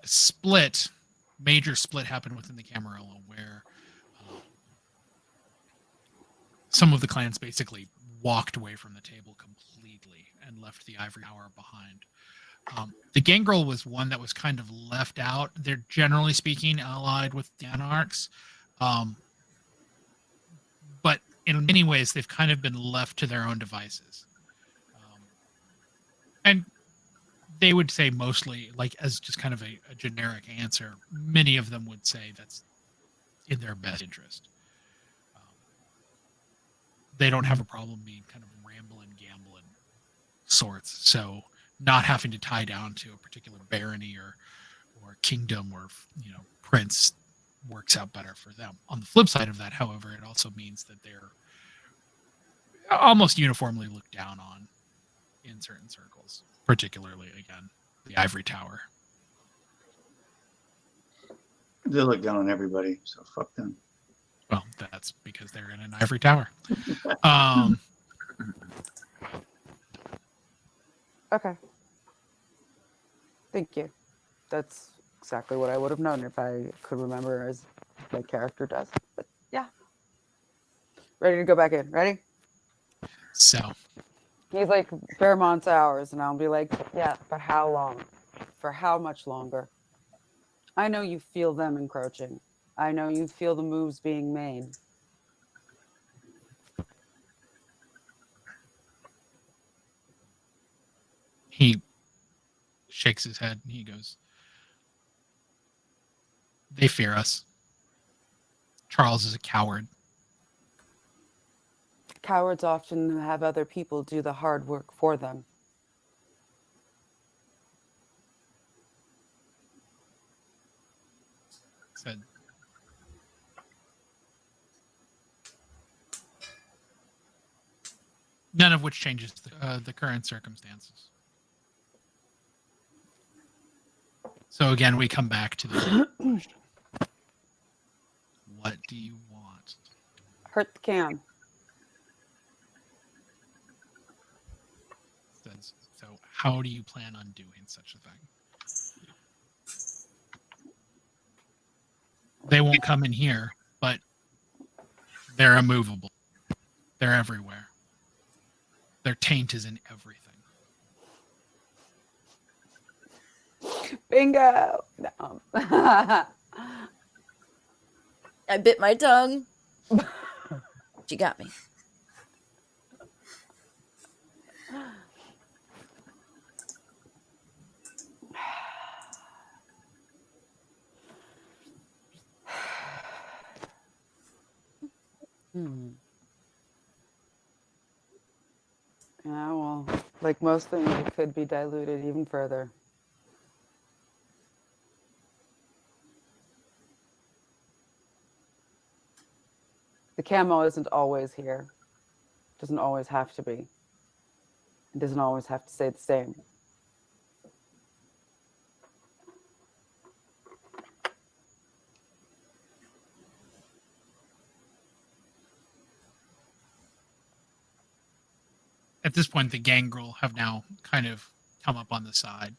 major split happened within the Camarilla, where some of the clans basically walked away from the table completely and left the ivory tower behind. The gangrel was one that was kind of left out. They're generally speaking allied with the anarchs, but in many ways they've kind of been left to their own devices. And they would say mostly, like as just kind of a generic answer, many of them would say that's in their best interest. They don't have a problem being kind of rambling, gambling sorts. So not having to tie down to a particular barony or kingdom or prince works out better for them. On the flip side of that, however, it also means that they're almost uniformly looked down on in certain circles, particularly again the ivory tower. They look down on everybody, so fuck them. Well, that's because they're in an ivory tower. Okay. Thank you. That's exactly what I would have known if I could remember as my character does. But yeah. Ready to go back in. Ready? So He's like, Fairmont's ours. And I'll be like, yeah, but how long? For how much longer? I know you feel them encroaching. I know you feel the moves being made. he shakes his head and he goes, "They fear us. Charles is a coward." Cowards often have other people do the hard work for them. Said, none of which changes the current circumstances. So again, we come back to the question. What do you want? Hurt the cam. Says, so how do you plan on doing such a thing? They won't come in here, but they're immovable. They're everywhere. Their taint is in everything. Bingo! No. I bit my tongue. She got me. Yeah, well, like most things, it could be diluted even further. The camo isn't always here. Doesn't always have to be. It doesn't always have to stay the same. At this point, the gangrel have now kind of come up on the side.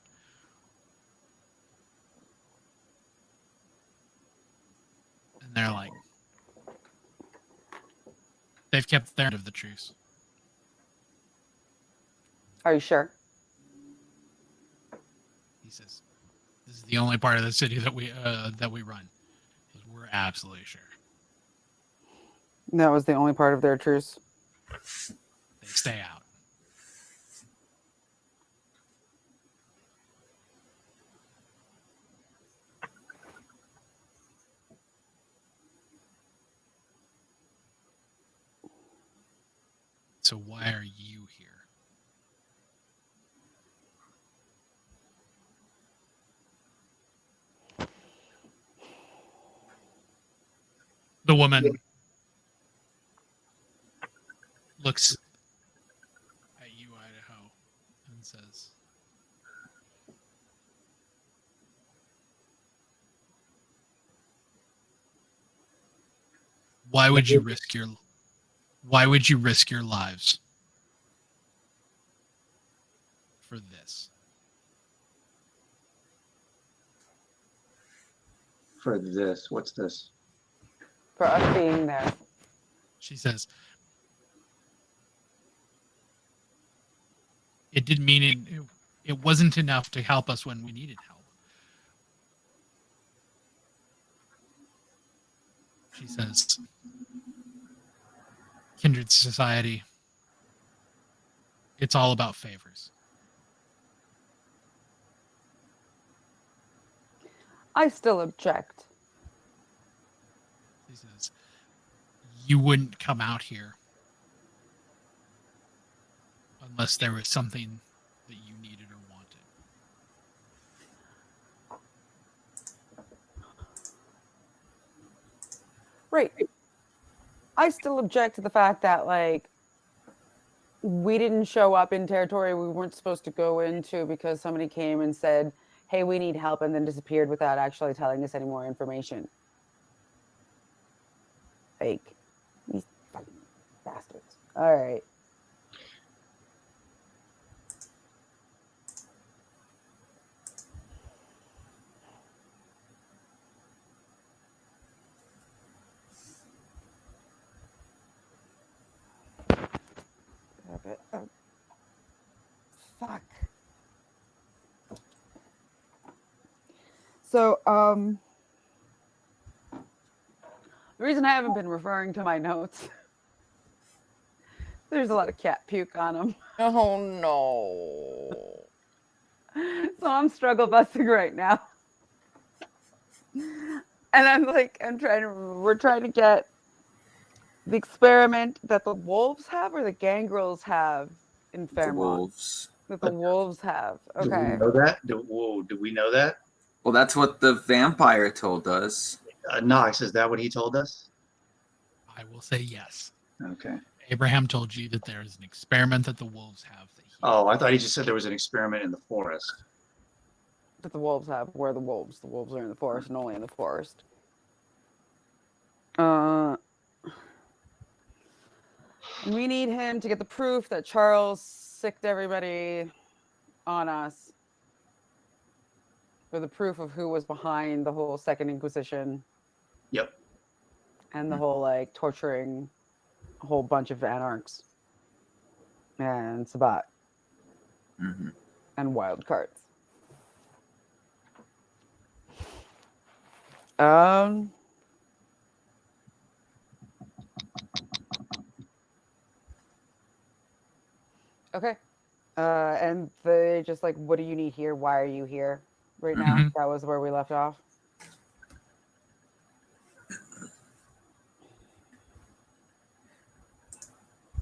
And they're like, they've kept their end of the truce. Are you sure? He says, "This is the only part of the city that we run. He says, we're absolutely sure. That was the only part of their truce. They stay out." So why are you here? The woman looks at you, Idaho, and says, why would you risk your lives for this? For this, what's this? For us being there. She says, it didn't mean it wasn't enough to help us when we needed help. She says, Kindred Society, it's all about favors. I still object. She says, you wouldn't come out here unless there was something that you needed or wanted. Right. I still object to the fact that, like, we didn't show up in territory we weren't supposed to go into because somebody came and said, hey, we need help, and then disappeared without actually telling us any more information. Like, these fucking bastards. All right. Fuck. So, the reason I haven't been referring to my notes, there's a lot of cat puke on them. Oh no. So I'm struggle busting right now. And we're trying to get the experiment that the wolves have or the gangrels have in The Fairmont. wolves. That the wolves have. Do we Okay. know that? Do we know that? Well, that's what the vampire told us. Knox, is that what he told us? I will say yes. Okay. Abraham told you that there is an experiment that the wolves have. Oh, I thought he just said there was an experiment in the forest. That the wolves have. Where the wolves? The wolves are in the forest and only in the forest. We need him to get the proof that Charles sicked everybody on us. For the proof of who was behind the whole Second Inquisition. Yep. And the whole, like, torturing a whole bunch of anarchs. And Sabat. Mm-hmm. And wild cards. Okay. And they just like, what do you need here? Why are you here right now? Mhm. That was where we left off.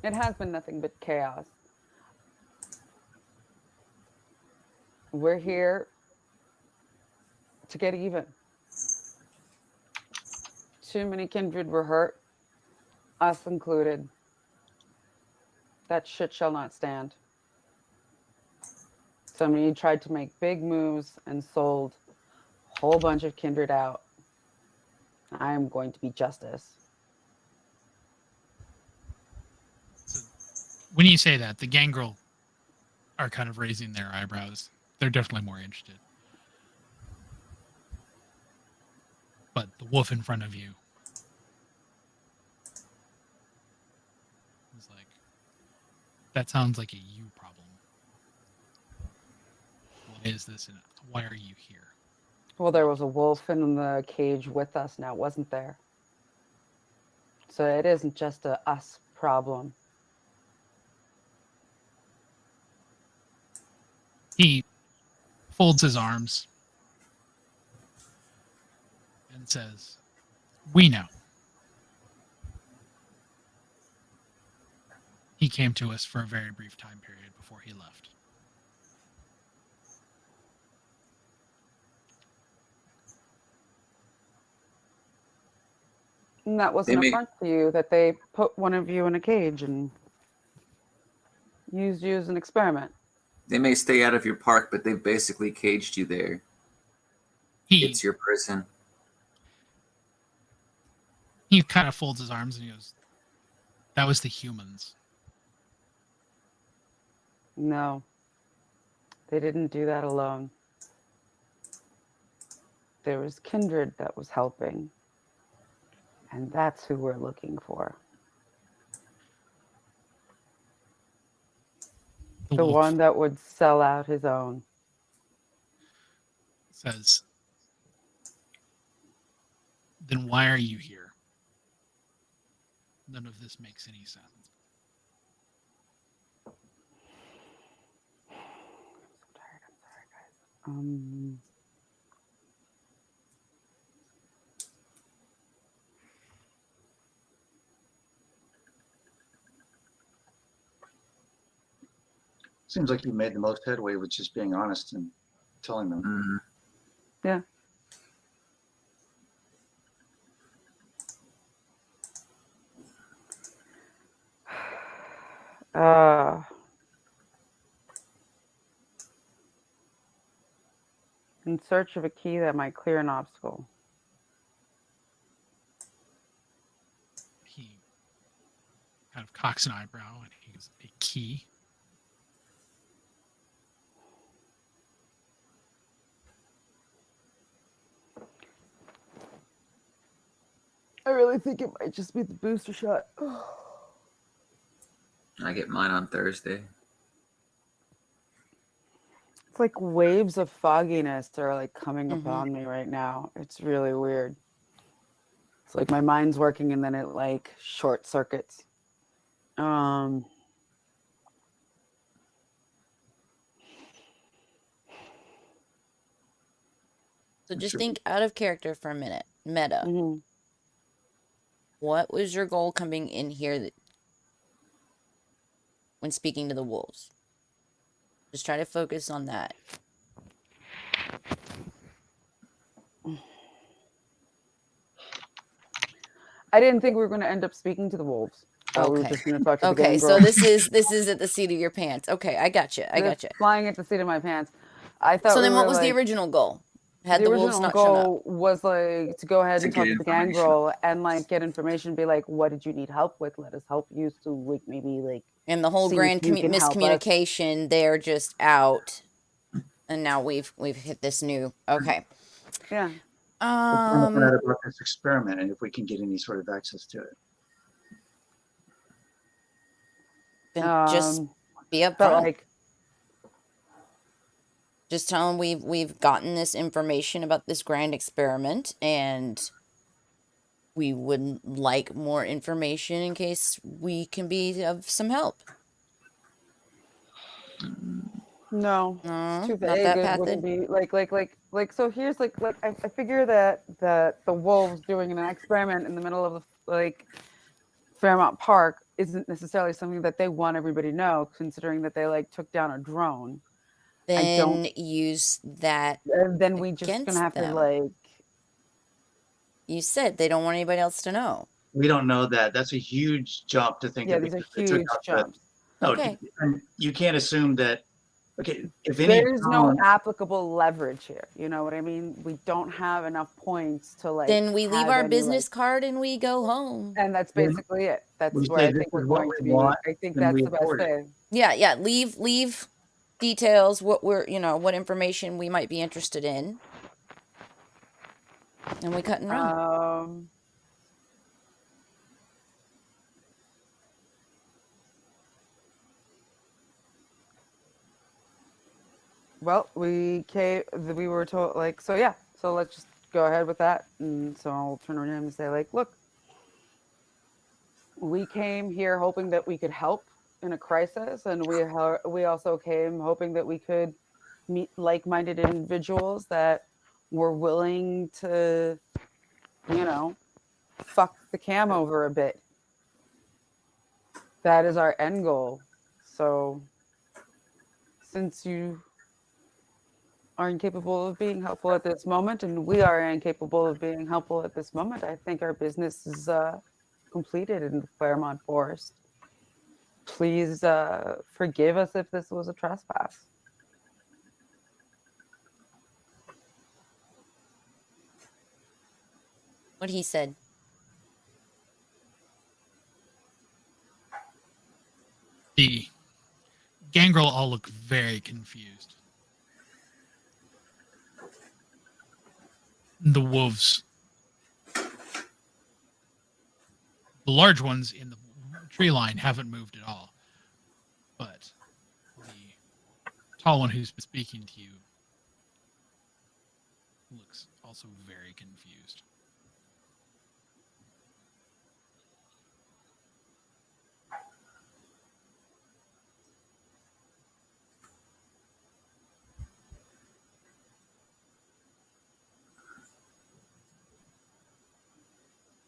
It has been nothing but chaos. We're here to get even. Too many kindred were hurt, us included. That shit shall not stand. Somebody tried to make big moves and sold a whole bunch of kindred out. I am going to be justice. So when you say that, the gangrel are kind of raising their eyebrows. They're definitely more interested. But the wolf in front of you is like, that sounds like a you problem. Why is this? And why are you here? Well, there was a wolf in the cage with us now, wasn't there? So it isn't just a us problem. He folds his arms and says, we know. He came to us for a very brief time period before he left. And that wasn't may- a front to you that they put one of you in a cage and used you as an experiment. They may stay out of your park, but they've basically caged you there. He It's your prison. he kind of folds his arms and he goes, "That was the humans." No, they didn't do that alone. There was kindred that was helping. And that's who we're looking for. The wolf one that would sell out his own. says, "Then why are you here? None of this makes any sense." I'm so tired. I'm sorry, guys. Seems like you made the most headway with just being honest and telling them. Mhm. Yeah. In search of a key that might clear an obstacle. He kind of cocks an eyebrow and he goes, "A key?" I really think it might just be the booster shot. I get mine on Thursday. It's like waves of fogginess are like coming Mhm. upon me right now. It's really weird. It's like my mind's working and then it like short circuits. So just Sure. think out of character for a minute. Meta. mhm. What was your goal coming in here when speaking to the wolves? Just try to focus on that. I didn't think we were going to end up speaking to the wolves. We were Okay. just going to talk to the Okay, gang so girl. this is at the seat of your pants. Okay, I got you. I got you. Flying at the seat of my pants. I thought. So we then, what were, was the like, original goal? Had the the wolves original not shown up? goal was like to go ahead To and talk get to the gang information. girl and like get information. Be like, what did you need help with? Let us help you. So like maybe like And the whole see if grand you can help us. miscommunication, they're just out, and now we've hit this new. Okay. Yeah. Find out about this experiment and if we can get any sort of access to it. Then just be But upfront. like, Just tell them we've gotten this information about this grand experiment, and we would like more information in case we can be of some help. no, No, it's too not vague. that It wouldn't be like. So here's like I figure that the wolves doing an experiment in the middle of like Fairmount Park isn't necessarily something that they want everybody to know, considering that they like took down a drone. Then use that. Then we just gonna against have to them. like. You said they don't want anybody else to know. We don't know that. That's a huge jump to think Yeah, that these are because they took huge out the- jumps. No, Okay. and you can't assume that. Okay, if any There's no drone- applicable leverage here. You know what I mean? We don't have enough points to like. Then we leave have our any, business like, card and we go home. and that's Then basically it. That's we where say I this think we're is what going we to be. want, I think then that's we the best afford it. thing. Yeah. Leave details, what what information we might be interested in. And we cut and run. Well, we were told like, so yeah, so let's just go ahead with that. And so I'll turn around and say like, look, we came here hoping that we could help in a crisis, and we also came hoping that we could meet like-minded individuals that were willing to, fuck the cam over a bit. That is our end goal. So since you are incapable of being helpful at this moment, and we are incapable of being helpful at this moment. I think our business is completed in the Claremont Forest. Please forgive us if this was a trespass. What he said. The gangrel all look very confused. The wolves, the large ones in the tree line, haven't moved at all. But the tall one who's been speaking to you looks also very confused.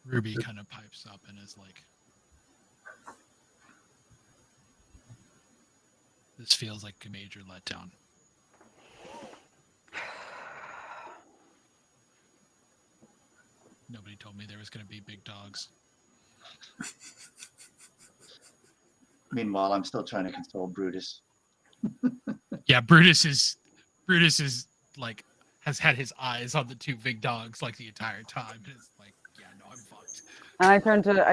Ruby kind of pipes up and is like, this feels like a major letdown. Nobody told me there was going to be big dogs. Meanwhile, I'm still trying to console Brutus. Yeah, Brutus is like has had his eyes on the two big dogs like the entire time, and it's like, yeah, no, I'm fucked. And I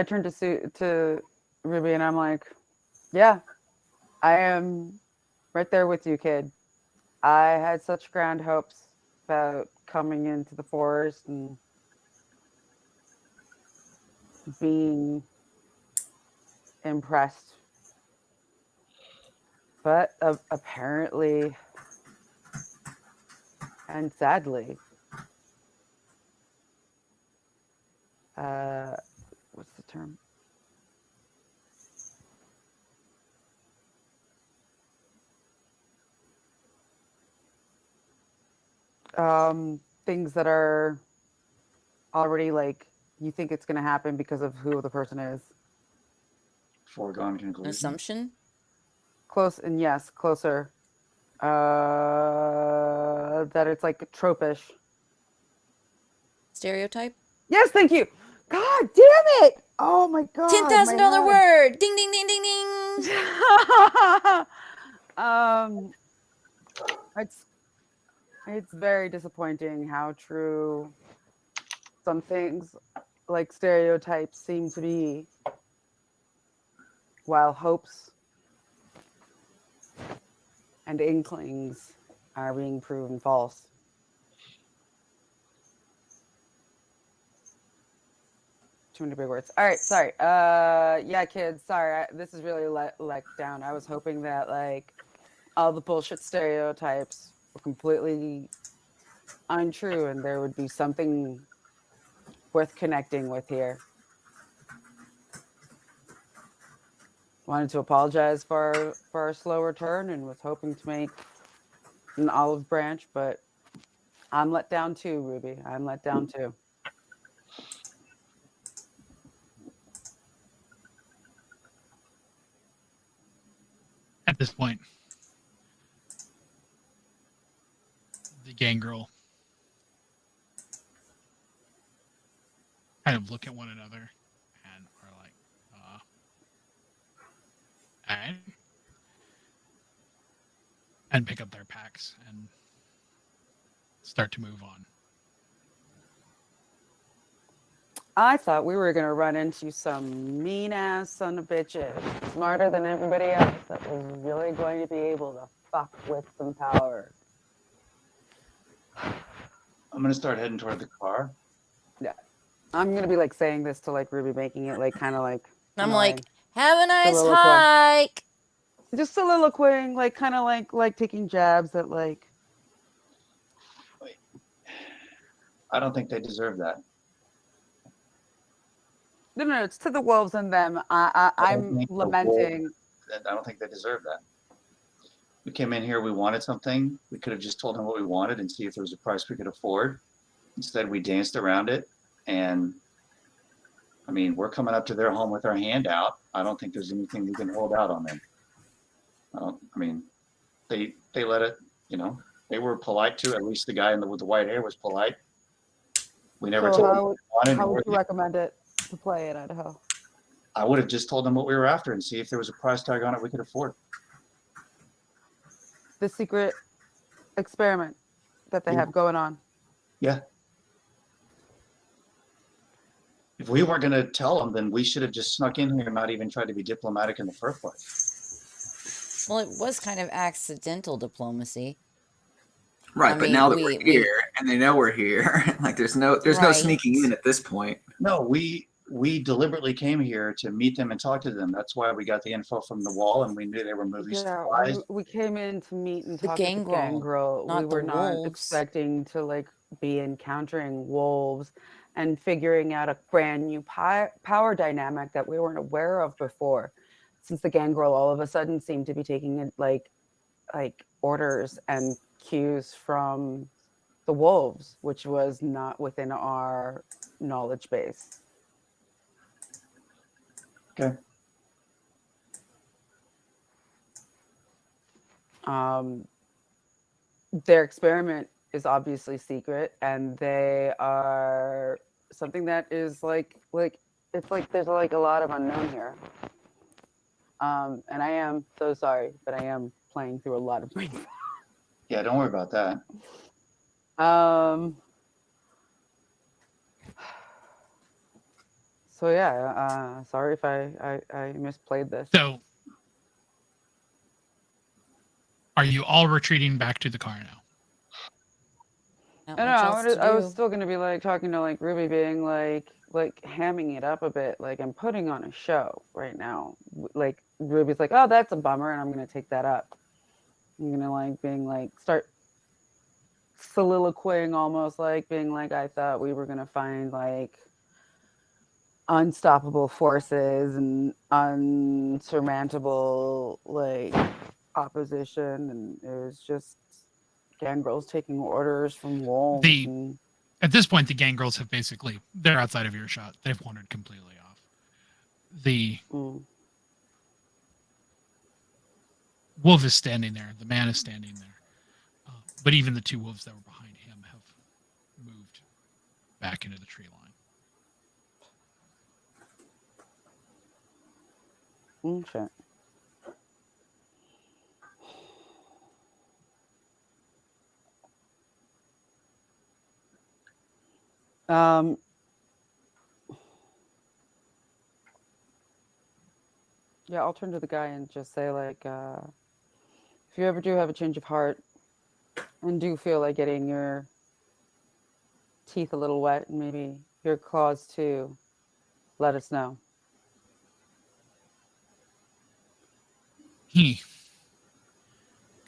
turn to Ruby, and I'm like, yeah, I am right there with you, kid. I had such grand hopes about coming into the forest and being impressed. But apparently, and sadly, what's the term? Things that are already like you think it's going to happen because of who the person is. Foregone An conclusion. assumption? Close and yes, closer. That it's like tropish. Stereotype? Yes, thank you. God damn it! Oh my god. $10,000 word! Ding, ding, ding, ding, ding! It's very disappointing how true some things like stereotypes seem to be, while hopes and inklings are being proven false. Too many big words. All right, sorry. Yeah, kids, sorry. This is really let down. I was hoping that like all the bullshit stereotypes were completely untrue and there would be something worth connecting with here. Wanted to apologize for our slow return and was hoping to make an olive branch, but I'm let down too, Ruby. I'm let down too. At this point, the gangrel kind of look at one another and are like, alright. And pick up their packs and start to move on. I thought we were going to run into some mean-ass son of bitches, smarter than everybody else, that was really going to be able to fuck with some power. I'm going to start heading toward the car. Yeah. I'm going to be like saying this to like Ruby, making it like kind of like... I'm like, have a nice soliloquy. hike! Just soliloquying, like kind of like taking jabs at like... I don't think they deserve that. No, it's to the wolves and them. I'm lamenting. I don't think they deserve that. We came in here, we wanted something. We could have just told them what we wanted and see if there was a price we could afford. Instead, we danced around it. And I mean, we're coming up to their home with our hand out. I don't think there's anything we can hold out on them. I mean, they let it, you know, They were polite too. At least the guy with the white hair was polite. We never So told them what we how wanted. would you recommend it to play in Idaho? I would have just told them what we were after and see if there was a price tag on it we could afford. The secret experiment that they Yeah. have going on. Yeah. If we weren't going to tell them, then we should have just snuck in here and not even tried to be diplomatic in the first place. Well, it was kind of accidental diplomacy. Right, I but mean, now that we're here and they know we're here, like there's no Right. sneaking in at this point. No, we deliberately came here to meet them and talk to them. That's why we got the info from the wall, and we knew they were movie supplies. we came in to meet and The talk with the gangrel, gangrel. not We the were not wolves. expecting to like be encountering wolves and figuring out a brand new power dynamic that we weren't aware of before. Since the gangrel all of a sudden seemed to be taking it like orders and cues from the wolves, which was not within our knowledge base. Okay. Their experiment is obviously secret, and they are something that is like it's like there's like a lot of unknown here. And I am so sorry, but I am playing through a lot of brain. Yeah, don't worry about that. So yeah, sorry if I misplayed this. So, are you all retreating back to the car now? Not I much know. else to I was do. still gonna be like talking to like Ruby, being like hamming it up a bit. Like I'm putting on a show right now. Like Ruby's like, oh, that's a bummer, and I'm gonna take that up. I'm gonna like being like start soliloquying almost, like being like, I thought we were gonna find like unstoppable forces and unsurmountable like opposition, and it was just gangrels taking orders from wolves. And At this point, the gangrels have they're outside of earshot. They've wandered completely off. The wolf is standing there. The man is standing there. But even the two wolves that were behind him have moved back into the tree line. Shit. Yeah, I'll turn to the guy and just say like, if you ever do have a change of heart and do feel like getting your teeth a little wet and maybe your claws too, let us know. He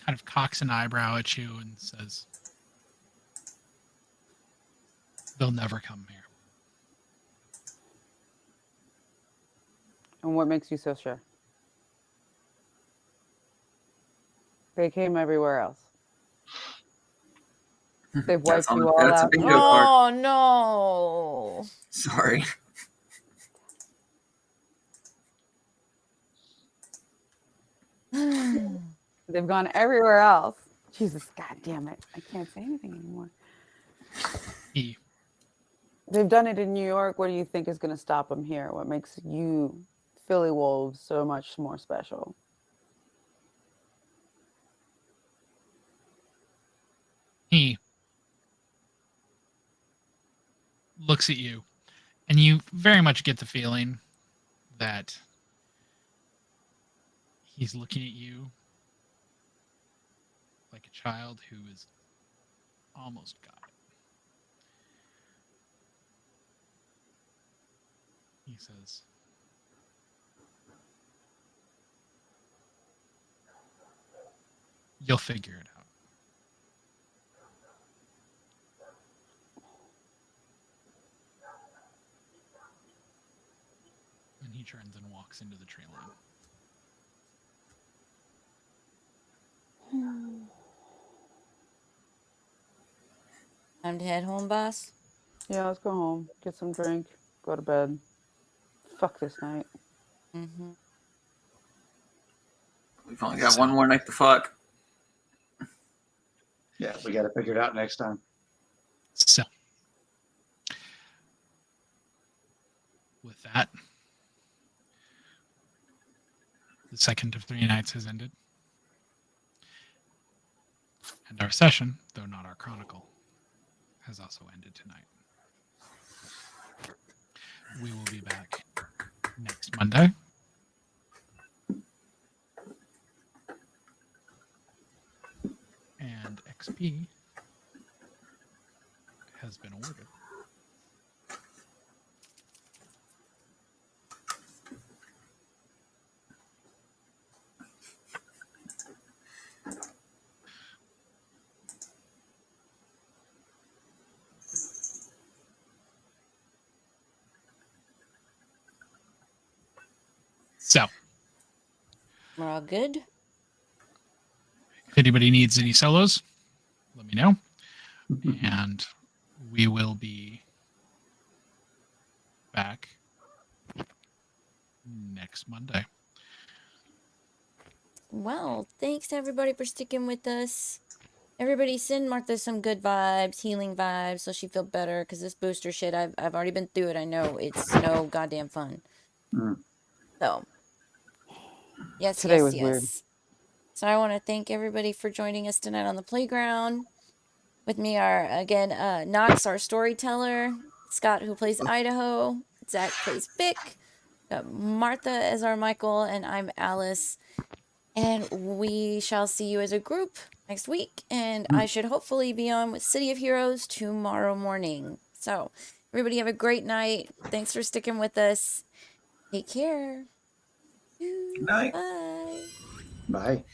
kind of cocks an eyebrow at you and says, they'll never come here. And what makes you so sure? They came everywhere else. They've wiped you all That's a out. bingo card. Oh no! Sorry. They've gone everywhere else. Jesus, God damn it. I can't say anything anymore. They've done it in New York. What do you think is going to stop them here? What makes you, Philly Wolves, so much more special? He looks at you, and you very much get the feeling that he's looking at you like a child who is almost got it. He says, you'll figure it out. And he turns and walks into the tree line. Time to head home, boss? Yeah, let's go home, get some drink, go to bed. Fuck this night. Mm-hmm. We've only got one more night to fuck. Yeah, we got to figure it out next time. So, with that, the second of 3 nights has ended. And our session, though not our chronicle, has also ended tonight. We will be back next Monday. And XP has been awarded. So, We're all good. if anybody needs any solos, let me know. And we will be back next Monday. Well, thanks everybody for sticking with us. Everybody send Martha some good vibes, healing vibes, so she feel better. Cause this booster shit, I've already been through it. I know it's no goddamn fun. So, yes, Today yes, was yes. weird. So I want to thank everybody for joining us tonight on the playground. With me are again Knox, our storyteller, Skot, who plays Idaho, Zack plays Vic, got Martha as our Michael, and I'm Alice. And we shall see you as a group next week. And I should hopefully be on with City of Heroes tomorrow morning. So, everybody have a great night. Thanks for sticking with us. Take care. Good night. Bye. Bye.